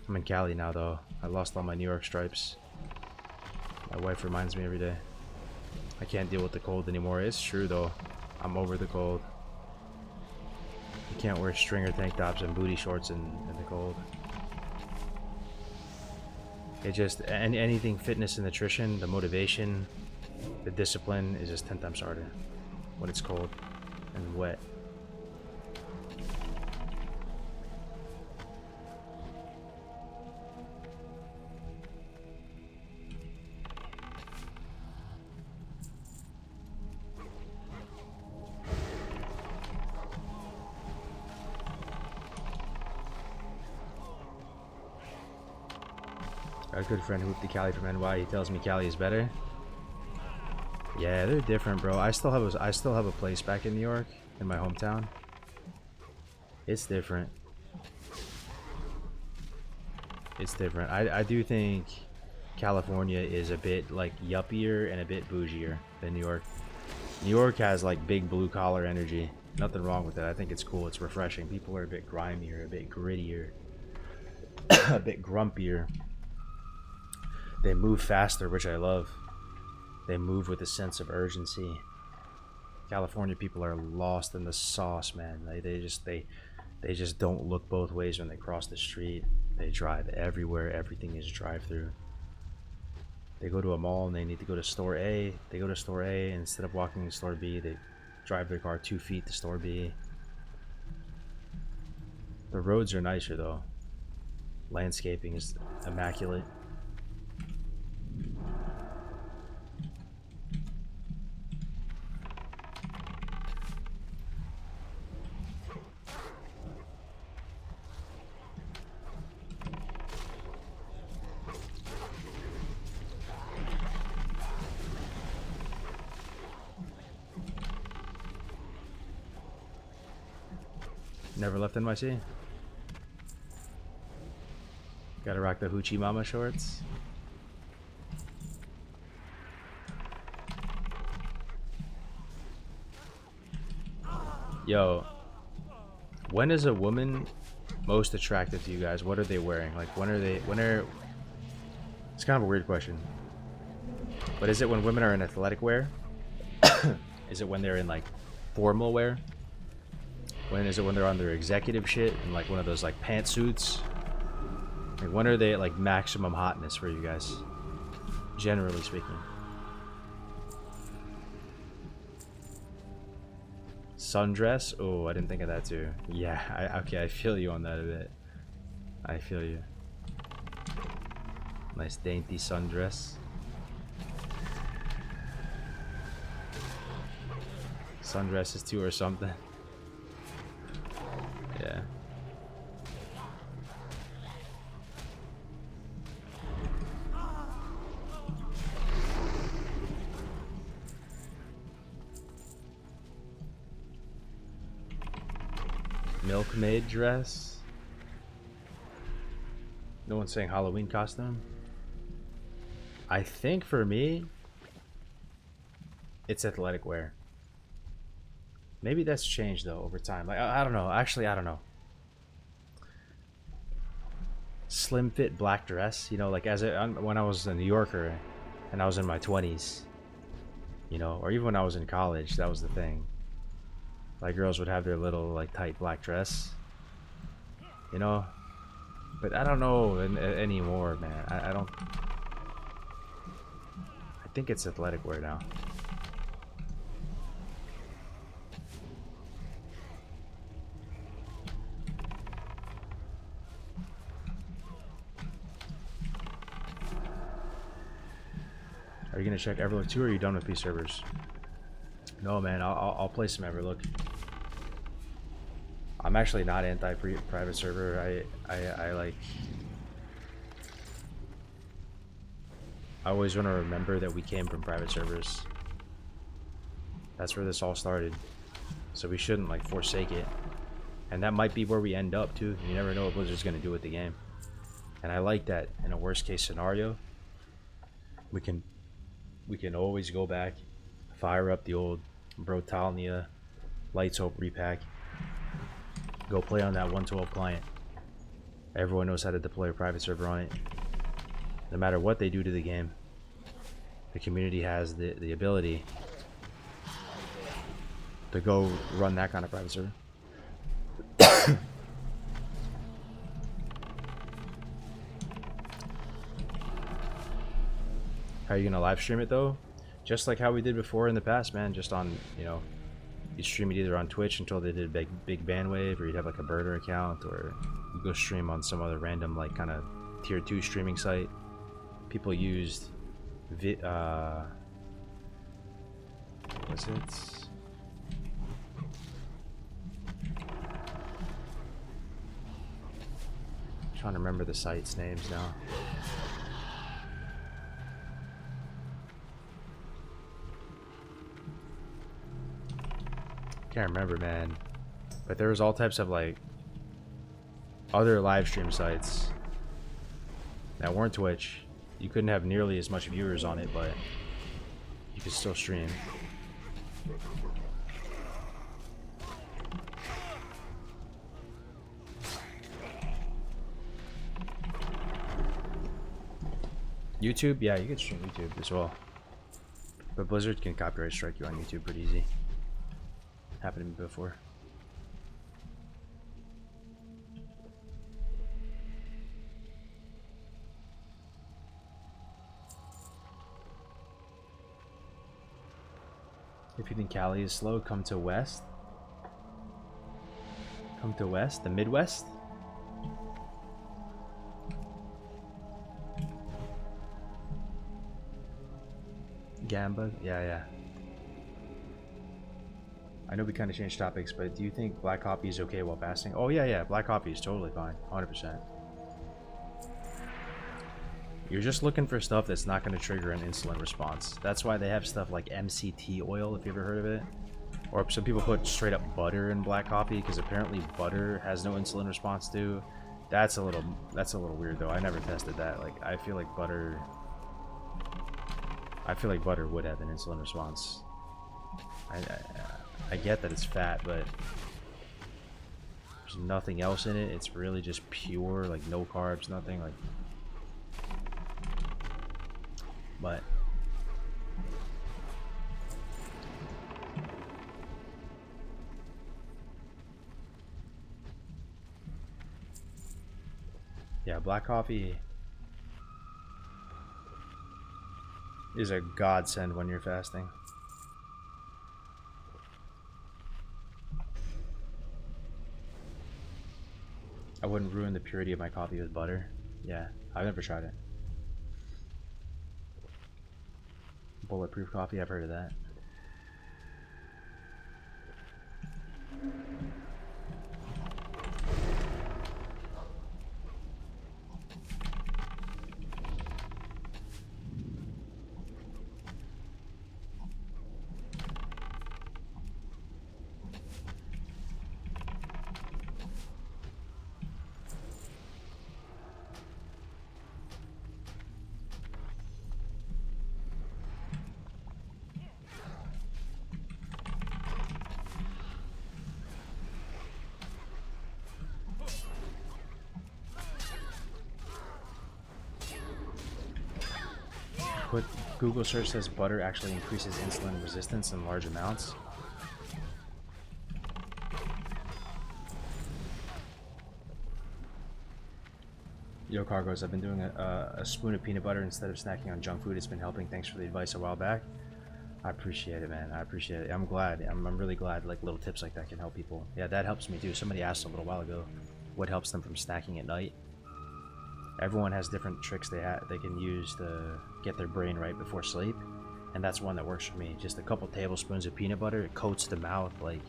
I'm in Cali now though. I lost all my New York stripes. My wife reminds me every day. I can't deal with the cold anymore. It's true though. I'm over the cold. You can't wear stringer tank tops and booty shorts in the cold. It just, anything fitness and nutrition, the motivation, the discipline is just 10 times harder when it's cold and wet. Got a good friend who moved to Cali from NY. He tells me Cali is better. Yeah, they're different, bro. I still have a place back in New York, in my hometown. It's different. It's different. I do think California is a bit like yuppier and a bit bougier than New York. New York has like big blue collar energy. Nothing wrong with it. I think it's cool. It's refreshing. People are a bit grimier, a bit grittier, a bit grumpier. They move faster, which I love. They move with a sense of urgency. California people are lost in the sauce, man. They just don't look both ways when they cross the street. They drive everywhere. Everything is drive-through. They go to a mall and they need to go to store A. They go to store A, and instead of walking to store B, they drive their car 2 feet to store B. The roads are nicer though. Landscaping is immaculate. Never left NYC. Gotta rock the Hoochie Mama shorts. Yo, when is a woman most attractive to you guys? What are they wearing? Like, when are... It's kind of a weird question. But is it when women are in athletic wear? Is it when they're in, like, formal wear? When is it when they're on their executive shit and like one of those like pantsuits? Like when are they at like maximum hotness for you guys? Generally speaking. Sundress? Oh, I didn't think of that too. Yeah, okay, I feel you on that a bit. I feel you. Nice dainty sundress. Sundresses too or something. Yeah. Milkmaid dress. No one's saying Halloween costume. I think for me, it's athletic wear. Maybe that's changed though over time. Like I don't know. Actually, I don't know. Slim fit black dress. You know, like when I was a New Yorker, and I was in my 20s. You know, or even when I was in college, that was the thing. Like girls would have their little like tight black dress. You know, but I don't know anymore, man. I don't. I think it's athletic wear now. Are you gonna check Everlook too, or are you done with P servers? No, man. I'll play some Everlook. I'm actually not anti-private server. I like. I always want to remember that we came from private servers. That's where this all started. So we shouldn't like forsake it. And that might be where we end up too. You never know what Blizzard's gonna do with the game. And I like that in a worst case scenario. We can always go back, fire up the old Brotalnia Lights Hope repack, go play on that 112 client. Everyone knows how to deploy a private server on it. No matter what they do to the game, the community has the ability to go run that kind of private server. How are you gonna live stream it though? Just like how we did before in the past, man. Just on, you know, you stream it either on Twitch until they did big bandwave, or you'd have like a burner account, or you go stream on some other random like kind of tier 2 streaming site. People used what's it? I'm trying to remember the site's names now. Can't remember, man, but there was all types of like other live stream sites that weren't Twitch. You couldn't have nearly as much viewers on it, but you could still stream. YouTube, yeah, you could stream YouTube as well, but Blizzard can copyright strike you on YouTube pretty easy. Happened to me before. If you think Cali is slow, come to West. Come to West, the Midwest. Gamba, yeah. I know we kind of changed topics, but do you think black coffee is okay while fasting? Oh yeah, black coffee is totally fine, 100%. You're just looking for stuff that's not going to trigger an insulin response. That's why they have stuff like MCT oil, if you ever heard of it. Or some people put straight up butter in black coffee because apparently butter has no insulin response too. That's a little weird though. I never tested that. Like I feel like butter would have an insulin response. I get that it's fat, but there's nothing else in it. It's really just pure, like no carbs, nothing like. But yeah, black coffee is a godsend when you're fasting. I wouldn't ruin the purity of my coffee with butter. Yeah, I've never tried it. Bulletproof coffee, I've heard of that. What Google search says butter actually increases insulin resistance in large amounts. Yo, Cargos, I've been doing a spoon of peanut butter instead of snacking on junk food. It's been helping. Thanks for the advice a while back. I appreciate it, man. I appreciate it. I'm glad. I'm really glad like little tips like that can help people. Yeah, that helps me too. Somebody asked a little while ago what helps them from snacking at night. Everyone has different tricks they can use to get their brain right before sleep, and that's one that works for me. Just a couple tablespoons of peanut butter, it coats the mouth, like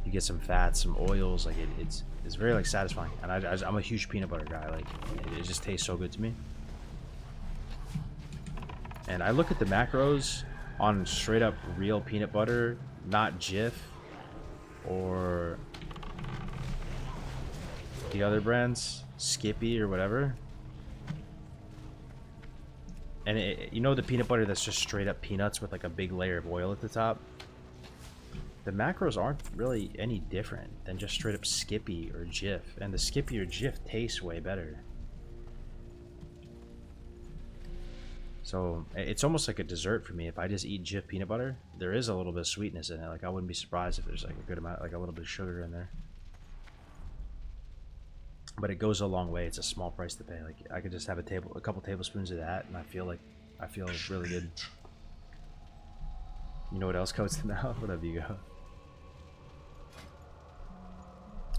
you get some fats, some oils, like it's very like satisfying. And I'm a huge peanut butter guy. Like it just tastes so good to me. And I look at the macros on straight up real peanut butter, not Jif or the other brands, Skippy or whatever. And you know the peanut butter that's just straight up peanuts with like a big layer of oil at the top? The macros aren't really any different than just straight up Skippy or Jif. And the Skippy or Jif tastes way better. So it's almost like a dessert for me. If I just eat Jif peanut butter, there is a little bit of sweetness in it. Like I wouldn't be surprised if there's like a good amount, like a little bit of sugar in there. But it goes a long way. It's a small price to pay. Like I could just have a couple tablespoons of that, and I feel really good. You know what else coats the mouth? What up, you go?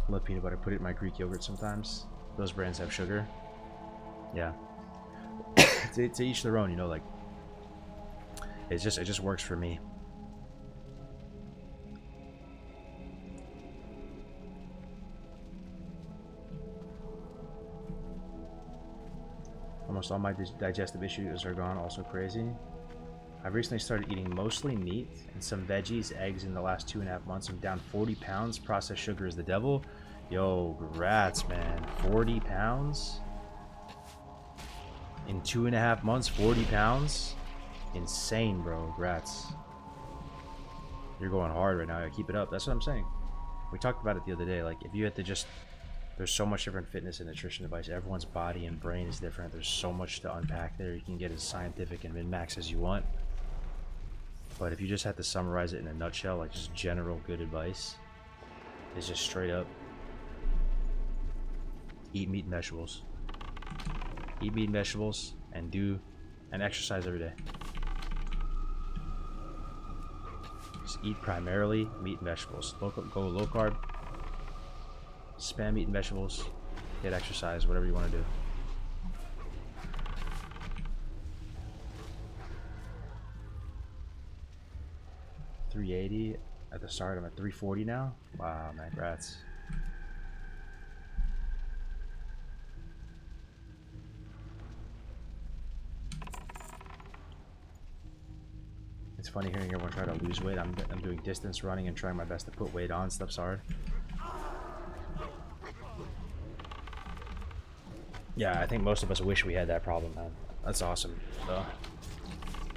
Love peanut butter. Put it in my Greek yogurt sometimes. Those brands have sugar. Yeah. to each their own. You know, like it just works for me. Almost all my digestive issues are gone. Also crazy. I've recently started eating mostly meat and some veggies, eggs in the last 2.5 months. I'm down 40 pounds. Processed sugar is the devil. Yo, congrats, man. 40 pounds? In 2.5 months, 40 pounds? Insane, bro. Congrats. You're going hard right now. Keep it up. That's what I'm saying. We talked about it the other day. Like, if you had to just... There's so much different fitness and nutrition advice. Everyone's body and brain is different. There's so much to unpack there. You can get as scientific and min-max as you want. But if you just had to summarize it in a nutshell, like just general good advice, is just straight up eat meat and vegetables. Eat meat and vegetables and exercise every day. Just eat primarily meat and vegetables. Go low carb. Spam meat and vegetables. Get exercise, whatever you want to do. $380 at the start. I'm at $340 now. Wow, man, congrats. It's funny hearing everyone try to lose weight. I'm doing distance running and trying my best to put weight on. Stuff's hard. Yeah, I think most of us wish we had that problem, man. That's awesome, though.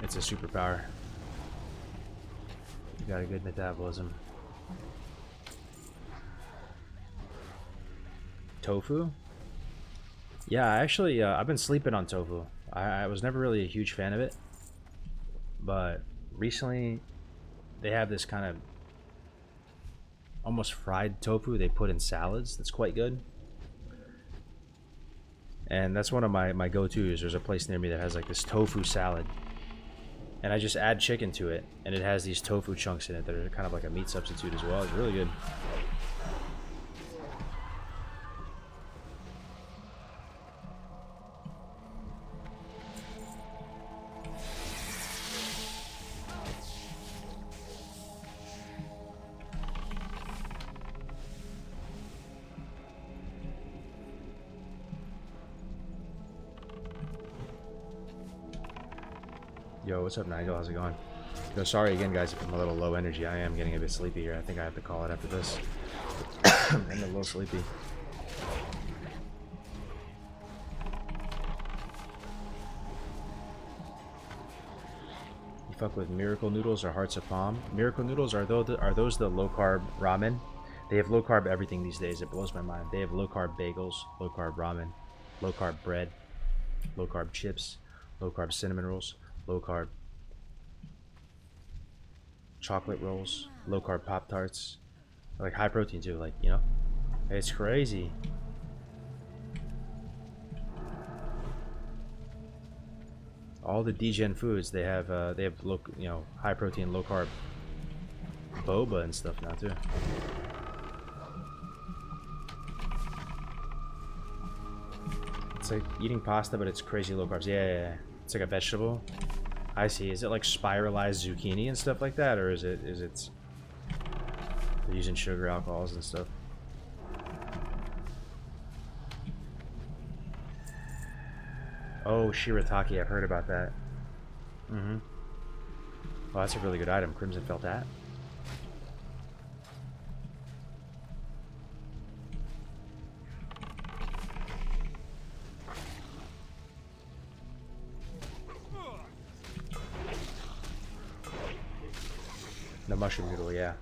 It's a superpower. You got a good metabolism. Tofu? Yeah, actually, I've been sleeping on tofu. I was never really a huge fan of it. But recently, they have this kind of almost fried tofu they put in salads that's quite good. And that's one of my go-tos. There's a place near me that has like this tofu salad. And I just add chicken to it, and it has these tofu chunks in it that are kind of like a meat substitute as well. It's really good. Yo, what's up, Nigel? How's it going? Yo, sorry again, guys, if I'm a little low energy. I am getting a bit sleepy here. I think I have to call it after this. I'm a little sleepy. You fuck with Miracle Noodles or Hearts of Palm? Miracle Noodles, are those the low-carb ramen? They have low-carb everything these days. It blows my mind. They have low-carb bagels, low-carb ramen, low-carb bread, low-carb chips, low-carb cinnamon rolls, low-carb chocolate rolls, low-carb Pop-Tarts, like high protein too, like, you know, it's crazy. All the degen foods, they have low, you know, high protein, low carb boba and stuff now too. It's like eating pasta, but it's crazy low carbs. Yeah. It's like a vegetable. I see. Is it like spiralized zucchini and stuff like that, or is it they're using sugar alcohols and stuff? Oh, shirataki. I've heard about that. Mm-hmm. Well, that's a really good item. Crimson felt hat. The mushroom noodle, yeah.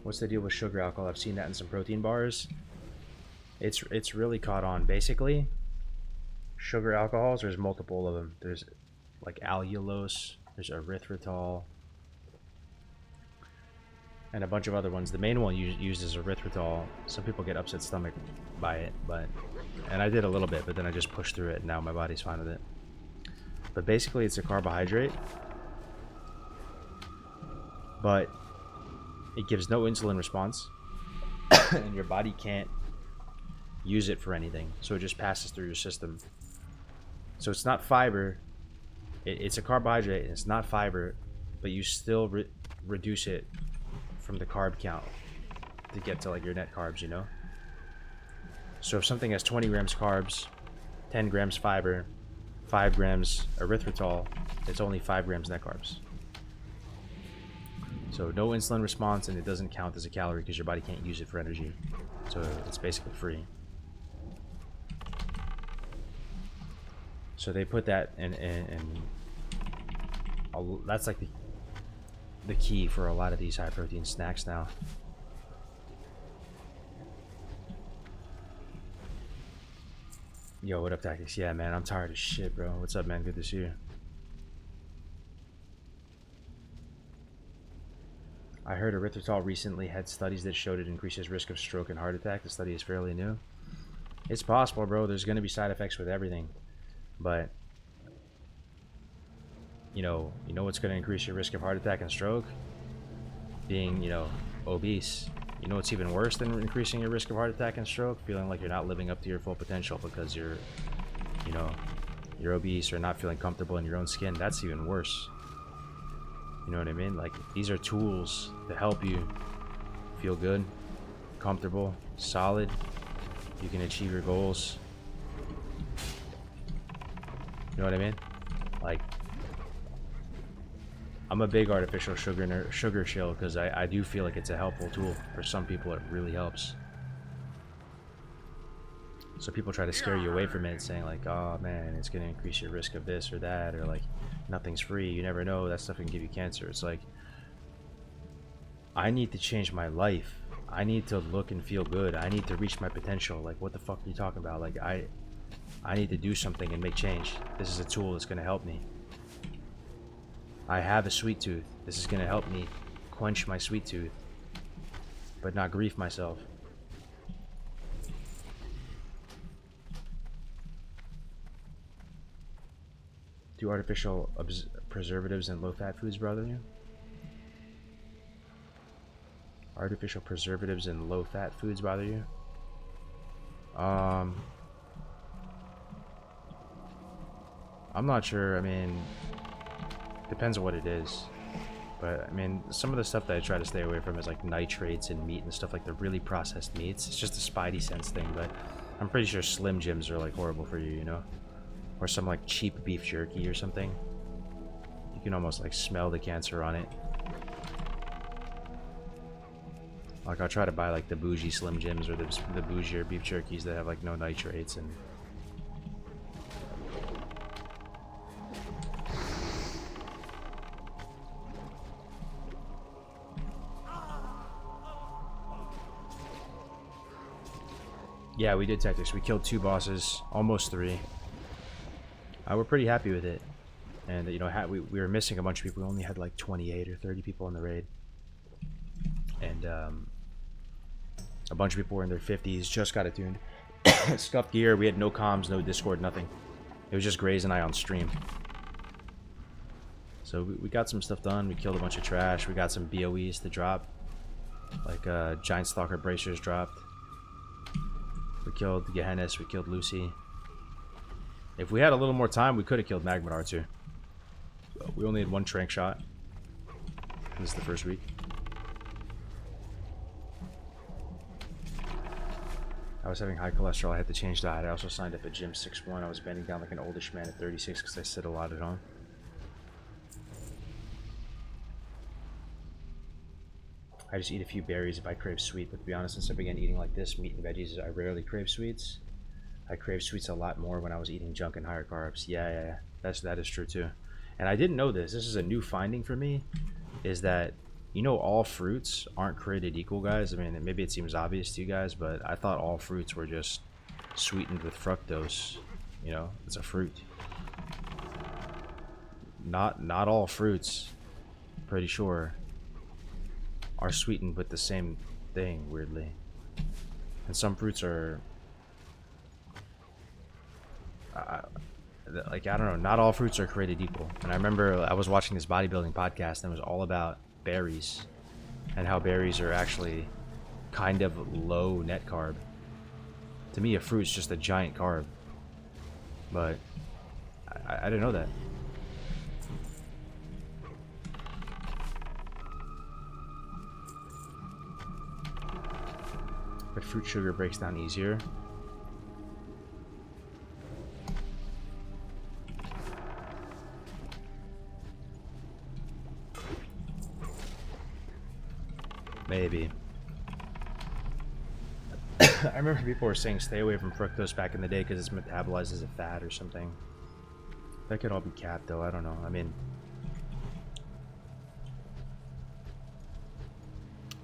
What's the deal with sugar alcohol? I've seen that in some protein bars. It's really caught on. Basically, sugar alcohols, there's multiple of them. There's like allulose, there's erythritol, and a bunch of other ones. The main one used is erythritol. Some people get upset stomach by it, and I did a little bit, but then I just pushed through it, and now my body's fine with it. But basically, it's a carbohydrate, but it gives no insulin response, and your body can't use it for anything, so it just passes through your system. So it's not fiber. It's a carbohydrate, and it's not fiber, but you still reduce it from the carb count to get to like your net carbs, you know? So if something has 20 grams carbs, 10 grams fiber, 5 grams erythritol, it's only 5 grams net carbs. So no insulin response, and it doesn't count as a calorie because your body can't use it for energy. So it's basically free. So they put that in that's like the key for a lot of these high protein snacks now. Yo, what up, Tactics? Yeah, man, I'm tired as shit, bro. What's up, man? Good to see you. I heard erythritol recently had studies that showed it increases risk of stroke and heart attack. The study is fairly new. It's possible, bro. There's going to be side effects with everything. But you know what's going to increase your risk of heart attack and stroke? Being, obese. You know what's even worse than increasing your risk of heart attack and stroke? Feeling like you're not living up to your full potential because you're obese or not feeling comfortable in your own skin. That's even worse. You know what I mean? Like, these are tools to help you feel good, comfortable, solid. You can achieve your goals. You know what I mean? Like, I'm a big artificial sugar shill because I do feel like it's a helpful tool. For some people, it really helps. So people try to scare you away from it, saying like, oh man, it's going to increase your risk of this or that, or like, nothing's free, you never know, that stuff can give you cancer. It's like, I need to change my life. I need to look and feel good. I need to reach my potential. Like, what the fuck are you talking about? Like, I need to do something and make change. This is a tool that's going to help me. I have a sweet tooth. This is going to help me quench my sweet tooth, but not grief myself. Do artificial preservatives and low-fat foods bother you? Artificial preservatives and low-fat foods bother you? I'm not sure. I mean, depends on what it is. But I mean, some of the stuff that I try to stay away from is like nitrates and meat and stuff, like the really processed meats. It's just a spidey sense thing, but I'm pretty sure Slim Jims are like horrible for you, you know? Or some like cheap beef jerky or something. You can almost like smell the cancer on it. Like, I'll try to buy like the bougie Slim Jims or the bougier beef jerkies that have like no nitrates and... Yeah, we did tactics. We killed 2 bosses, almost 3. We're pretty happy with it. And, you know, we were missing a bunch of people. We only had like 28 or 30 people in the raid. And a bunch of people were in their 50s, just got attuned. Scuffed gear. We had no comms, no Discord, nothing. It was just Graze and I on stream. So we got some stuff done. We killed a bunch of trash. We got some BOEs to drop. Like Giant Stalker Bracers dropped. We killed Gehennis. We killed Lucy. If we had a little more time, we could have killed Magmadar too. So we only had 1 trank shot. This is the first week. I was having high cholesterol. I had to change diet. I also signed up at Gym 6'1". I was bending down like an oldish man at 36 because I sit a lot at home. I just eat a few berries if I crave sweet, but to be honest, since I began eating like this, meat and veggies, I rarely crave sweets. I crave sweets a lot more when I was eating junk and higher carbs. Yeah. That is true too. And I didn't know this. This is a new finding for me, is that, you know, all fruits aren't created equal, guys. I mean, maybe it seems obvious to you guys, but I thought all fruits were just sweetened with fructose. You know, it's a fruit. Not all fruits, pretty sure, are sweetened with the same thing, weirdly. And some fruits are... like, I don't know, not all fruits are created equal. And I remember I was watching this bodybuilding podcast and it was all about berries and how berries are actually kind of low net carb. To me, a fruit's just a giant carb, but I didn't know that. But fruit sugar breaks down easier. Maybe. I remember people were saying stay away from fructose back in the day because it's metabolized as a fat or something. That could all be capped though, I don't know. I mean,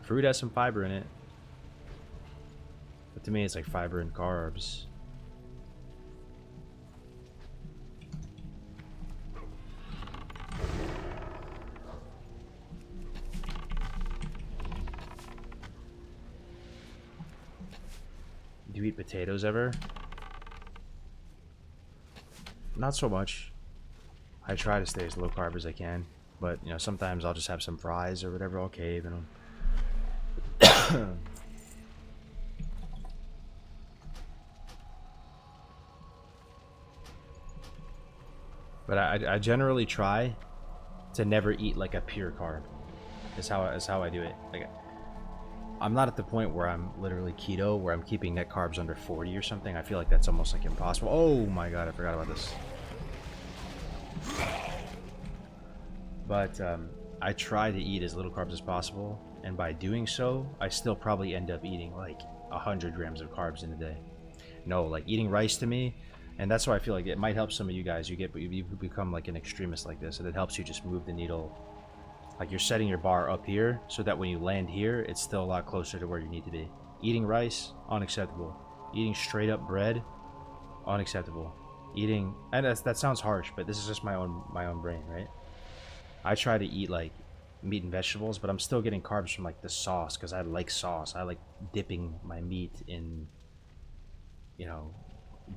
fruit has some fiber in it. But to me it's like fiber and carbs. Do you eat potatoes ever? Not so much. I try to stay as low carb as I can, but you know, sometimes I'll just have some fries or whatever. I'll cave in them. But I generally try to never eat like a pure carb. Is how I do it. Like, I'm not at the point where I'm literally keto, where I'm keeping net carbs under 40 or something. I feel like that's almost like impossible. Oh my god, I forgot about this. But I try to eat as little carbs as possible, and by doing so, I still probably end up eating like 100 grams of carbs in a day. No, like eating rice to me, and that's why I feel like it might help some of you guys. You become like an extremist like this, and it helps you just move the needle. Like you're setting your bar up here so that when you land here, it's still a lot closer to where you need to be. Eating rice, unacceptable. Eating straight up bread, unacceptable. Eating, and that sounds harsh, but this is just my own brain, right? I try to eat like meat and vegetables, but I'm still getting carbs from like the sauce because I like sauce. I like dipping my meat in, you know,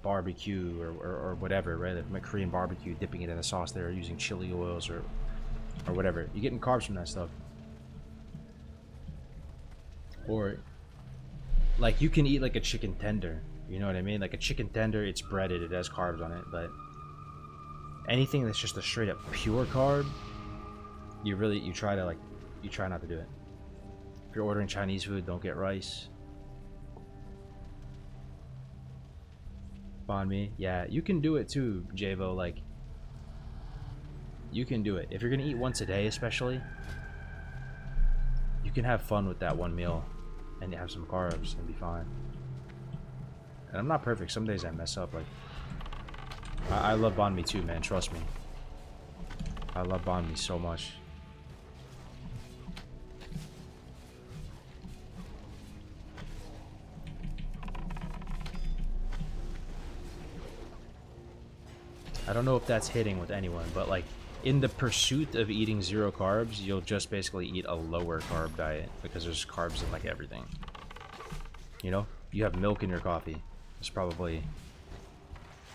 barbecue or whatever, right? Like my Korean barbecue, dipping it in a sauce there, using chili oils or whatever. You're getting carbs from that stuff. Or like you can eat like a chicken tender, you know what I mean? Like a chicken tender, it's breaded, it has carbs on it, but anything that's just a straight up pure carb, you try not to do it. If you're ordering Chinese food, don't get rice. Banh mi, yeah, you can do it too, Javo. Like, you can do it if you're gonna eat once a day, especially. You can have fun with that one meal and have some carbs and be fine. And I'm not perfect. Some days I mess up. Like, I love banh mi too, man. Trust me. I love banh mi so much. I don't know if that's hitting with anyone, but like in the pursuit of eating zero carbs, you'll just basically eat a lower carb diet because there's carbs in like everything. You know, you have milk in your coffee. There's probably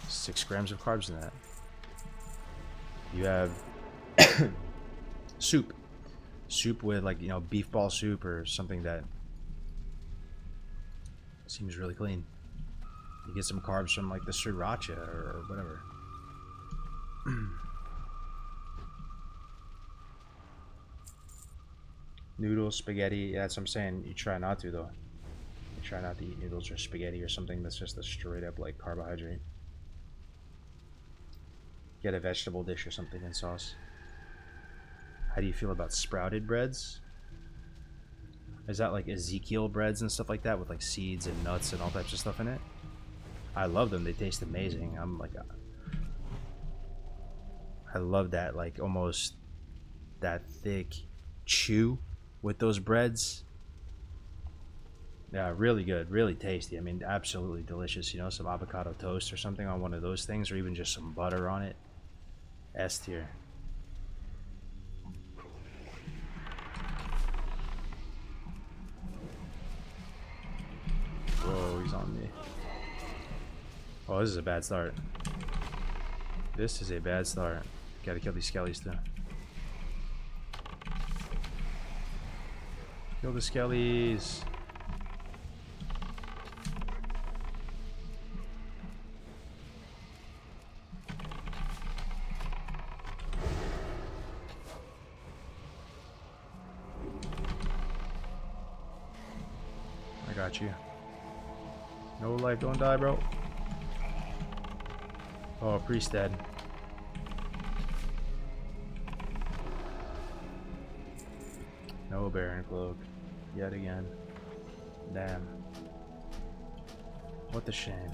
6 grams of carbs in that. You have soup with like, you know, beef ball soup or something that seems really clean. You get some carbs from like the sriracha or whatever. Noodles, spaghetti, yeah, that's what I'm saying. You try not to though. You try not to eat noodles or spaghetti or something that's just a straight up like carbohydrate. Get a vegetable dish or something in sauce. How do you feel about sprouted breads? Is that like Ezekiel breads and stuff like that with like seeds and nuts and all types of stuff in it? I love them. They taste amazing. I'm like, I love that, like almost that thick chew with those breads. Yeah, really good, really tasty. I mean, absolutely delicious. You know, some avocado toast or something on one of those things, or even just some butter on it. S tier. Whoa, he's on me. Oh, this is a bad start. This is a bad start. Gotta kill these skellies too. Kill the skellies. I got you. No life, don't die, bro. Oh, priest dead. No Baron Cloak. Yet again. Damn. What a shame.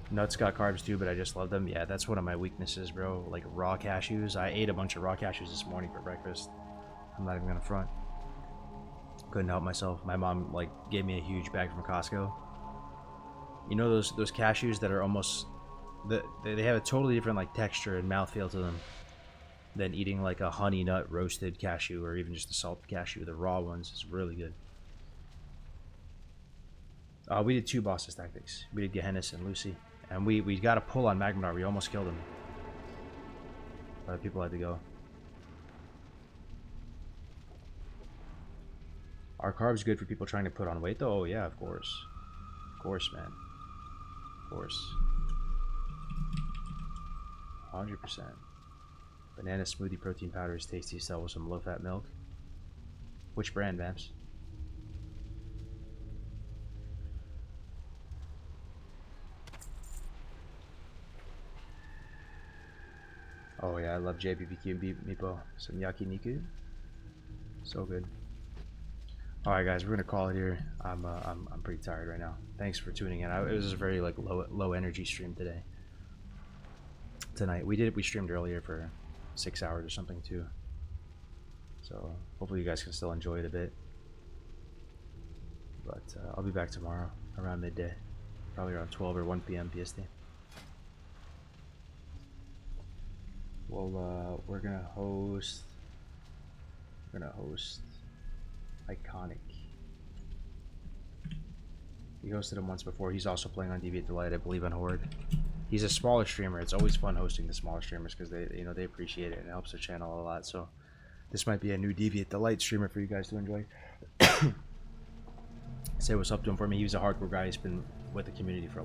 Nuts got carbs too, but I just love them. Yeah, that's one of my weaknesses, bro. Like raw cashews. I ate a bunch of raw cashews this morning for breakfast. I'm not even gonna front. Couldn't help myself. My mom like gave me a huge bag from Costco. You know those cashews that are almost they have a totally different like texture and mouthfeel to them than eating like a honey nut roasted cashew or even just a salted cashew. The raw ones is really good. We did 2 bosses tactics. We did Gehennis and Lucy. And we got a pull on Magmadar. We almost killed him. But people had to go. Are carbs good for people trying to put on weight though? Oh yeah, of course. Of course, man. Of course. 100%. Banana smoothie protein powder is tasty. Sell with some low-fat milk. Which brand, Vamps? Oh yeah, I love JBBQ and Meepo. Some yakiniku. So good. Alright guys, we're gonna call it here. I'm pretty tired right now. Thanks for tuning in. It was a very like low energy stream today. Tonight. We streamed earlier for 6 hours or something too. So hopefully you guys can still enjoy it a bit. But I'll be back tomorrow around midday. Probably around 12 or 1 p.m. PST. Well, we're gonna host Iconic. We hosted him once before. He's also playing on Deviate Delight, I believe, on Horde. He's a smaller streamer. It's always fun hosting the smaller streamers because they appreciate it and it helps their channel a lot. So this might be a new Deviate Delight streamer for you guys to enjoy. Say what's up to him for me. He was a hardcore guy. He's been with the community for a